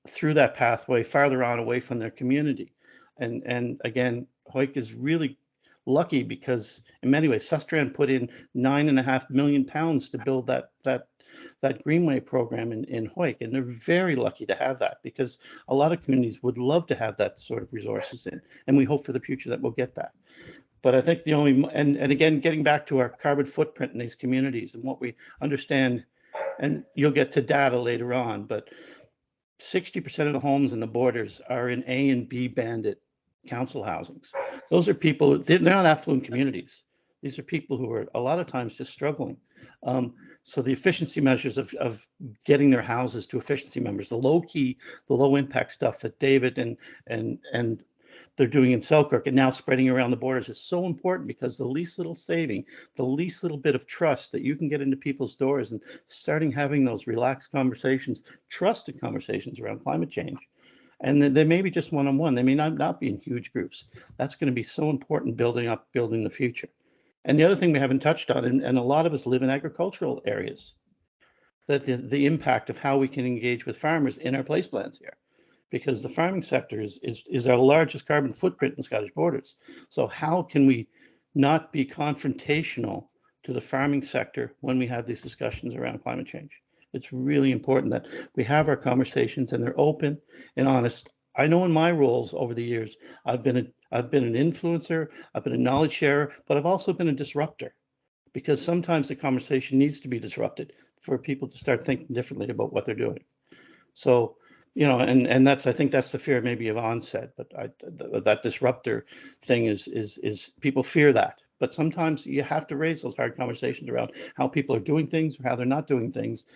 through that pathway farther on away from their community. And again, Hawick is really lucky, because in many ways, Sustrand put in £9.5 million to build that greenway program in Hawick, and they're very lucky to have that, because a lot of communities would love to have that sort of resources in, and we hope for the future that we'll get that. But I think and again, getting back to our carbon footprint in these communities and what we understand, and you'll get to data later on, but 60% of the homes in the borders are in A and B banded council housings. Those are people, they're not affluent communities. These are people who are a lot of times just struggling. So the efficiency measures of getting their houses to efficiency members, the low key, the low impact stuff that David and they're doing in Selkirk and now spreading around the borders is so important, because the least little saving, the least little bit of trust that you can get into people's doors, and starting having those relaxed conversations, trusted conversations around climate change. And they may be just one-on-one, they may not be in huge groups. That's going to be so important building the future. And the other thing we haven't touched on, and a lot of us live in agricultural areas, that the impact of how we can engage with farmers in our place plans here, because the farming sector is our largest carbon footprint in Scottish Borders. So how can we not be confrontational to the farming sector when we have these discussions around climate change? It's really important that we have our conversations and they're open and honest. I know in my roles over the years, I've been an influencer, I've been a knowledge sharer, but I've also been a disruptor, because sometimes the conversation needs to be disrupted for people to start thinking differently about what they're doing. So, you know, and that's, I think that's the fear maybe Yvonne said, but that disruptor thing is people fear that. But sometimes you have to raise those hard conversations around how people are doing things or how they're not doing things,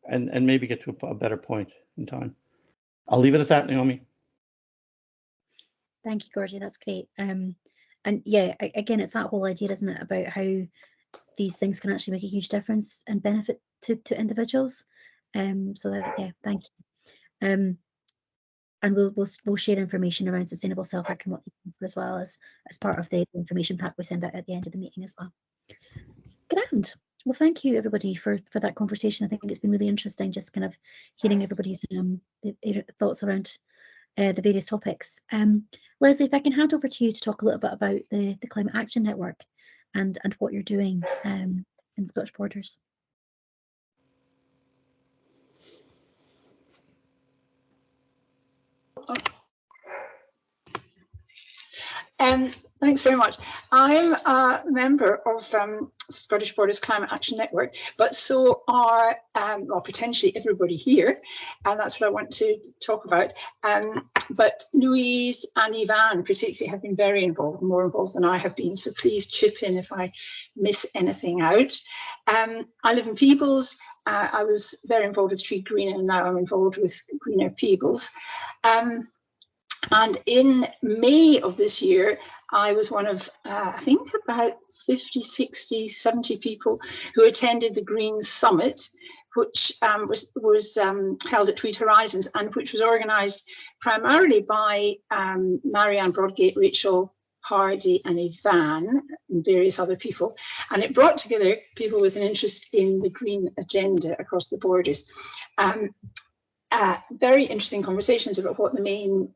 and maybe get to a better point in time. I'll leave it at that, Naomi. Thank you, Gorgie. That's great. And yeah, again, it's that whole idea, isn't it, about how these things can actually make a huge difference and benefit to individuals. So that, yeah, thank you. And we'll share information around sustainable self-care as well as part of the information pack we send out at the end of the meeting as well. Grand. Well, thank you everybody for that conversation. I think it's been really interesting, just kind of hearing everybody's thoughts around the various topics. Leslie, if I can hand over to you to talk a little bit about the Climate Action Network and what you're doing in Scottish Borders. Thanks very much. I'm a member of Scottish Borders Climate Action Network, but so are, well, potentially everybody here, and that's what I want to talk about. But Louise and Yvonne particularly have been very involved, more involved than I have been, so please chip in if I miss anything out. I live in Peebles. I was very involved with Tree Green, and now I'm involved with Greener Peebles. And in May of this year, I was one of, I think, about 50, 60, 70 people who attended the Green Summit, which was held at Tweed Horizons, and which was organised primarily by Marianne Broadgate, Rachel Hardy and Yvonne and various other people. And it brought together people with an interest in the green agenda across the borders. Very interesting conversations about what the main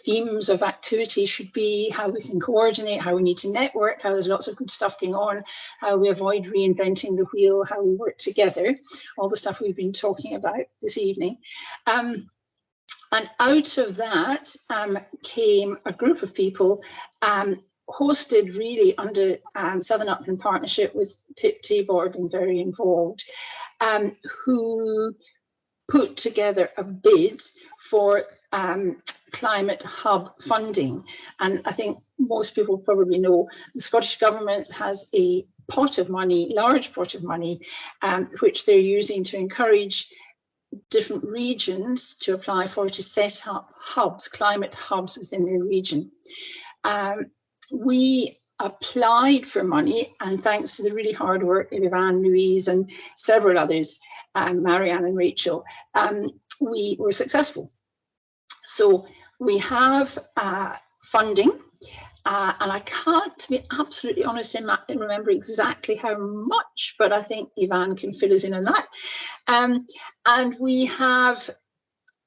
themes of activity should be, how we can coordinate, how we need to network, how there's lots of good stuff going on, how we avoid reinventing the wheel, how we work together, all the stuff we've been talking about this evening. And out of that came a group of people hosted really under Southern Upland Partnership, with Pip Tabor being very involved, who put together a bid for Climate Hub funding. And I think most people probably know the Scottish Government has a pot of money, large pot of money, which they're using to encourage different regions to apply for, to set up hubs, climate hubs within their region. We applied for money, and thanks to the really hard work of Yvonne, Louise and several others, Marianne and Rachel, we were successful. So we have funding, and I can't, to be absolutely honest, remember exactly how much, but I think Yvonne can fill us in on that. And we have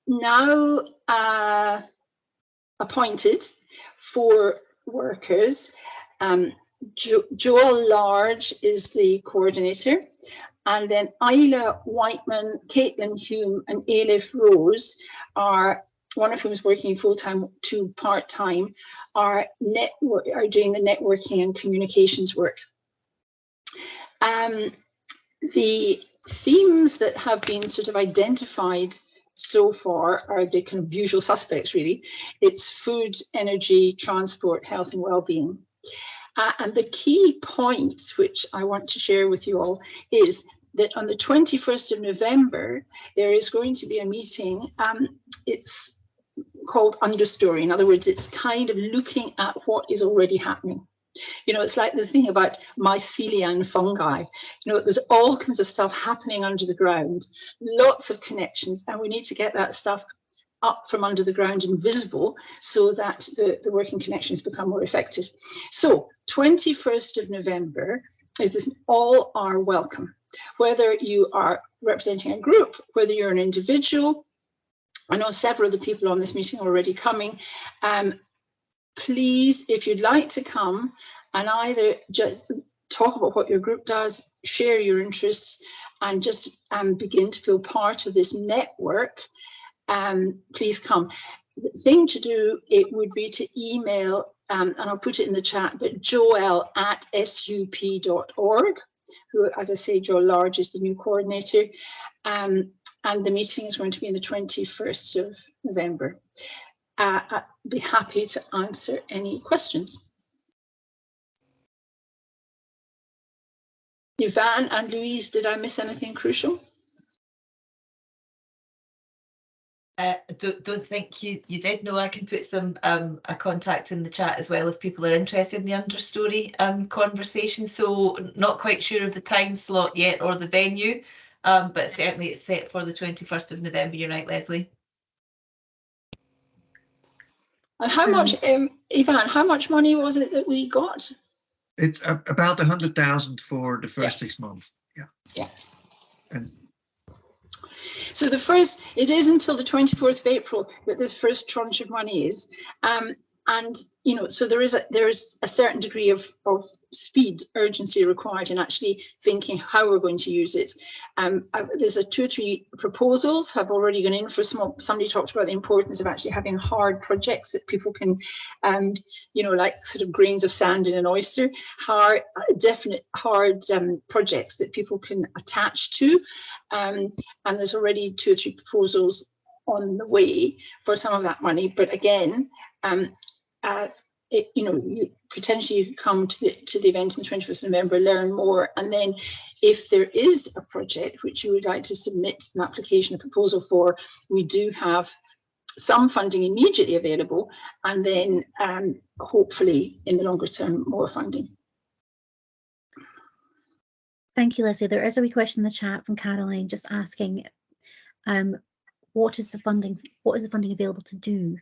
now appointed 4 workers. Joel Large is the coordinator, and then Isla Whiteman, Caitlin Hume and Ailif Rose, are one of whom is working full-time, 2 part-time, are doing the networking and communications work. The themes that have been sort of identified so far are the kind of usual suspects, really. It's food, energy, transport, health and well-being. And the key point, which I want to share with you all, is that on the 21st of November, there is going to be a meeting. It's called Understory. In other words, it's kind of looking at what is already happening. You know, it's like the thing about mycelia and fungi. You know, there's all kinds of stuff happening under the ground, lots of connections, and we need to get that stuff up from under the ground and visible so that the working connections become more effective. So 21st of November is this, all are welcome, whether you are representing a group, whether you're an individual. I know several of the people on this meeting are already coming. Please, if you'd like to come and either just talk about what your group does, share your interests, and just begin to feel part of this network, please come. The thing to do, it would be to email, and I'll put it in the chat, but joel@sup.org, who, as I say, Joel Large is the new coordinator. And the meeting is going to be on the 21st of November. I'd be happy to answer any questions. Yvonne and Louise, did I miss anything crucial? Don't think you did. No, I can put some a contact in the chat as well if people are interested in the understory conversation. So not quite sure of the time slot yet or the venue, but certainly it's set for the 21st of November. You're right, Leslie. And how much, Yvonne, how much money was it that we got? It's about 100,000 for the first 6 months. Yeah. And so it is until the 24th of April that this first tranche of money is. And, you know, so there is a certain degree of speed, urgency required in actually thinking how we're going to use it. There's 2 or 3 proposals have already gone in for somebody talked about the importance of actually having hard projects that people can, you know, like sort of grains of sand in an oyster, definite hard projects that people can attach to. And there's already 2 or 3 proposals on the way for some of that money. But again, you know, potentially you could come to the event on the 21st of November, learn more, and then if there is a project which you would like to submit an application, a proposal for, we do have some funding immediately available, and then hopefully in the longer term more funding. Thank you, Leslie. There is a wee question in the chat from Caroline just asking, what is the funding available to do,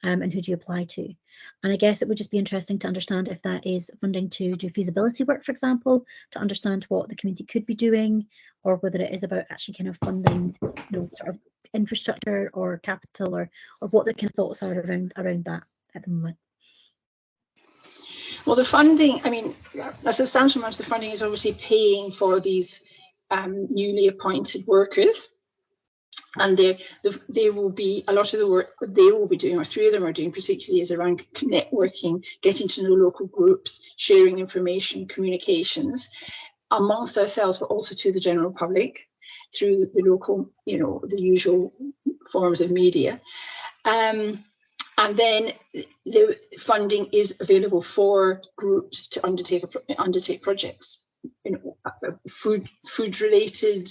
and who do you apply to? And I guess it would just be interesting to understand if that is funding to do feasibility work, for example, to understand what the community could be doing, or whether it is about actually kind of funding, you know, sort of infrastructure or capital, or what the kind of thoughts are around that at the moment. Well, the funding, I mean, a substantial amount of the funding is obviously paying for these newly appointed workers. And there will be a lot of the work they will be doing, or 3 of them are doing particularly, is around networking, getting to know local groups, sharing information, communications amongst ourselves, but also to the general public through the local, you know, the usual forms of media. And then the funding is available for groups to undertake projects, you know, food related,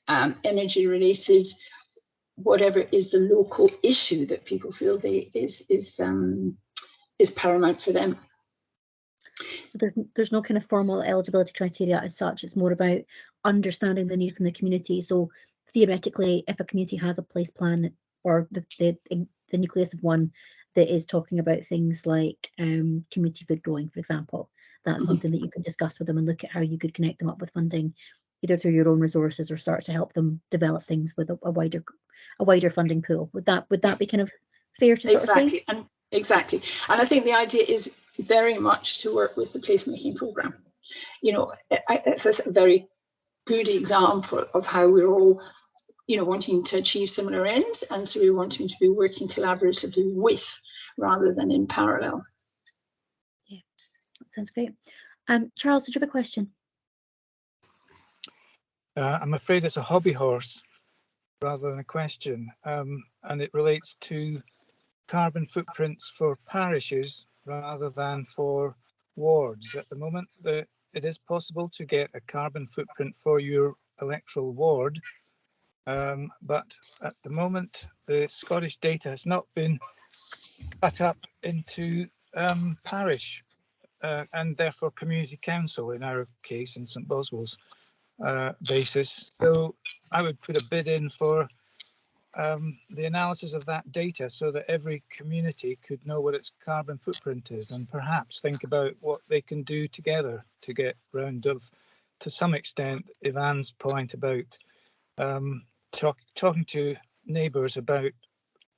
energy related, whatever is the local issue that people feel is paramount for them. So there's no kind of formal eligibility criteria as such. It's more about understanding the need from the community. So theoretically, if a community has a place plan, or the nucleus of one that is talking about things like community food growing, for example, that's something that you can discuss with them and look at how you could connect them up with funding, either through your own resources or start to help them develop things with a wider funding pool. Would that be kind of fair to sort of say? Exactly. And I think the idea is very much to work with the placemaking program. You know, it's a very good example of how we're all, you know, wanting to achieve similar ends, and so we're wanting to be working collaboratively with rather than in parallel. Yeah, that sounds great. Charles, did you have a question? I'm afraid it's a hobby horse rather than a question, and it relates to carbon footprints for parishes rather than for wards. At the moment, it is possible to get a carbon footprint for your electoral ward, but at the moment the Scottish data has not been cut up into parish and therefore community council, in our case in St Boswell's basis. So I would put a bid in for the analysis of that data so that every community could know what its carbon footprint is, and perhaps think about what they can do together to get round of, to some extent, Ivan's point about talking to neighbours about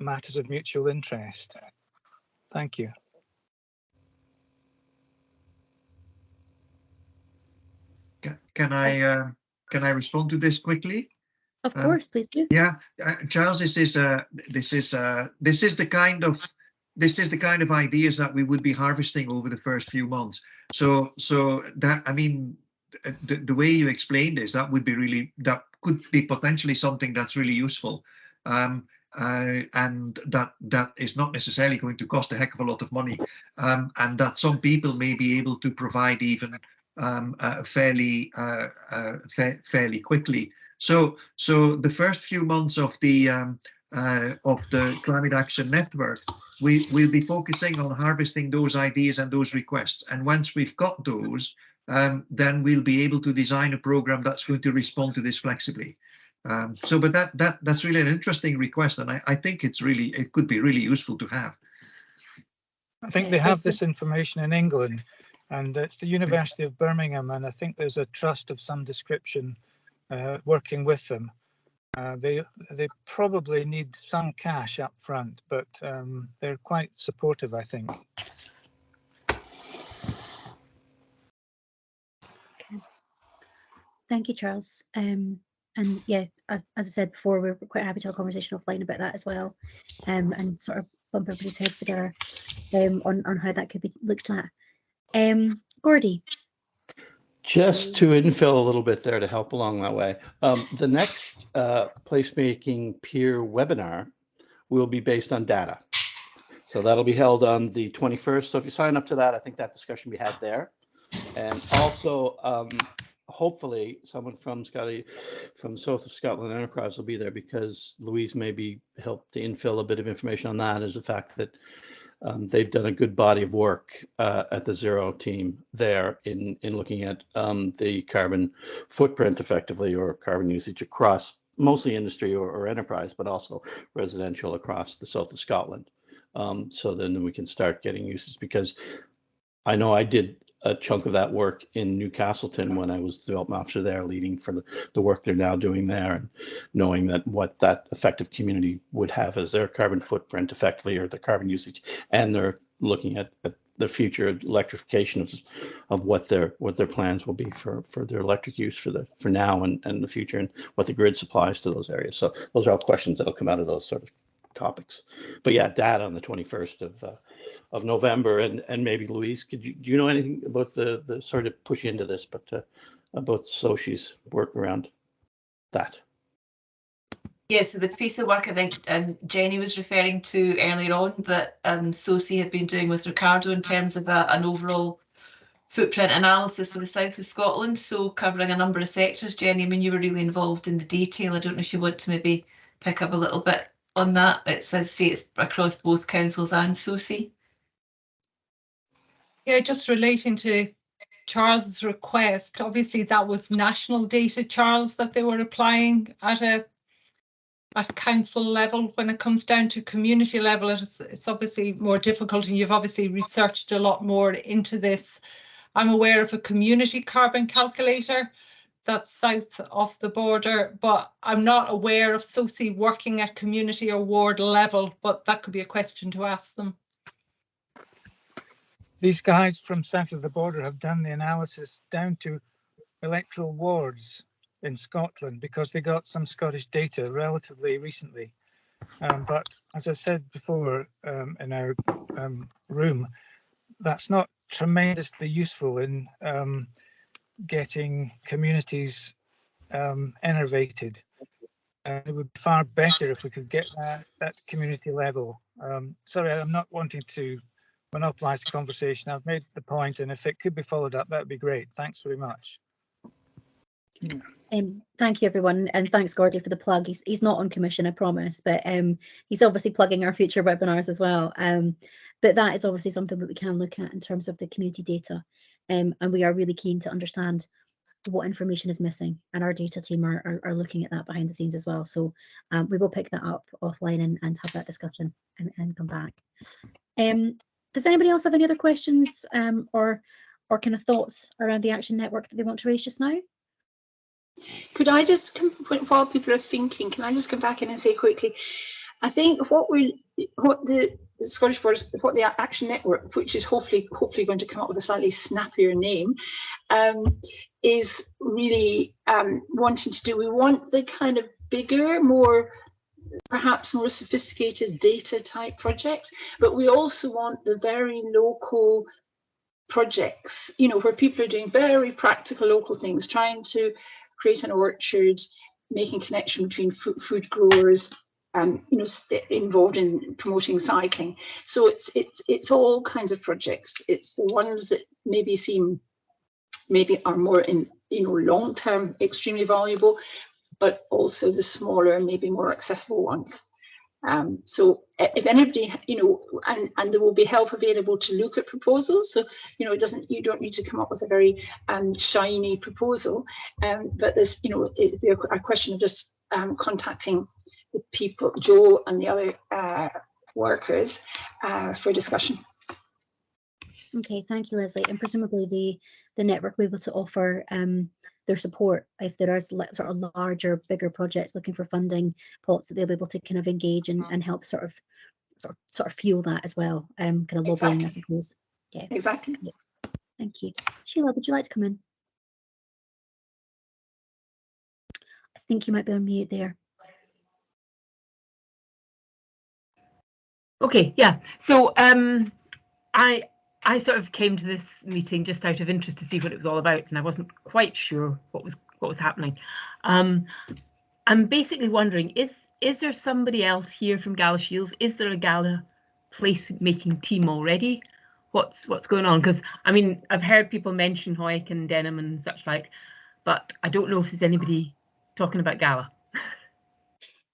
matters of mutual interest. Thank you. Can I respond to this quickly? Of course, please do. Yeah, Charles, this is the kind of ideas that we would be harvesting over the first few months. So that, I mean, the way you explained this, that could be potentially something that's really useful. And that is not necessarily going to cost a heck of a lot of money, and that some people may be able to provide even fairly quickly. So the first few months of the Climate Action Network, we'll be focusing on harvesting those ideas and those requests. And once we've got those, then we'll be able to design a program that's going to respond to this flexibly. But that's really an interesting request, and I think it could be really useful to have. I think they have this information in England, and it's the University of Birmingham, and I think there's a trust of some description working with them. They probably need some cash up front, but they're quite supportive, I think. Okay. Thank you, Charles. And yeah, as I said before, we're quite happy to have a conversation offline about that as well, and sort of bump everybody's heads together on how that could be looked at. Gordy. Just to infill a little bit there to help along that way, the next placemaking peer webinar will be based on data. So that'll be held on the 21st. So if you sign up to that, I think that discussion we had there. And also, hopefully someone from South of Scotland Enterprise will be there, because Louise maybe helped to infill a bit of information on that, is the fact that they've done a good body of work at the Zero team there in looking at the carbon footprint effectively, or carbon usage across mostly industry or enterprise, but also residential across the south of Scotland. So then we can start getting usage, because I know I did a chunk of that work in Newcastleton when I was development officer there, leading for the work they're now doing there, and knowing that what that effective community would have as their carbon footprint effectively, or the carbon usage, and they're looking at the future electrification of what their plans will be for their electric use for now and the future, and what the grid supplies to those areas. So those are all questions that'll come out of those sort of topics. But yeah, data on the 21st of November, and maybe Louise, do you know anything about the sort of push into this, but about Sochi's work around that? Yeah, so the piece of work I think Jenny was referring to earlier on, that SOCI have been doing with Ricardo in terms of an overall footprint analysis for the south of Scotland, so covering a number of sectors. Jenny, I mean, you were really involved in the detail. I don't know if you want to maybe pick up a little bit on that. It says, say, it's across both councils and SOCI. Yeah, just relating to Charles's request, obviously that was national data, Charles, that they were applying at council level. When it comes down to community level, it's obviously more difficult, and you've obviously researched a lot more into this. I'm aware of a community carbon calculator that's south of the border, but I'm not aware of SOCI working at community or ward level, but that could be a question to ask them. These guys from south of the border have done the analysis down to electoral wards in Scotland, because they got some Scottish data relatively recently. But as I said before in our room, that's not tremendously useful in getting communities innervated. It would be far better if we could get that at community level. Sorry, I'm not wanting to monopolize the conversation. I've made the point, and if it could be followed up, that would be great. Thanks very much. Thank you, everyone, and thanks, Gordy, for the plug. He's not on commission, I promise, but he's obviously plugging our future webinars as well. But that is obviously something that we can look at in terms of the community data, and we are really keen to understand what information is missing, and our data team are looking at that behind the scenes as well. So we will pick that up offline and have that discussion and come back. Does anybody else have any other questions or kind of thoughts around the Action Network that they want to raise just now? Could I just, while people are thinking, can I just come back in and say quickly, I think what the Scottish Borders, what the Action Network, which is hopefully going to come up with a slightly snappier name, is really wanting to do. We want the kind of bigger, perhaps more sophisticated data type projects, but we also want the very local projects, you know, where people are doing very practical local things, trying to create an orchard, making connection between food growers, you know, involved in promoting cycling. So it's all kinds of projects. It's the ones that maybe are more in, you know, long term extremely valuable, but also the smaller, maybe more accessible ones. So if anybody, you know, and there will be help available to look at proposals. So, you know, you don't need to come up with a very shiny proposal, but there's, you know, it'd be a question of just contacting the people, Joel and the other workers for discussion. Okay, thank you, Leslie. And presumably the network will be able to offer their support if there are sort of larger, bigger projects looking for funding pots, that they'll be able to kind of engage and help sort of fuel that as well. Kind of lobbying, exactly. I suppose. Yeah. Exactly. Yeah. Thank you. Sheila, would you like to come in? I think you might be on mute there. Okay, yeah. So I sort of came to this meeting just out of interest to see what it was all about, and I wasn't quite sure what was happening. I'm basically wondering, is there somebody else here from Galashiels? Is there a Gala placemaking team already? What's going on? Because I mean, I've heard people mention Hoyk and Denham and such like, but I don't know if there's anybody talking about Gala.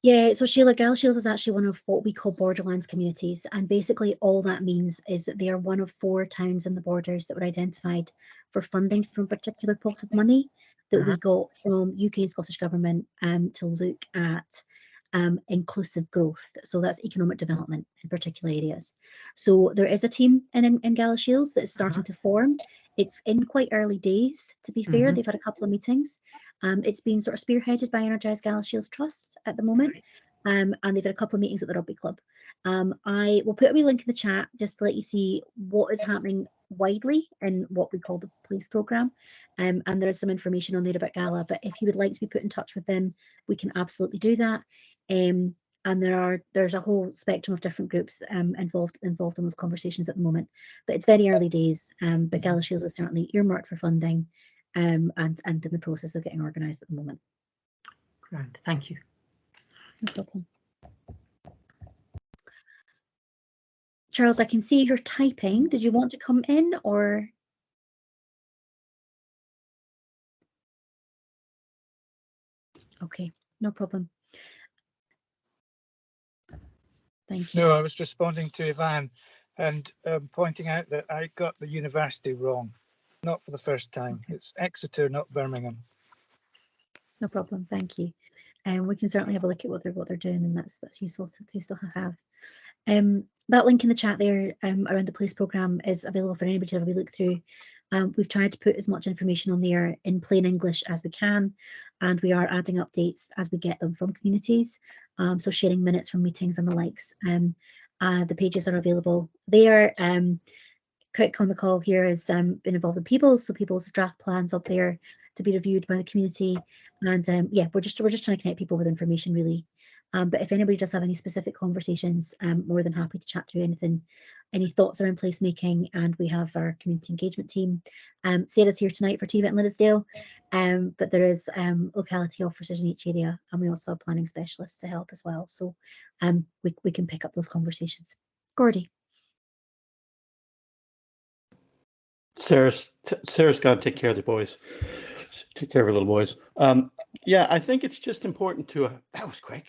Yeah, so Sheila, Galashiels is actually one of what we call borderlands communities, and basically all that means is that they are one of 4 towns in the Borders that were identified for funding from a particular pot of money that we got from UK and Scottish Government to look at inclusive growth. So that's economic development in particular areas. So there is a team in Galashiels that is starting to form. It's in quite early days, to be fair. They've had a couple of meetings. It's been sort of spearheaded by Energise Galashiels Trust at the moment, and they've had a couple of meetings at the rugby club. I will put a wee link in the chat just to let you see what is happening widely in what we call the PLACE programme, and there is some information on there about Gala, but if you would like to be put in touch with them, we can absolutely do that. And there's a whole spectrum of different groups involved in those conversations at the moment, but it's very early days. But Galashiels is certainly earmarked for funding, and in the process of getting organised at the moment. Grand, thank you. No problem. Charles, I can see you're typing. Did you want to come in or? Okay, no problem. Thank you. No, I was responding to Yvonne and pointing out that I got the university wrong. Not for the first time. Okay. It's Exeter, not Birmingham. No problem. Thank you. We can certainly have a look at what they're doing, and that's useful to still have. That link in the chat there around the PLACE programme is available for anybody to have a look through. We've tried to put as much information on there in plain English as we can, and we are adding updates as we get them from communities. So sharing minutes from meetings and the likes. The pages are available there. Quick on the call here has been involved in People's, so People's draft plans up there to be reviewed by the community, and yeah, we're just trying to connect people with information really. But if anybody does have any specific conversations, I'm more than happy to chat through anything, any thoughts around placemaking, and we have our community engagement team. Sarah's here tonight for TVET in Liddesdale, but there is locality officers in each area, and we also have planning specialists to help as well. So we can pick up those conversations. Gordy. Sarah's got to take care of the boys, take care of her little boys. Yeah, I think it's just important to, that was quick.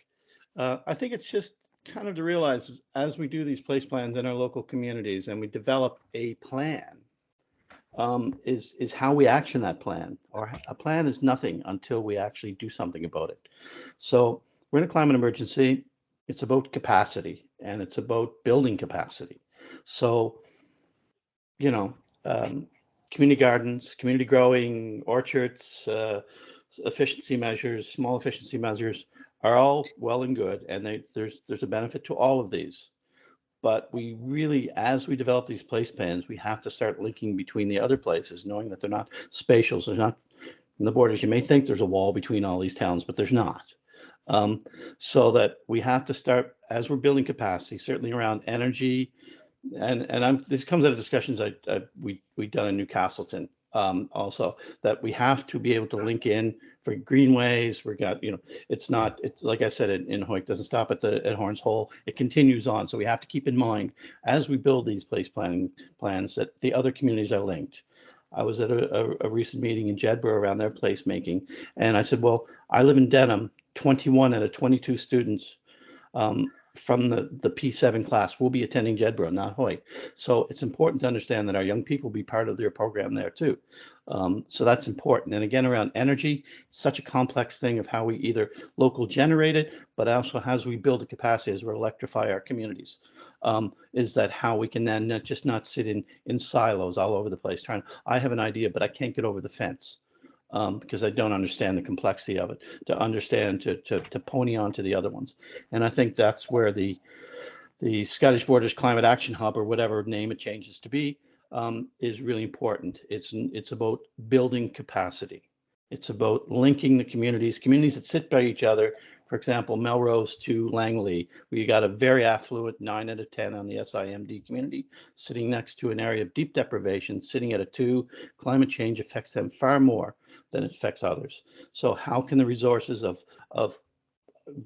I think it's just kind of to realize as we do these place plans in our local communities and we develop a plan, is how we action that plan. Or a plan is nothing until we actually do something about it. So we're in a climate emergency. It's about capacity, and it's about building capacity. So, you know, community gardens, community growing, orchards, efficiency measures, small efficiency measures are all well and good, and there's a benefit to all of these. But we really, as we develop these place plans, we have to start linking between the other places, knowing that they're not spatial. So they're not in the borders. You may think there's a wall between all these towns, but there's not. So that we have to start, as we're building capacity, certainly around energy, and this comes out of discussions we've done in Newcastleton, also, that we have to be able to link in for greenways. We got, it's like I said, in Hoyt, doesn't stop at Horns Hole. It continues on. So we have to keep in mind as we build these place planning plans that the other communities are linked. I was at a recent meeting in Jedburgh around their placemaking, and I said, well, I live in Denham. 21 out of 22 students from the P7 class will be attending Jedburgh, not Hoyt. So it's important to understand that our young people be part of their program there too. So that's important. And again, around energy, such a complex thing of how we either local generate it, but also as we build a capacity as we electrify our communities. Is that how we can then not sit in silos all over the place I have an idea, but I can't get over the fence. Because I don't understand the complexity of it, to understand, to pony on to the other ones. And I think that's where the Scottish Borders Climate Action Hub, or whatever name it changes to be, is really important. It's about building capacity. It's about linking the communities that sit by each other. For example, Melrose to Langley, where you got a very affluent 9 out of 10 on the SIMD community, sitting next to an area of deep deprivation, sitting at a 2. Climate change affects them far more than it affects others. So how can the resources of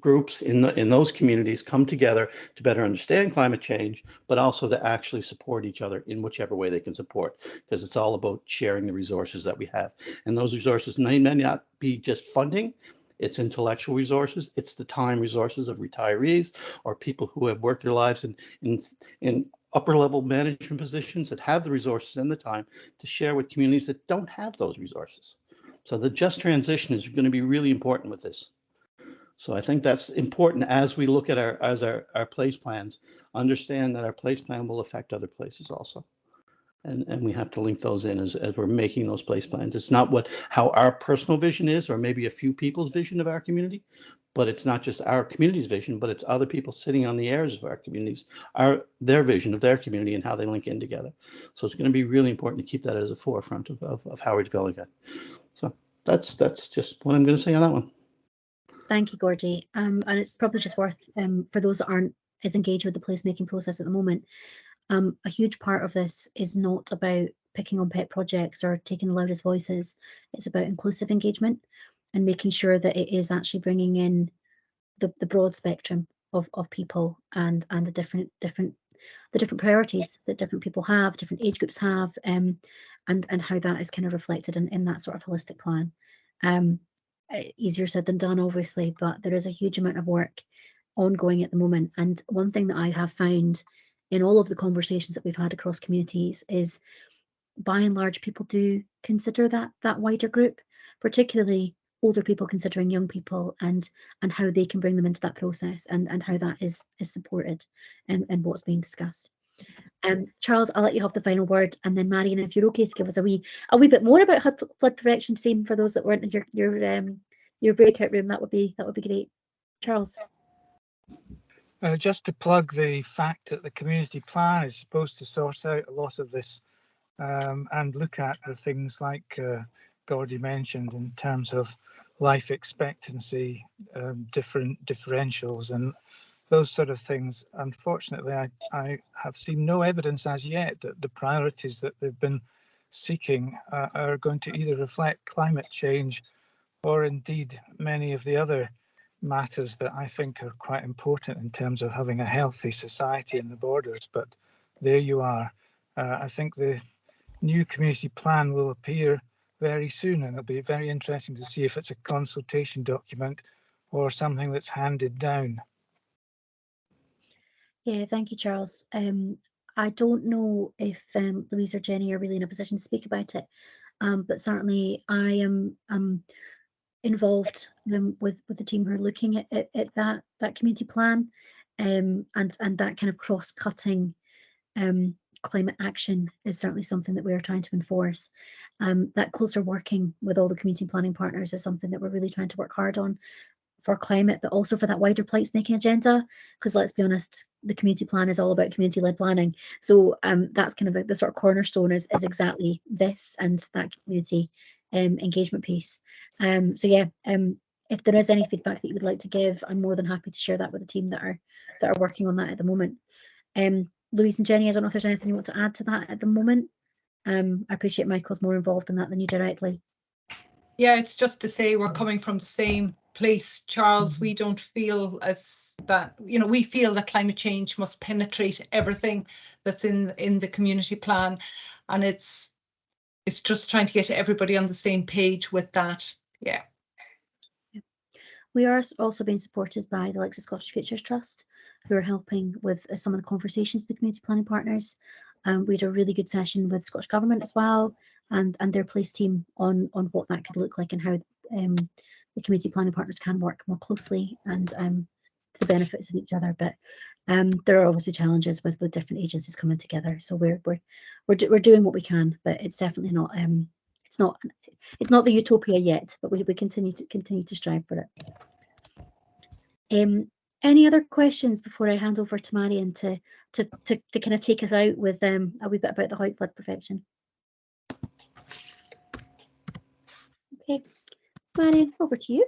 groups in those communities come together to better understand climate change, but also to actually support each other in whichever way they can support? Because it's all about sharing the resources that we have. And those resources may not be just funding. It's intellectual resources. It's the time resources of retirees or people who have worked their lives in upper level management positions that have the resources and the time to share with communities that don't have those resources. So the just transition is going to be really important with this. So I think that's important as we look at our place plans, understand that our place plan will affect other places also. And we have to link those in as we're making those place plans. It's not how our personal vision is, or maybe a few people's vision of our community, but it's not just our community's vision, but it's other people sitting on the areas of our communities, their vision of their community and how they link in together. So it's going to be really important to keep that as a forefront of how we're developing it. So that's just what I'm going to say on that one. Thank you, Gorgie. And it's probably just worth, for those that aren't as engaged with the placemaking process at the moment, a huge part of this is not about picking on pet projects or taking the loudest voices. It's about inclusive engagement and making sure that it is actually bringing in the broad spectrum of people and the different priorities that different people have, different age groups have, and how that is kind of reflected in that sort of holistic plan. Easier said than done, obviously, but there is a huge amount of work ongoing at the moment. And one thing that I have found in all of the conversations that we've had across communities is, by and large, people do consider that wider group, particularly older people considering young people, and how they can bring them into that process, and how that is supported and what's being discussed. Charles, I'll let you have the final word, and then Marion, if you're okay to give us a wee bit more about flood prevention, same for those that weren't in your breakout room, that would be great. Charles. Just to plug the fact that the community plan is supposed to sort out a lot of this and look at the things like Gorgie mentioned in terms of life expectancy, different differentials and those sort of things. Unfortunately, I have seen no evidence as yet that the priorities that they've been seeking are going to either reflect climate change or indeed many of the other matters that I think are quite important in terms of having a healthy society in the borders. But there you are. I think the new community plan will appear very soon, and it'll be very interesting to see if it's a consultation document or something that's handed down. Yeah, thank you, Charles. I don't know if Louise or Jenny are really in a position to speak about it, but certainly I am involved with the team who are looking at that community plan, and that kind of cross-cutting climate action is certainly something that we are trying to enforce. That closer working with all the community planning partners is something that we're really trying to work hard on for climate, but also for that wider placemaking agenda, because let's be honest, the community plan is all about community-led planning. So that's kind of the sort of cornerstone is exactly this and that community engagement piece. So yeah, if there is any feedback that you would like to give, I'm more than happy to share that with the team that are working on that at the moment. Louise and Jenny, I don't know if there's anything you want to add to that at the moment. I appreciate Michael's more involved in that than you directly. Yeah, it's just to say we're coming from the same place, Charles. We don't feel as that, you know, we feel that climate change must penetrate everything that's in the community plan, and it's just trying to get everybody on the same page with that. Yeah. We are also being supported by the likes of Scottish Futures Trust, who are helping with some of the conversations with the community planning partners. We had a really good session with Scottish Government as well, and their place team on what that could look like and how the community planning partners can work more closely and to the benefits of each other. But there are obviously challenges with different agencies coming together. So we're doing what we can, but it's definitely not it's not the utopia yet. But we continue to strive for it. Any other questions before I hand over to Marion to kind of take us out with a wee bit about the Hawick flood prevention? Okay, Marion, over to you.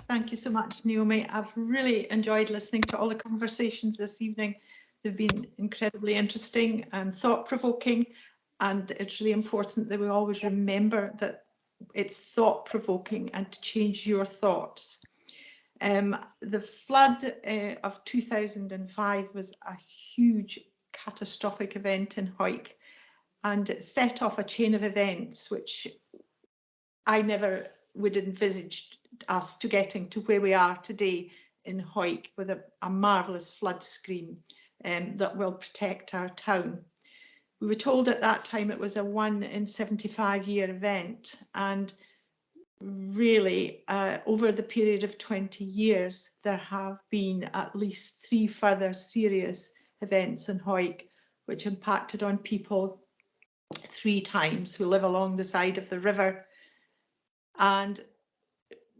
Thank you so much, Naomi. I've really enjoyed listening to all the conversations this evening. They've been incredibly interesting and thought-provoking, and it's really important that we always remember that it's thought-provoking and to change your thoughts. The flood of 2005 was a huge catastrophic event in Hawick, and it set off a chain of events which I never would envisage us to getting to where we are today in Hawick with a marvellous flood scheme that will protect our town. We were told at that time it was a 1 in 75 year event, and really over the period of 20 years there have been at least 3 further serious events in Hawick which impacted on people 3 times who live along the side of the river. And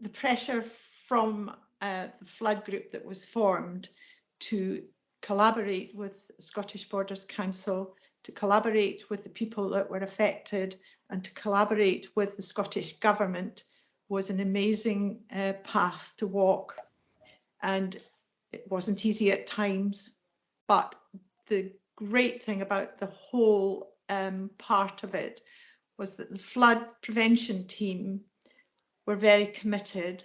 the pressure from the flood group that was formed to collaborate with Scottish Borders Council, to collaborate with the people that were affected, and to collaborate with the Scottish Government was an amazing path to walk. And it wasn't easy at times, but the great thing about the whole part of it was that the flood prevention team were very committed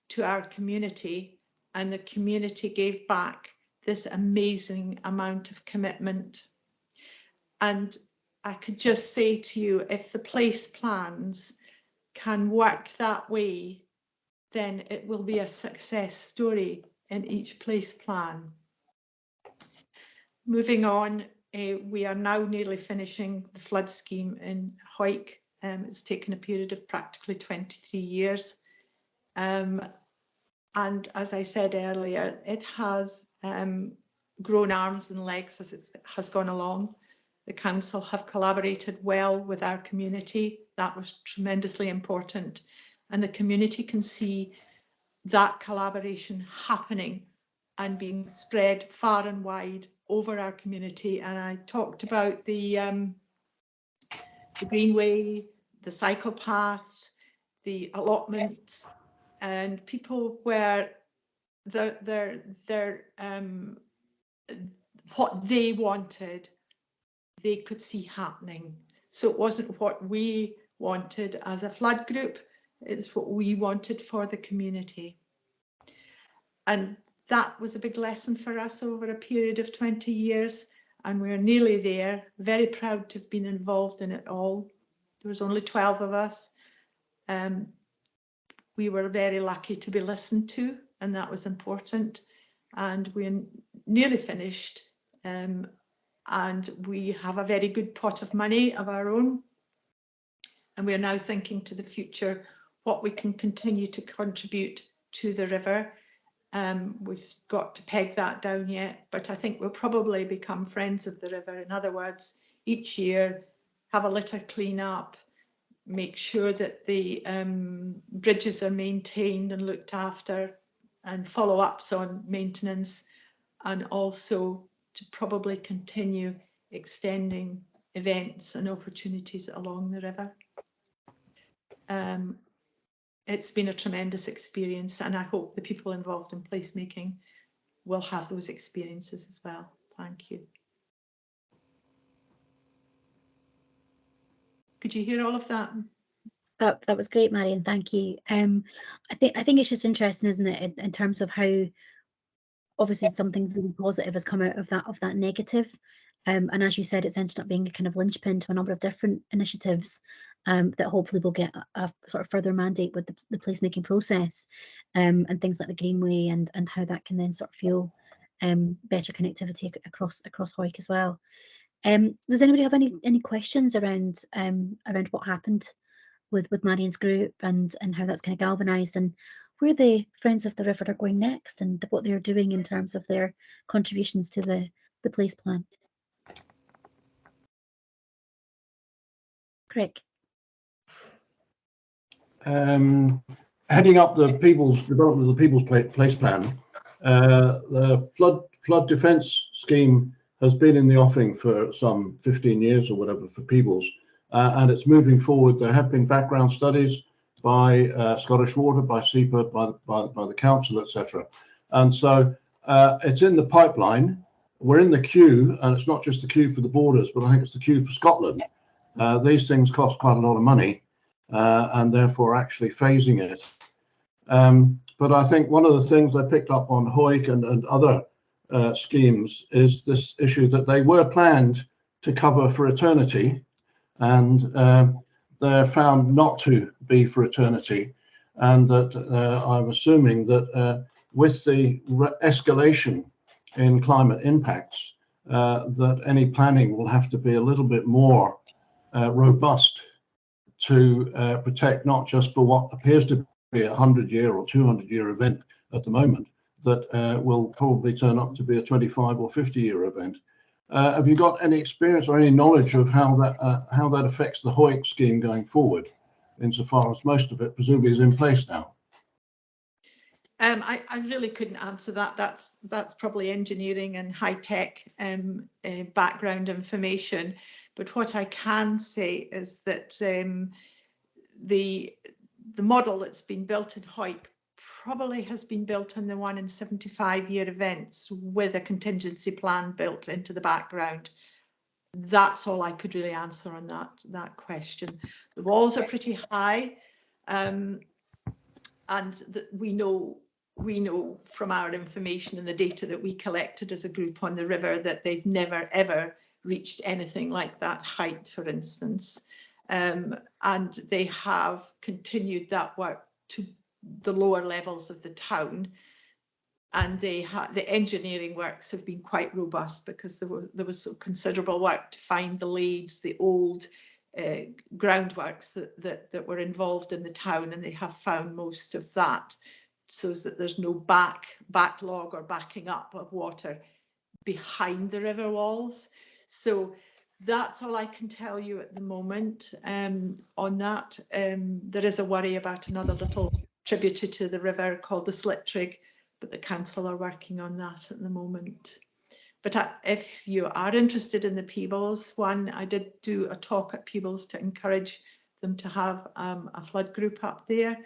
to our community, and the community gave back this amazing amount of commitment. And I could just say to you, if the place plans can work that way, then it will be a success story in each place plan. Moving on, we are now nearly finishing the flood scheme in Hawick. It's taken a period of practically 23 years. And as I said earlier, it has grown arms and legs as it has gone along. The council have collaborated well with our community. That was tremendously important. And the community can see that collaboration happening and being spread far and wide over our community. And I talked about the greenway, the cycle path, the allotments, and people where what they wanted, they could see happening. So it wasn't what we wanted as a flood group, it's what we wanted for the community. And that was a big lesson for us over a period of 20 years, and we're nearly there. Very proud to have been involved in it all. There was only 12 of us. We were very lucky to be listened to, and that was important. And we're nearly finished. and we have a very good pot of money of our own. And we are now thinking to the future what we can continue to contribute to the river. We've got to peg that down yet, but I think we'll probably become friends of the river. In other words, each year have a litter clean up, make sure that the bridges are maintained and looked after, and follow-ups on maintenance, and also to probably continue extending events and opportunities along the river. It's been a tremendous experience, and I hope the people involved in placemaking will have those experiences as well. Thank you. Could you hear all of that? That was great, Marion. Thank you. I think it's just interesting, isn't it, in terms of how obviously something really positive has come out of that negative. And as you said, it's ended up being a kind of linchpin to a number of different initiatives that hopefully will get a sort of further mandate with the placemaking process, and things like the Greenway and how that can then sort of fuel better connectivity across Hawick as well. Does anybody have any questions around what happened with Marion's group and how that's kind of galvanised, and where the Friends of the River are going next, and what they're doing in terms of their contributions to the place plan? Craig. Heading up the development of the People's Place Plan, the flood defence scheme has been in the offing for some 15 years or whatever for Peebles, and it's moving forward. There have been background studies by Scottish Water, by SEPA, by the council, etc. And so it's in the pipeline. We're in the queue, and it's not just the queue for the borders, but I think it's the queue for Scotland. These things cost quite a lot of money, and therefore actually phasing it. But I think one of the things I picked up on Hawick and other schemes is this issue that they were planned to cover for eternity, and they're found not to be for eternity, and that I'm assuming that with the escalation in climate impacts, that any planning will have to be a little bit more robust to protect not just for what appears to be a 100-year or 200-year event at the moment, that will probably turn up to be a 25 or 50-year event. Have you got any experience or any knowledge of how that affects the Hawick scheme going forward, insofar as most of it presumably is in place now? I really couldn't answer that. That's probably engineering and high-tech background information. But what I can say is that the model that's been built in Hawick probably has been built on the 1 in 75-year events with a contingency plan built into the background. That's all I could really answer on that question. The walls are pretty high, and we know from our information and the data that we collected as a group on the river that they've never ever reached anything like that height, for instance, and they have continued that work to the lower levels of the town, and the engineering works have been quite robust because there was so considerable work to find the leads, the old groundworks that were involved in the town, and they have found most of that, so that there's no backlog or backing up of water behind the river walls. So that's all I can tell you at the moment on that. There is a worry about another little tributary to the river called the Slitrig, but the council are working on that at the moment. But if you are interested in the Peebles one, I did do a talk at Peebles to encourage them to have a flood group up there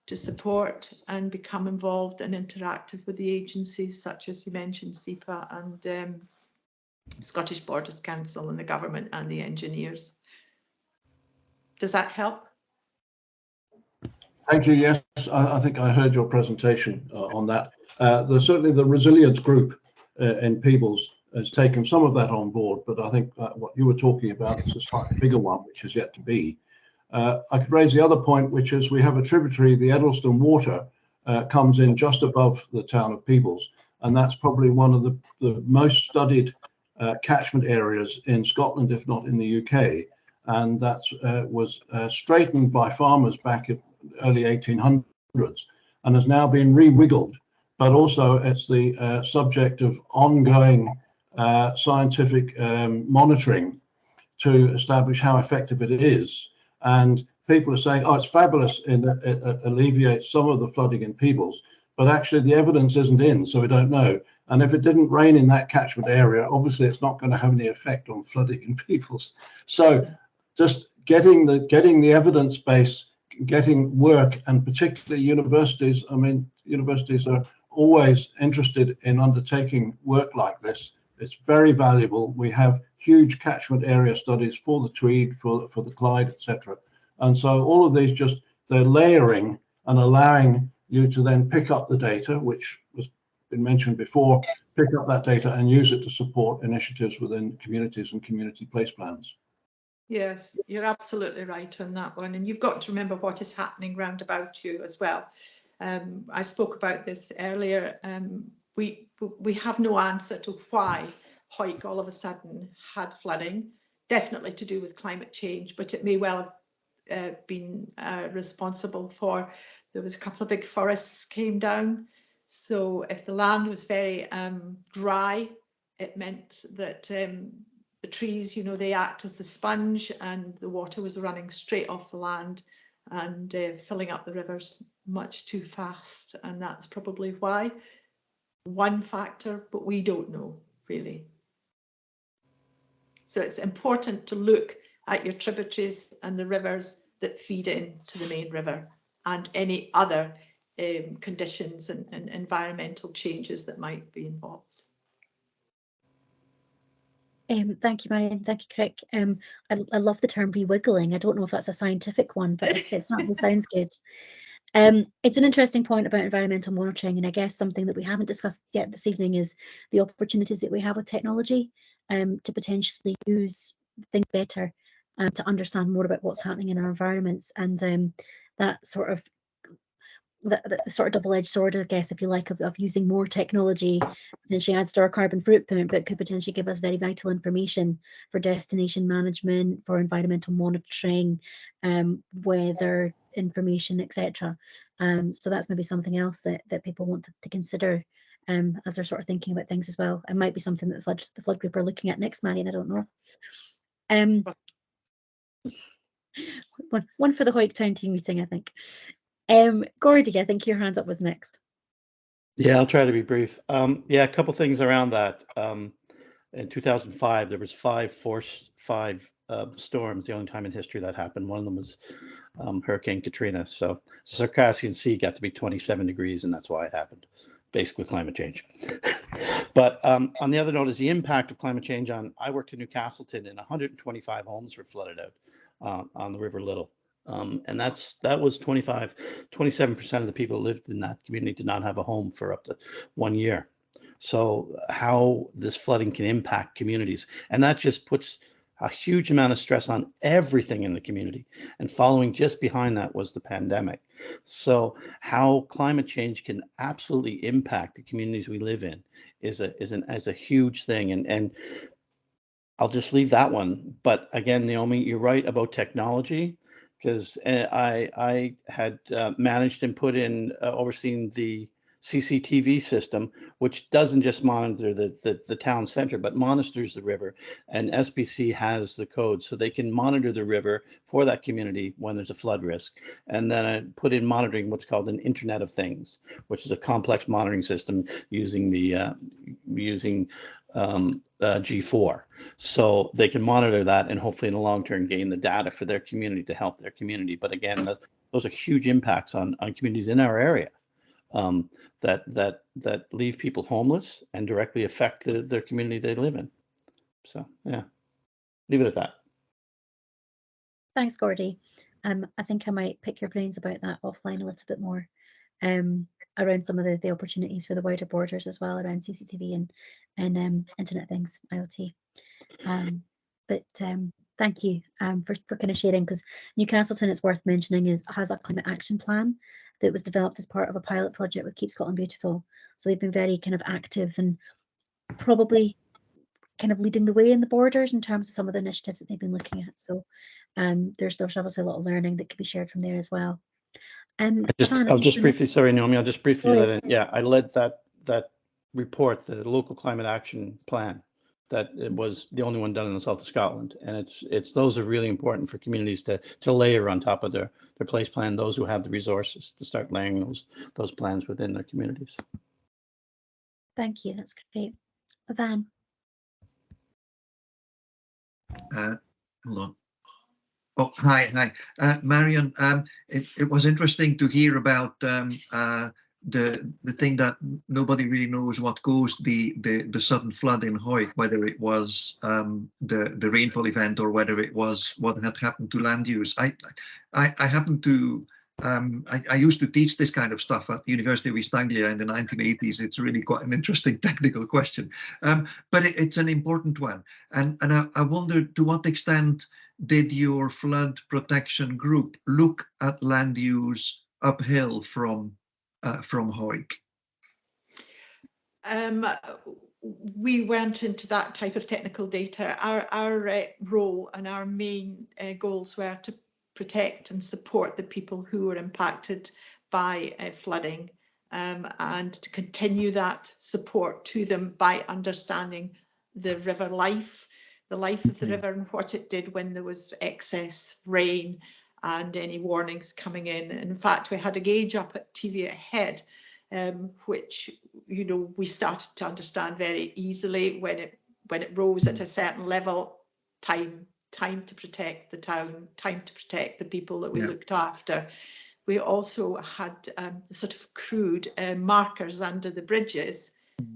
to support and become involved and interactive with the agencies such as you mentioned, SEPA and Scottish Borders Council and the government and the engineers. Does that help? Thank you. Yes, I think I heard your presentation on that. There's certainly the resilience group in Peebles has taken some of that on board, but I think what you were talking about is a slightly bigger one, which is yet to be. I could raise the other point, which is we have a tributary, the Edelston Water, comes in just above the town of Peebles, and that's probably one of the most studied catchment areas in Scotland, if not in the UK. And that was straightened by farmers back in early 1800s and has now been re-wiggled. But also it's the subject of ongoing scientific monitoring to establish how effective it is. And people are saying, oh, it's fabulous and it alleviates some of the flooding in Peebles, but actually the evidence isn't in, so we don't know. And if it didn't rain in that catchment area, obviously it's not going to have any effect on flooding in Peebles. So just getting the evidence base, getting work, and particularly universities. I mean, universities are always interested in undertaking work like this. It's very valuable. We have huge catchment area studies for the Tweed, for the Clyde, etc. And so all of these they're layering and allowing you to then pick up the data, which has been mentioned before, pick up that data and use it to support initiatives within communities and community place plans. Yes, you're absolutely right on that one. And you've got to remember what is happening round about you as well. I spoke about this earlier. We have no answer to why Hawick all of a sudden had flooding, definitely to do with climate change, but it may well have been responsible for, there was a couple of big forests came down. So if the land was very dry, it meant that the trees, you know, they act as the sponge and the water was running straight off the land and filling up the rivers much too fast. And that's probably why. One factor, but we don't know really. So it's important to look at your tributaries and the rivers that feed into the main river and any other conditions and environmental changes that might be involved. Thank you, Marion. Thank you, Crick. I love the term rewiggling. I don't know if that's a scientific one, but it certainly sounds good. It's an interesting point about environmental monitoring, and I guess something that we haven't discussed yet this evening is the opportunities that we have with technology to potentially use things better, to understand more about what's happening in our environments, and that sort of double-edged sword, I guess, if you like, of using more technology potentially adds to our carbon footprint, but could potentially give us very vital information for destination management, for environmental monitoring, weather information, etc. So that's maybe something else that people want to consider as they're sort of thinking about things as well. It might be something that the flood group are looking at next, Marion, I don't know. One for the Hawick Town team meeting, I think. Gordy, I think your hand up was next. Yeah, I'll try to be brief. Yeah, a couple things around that. In 2005, there was five storms, the only time in history that happened. One of them was Hurricane Katrina. So the Circassian Sea got to be 27 degrees, and that's why it happened. Basically climate change. But on the other note is the impact of climate change on, I worked in Newcastleton and 125 homes were flooded out on the River Little. And that was 27% of the people who lived in that community did not have a home for up to 1 year. So how this flooding can impact communities, and that just puts a huge amount of stress on everything in the community. And following just behind that was the pandemic. So how climate change can absolutely impact the communities we live in is a huge thing. And I'll just leave that one. But again, Naomi, you're right about technology, because I had managed and put in, overseen the CCTV system, which doesn't just monitor the town center, but monitors the river. And SPC has the code, so they can monitor the river for that community when there's a flood risk. And then I put in monitoring what's called an Internet of Things, which is a complex monitoring system using the G4. So they can monitor that and hopefully in the long term gain the data for their community to help their community. But again, those are huge impacts on communities in our area. That leave people homeless and directly affect their community they live in. So yeah, leave it at that. Thanks, Gordy. I think I might pick your brains about that offline a little bit more, around some of the opportunities for the wider borders as well, around CCTV and Internet Things, IoT. But thank you for kind of sharing, because Newcastleton, it's worth mentioning, has a climate action plan that was developed as part of a pilot project with Keep Scotland Beautiful. So they've been very kind of active and probably kind of leading the way in the borders in terms of some of the initiatives that they've been looking at. So there's obviously a lot of learning that can be shared from there as well. I'll just briefly, sorry, Naomi, I'll just briefly Sorry. let in. Yeah, I led that report, the local climate action plan, that it was the only one done in the south of Scotland, and those are really important for communities to layer on top of their place plan. Those who have the resources to start layering those plans within their communities. Thank you. That's great, Van. Hold on. Oh, hi. Marion, it was interesting to hear about the thing that nobody really knows what caused the sudden flood in Hawick, whether it was the rainfall event or whether it was what had happened to land use. I happen to I used to teach this kind of stuff at the University of East Anglia in the 1980s. It's really quite an interesting technical question, but it's an important one. And I wondered, to what extent did your flood protection group look at land use uphill from Hawick? We went into that type of technical data. Our role and our main goals were to protect and support the people who were impacted by flooding, and to continue that support to them by understanding the river life, the life of the river, and what it did when there was excess rain and any warnings coming in. And in fact, we had a gauge up at Teviot Head, which, you know, we started to understand very easily when it rose at a certain level, time to protect the town, time to protect the people that we looked after. We also had sort of crude markers under the bridges,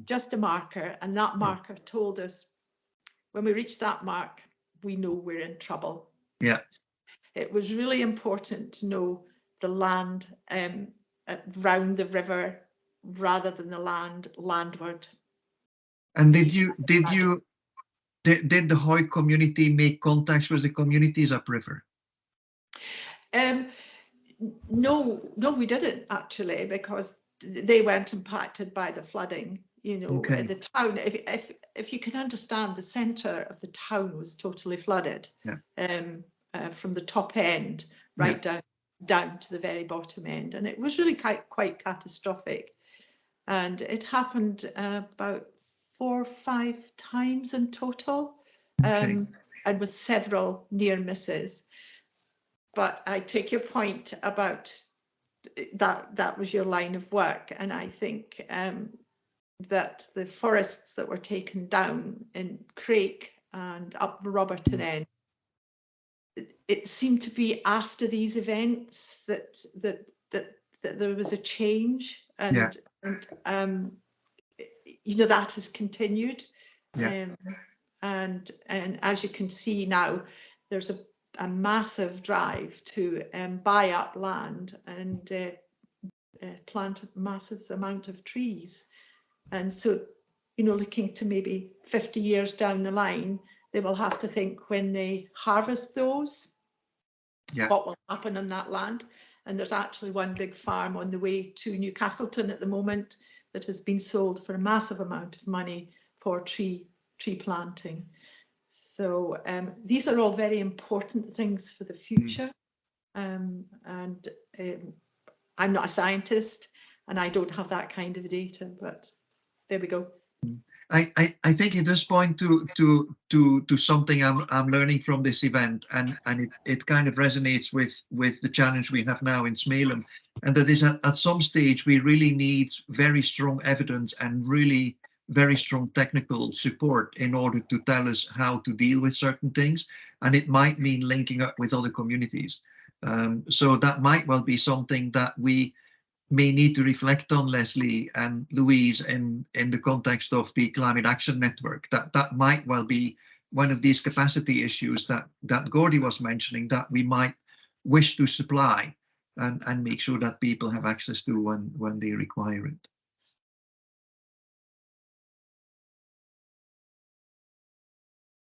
just a marker, and that marker told us when we reach that mark, we know we're in trouble. Yeah. It was really important to know the land around the river rather than the land landward. And did the Hawick community make contacts with the communities upriver? No, we didn't actually, because they weren't impacted by the flooding. You know, the town, if you can understand, the centre of the town was totally flooded, from the top end right down to the very bottom end, and it was really quite catastrophic. And it happened about 4 or 5 times in total, and with several near misses. But I take your point about that was your line of work, and I think that the forests that were taken down in Crake and up Roberton End, it seemed to be after these events that there was a change, and you know, that has continued. And as you can see now, there's a massive drive to buy up land and plant a massive amount of trees. And so, you know, looking to maybe 50 years down the line, they will have to think, when they harvest those, what will happen on that land. And there's actually one big farm on the way to Newcastleton at the moment that has been sold for a massive amount of money for tree planting. So these are all very important things for the future. And I'm not a scientist and I don't have that kind of data, but there we go. I think it does point to something I'm learning from this event, and it kind of resonates with the challenge we have now in Smailham, and that is at some stage we really need very strong evidence and really very strong technical support in order to tell us how to deal with certain things, and it might mean linking up with other communities. So that might well be something that we may need to reflect on, Leslie and Louise, in the context of the Climate Action Network. That might well be one of these capacity issues that Gordy was mentioning, that we might wish to supply and make sure that people have access to when they require it.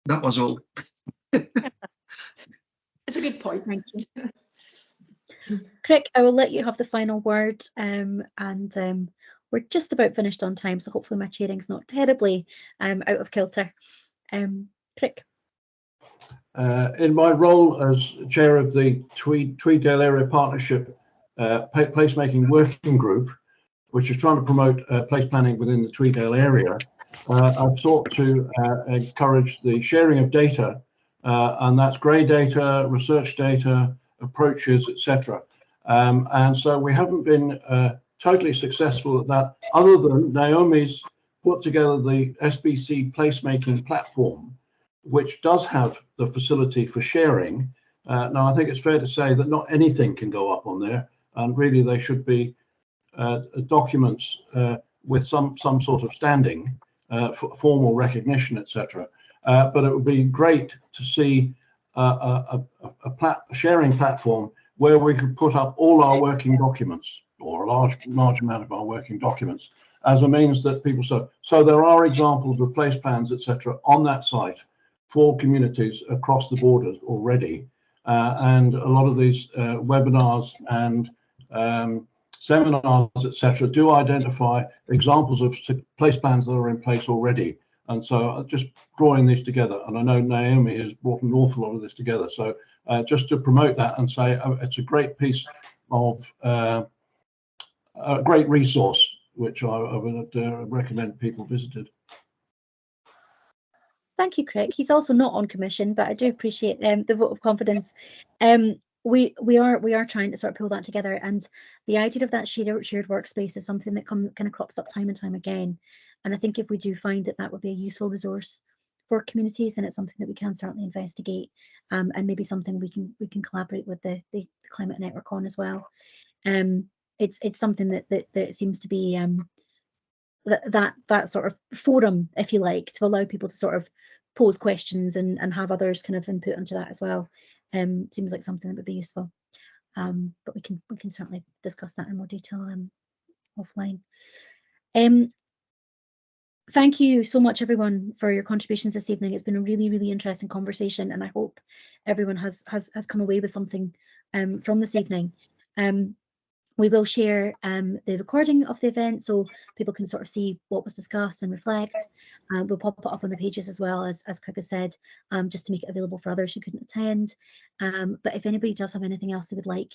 That was all. It's a good point. Thank you. Crick, I will let you have the final word, and we're just about finished on time, so hopefully my chairing's not terribly out of kilter. Crick. In my role as chair of the Tweeddale Area Partnership Placemaking Working Group, which is trying to promote place planning within the Tweeddale area, I've sought to encourage the sharing of data, and that's grey data, research data, approaches, etc. And so we haven't been totally successful at that, other than Naomi's put together the SBC placemaking platform, which does have the facility for sharing. Now, I think it's fair to say that not anything can go up on there, and really they should be documents with some sort of standing, formal recognition, etc. But it would be great to see a sharing platform where we could put up all our working documents, or a large amount of our working documents, as a means that people so there are examples of place plans, etc., on that site for communities across the borders already, and a lot of these webinars and seminars, etc., do identify examples of place plans that are in place already. And so just drawing these together, and I know Naomi has brought an awful lot of this together, so just to promote that and say it's a great piece of a great resource, which I would recommend people visited. Thank you, Crick. He's also not on commission, but I do appreciate the vote of confidence. We are trying to sort of pull that together, and the idea of that shared workspace is something that kind of crops up time and time again. And I think if we do find that would be a useful resource for communities, then it's something that we can certainly investigate, and maybe something we can collaborate with the Climate Network on as well. It's something that seems to be that sort of forum, if you like, to allow people to sort of pose questions and have others kind of input into that as well. Seems like something that would be useful. But we can certainly discuss that in more detail offline. Thank you so much, everyone, for your contributions this evening. It's been a really, really interesting conversation, and I hope everyone has come away with something from this evening. We will share the recording of the event so people can sort of see what was discussed and reflect. We'll pop it up on the pages as well, as Craig has said, just to make it available for others who couldn't attend. But if anybody does have anything else they would like,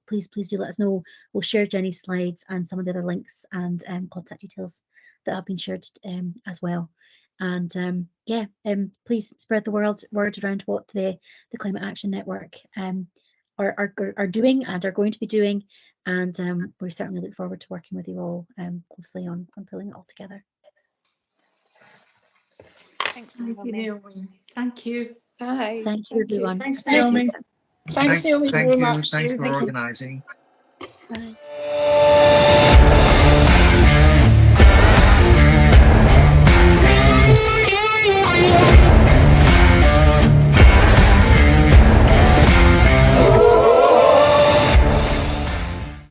please do let us know. We'll share Jenny's slides and some of the other links and contact details that have been shared as well. And yeah, please spread the word around what the Climate Action Network are doing and are going to be doing. And we certainly look forward to working with you all closely on pulling it all together. Thank you, Naomi. Thank you. Bye. Thank you, everyone. Thanks, Naomi. Thanks, Naomi, very much. Thanks for Thank you. organising. Bye.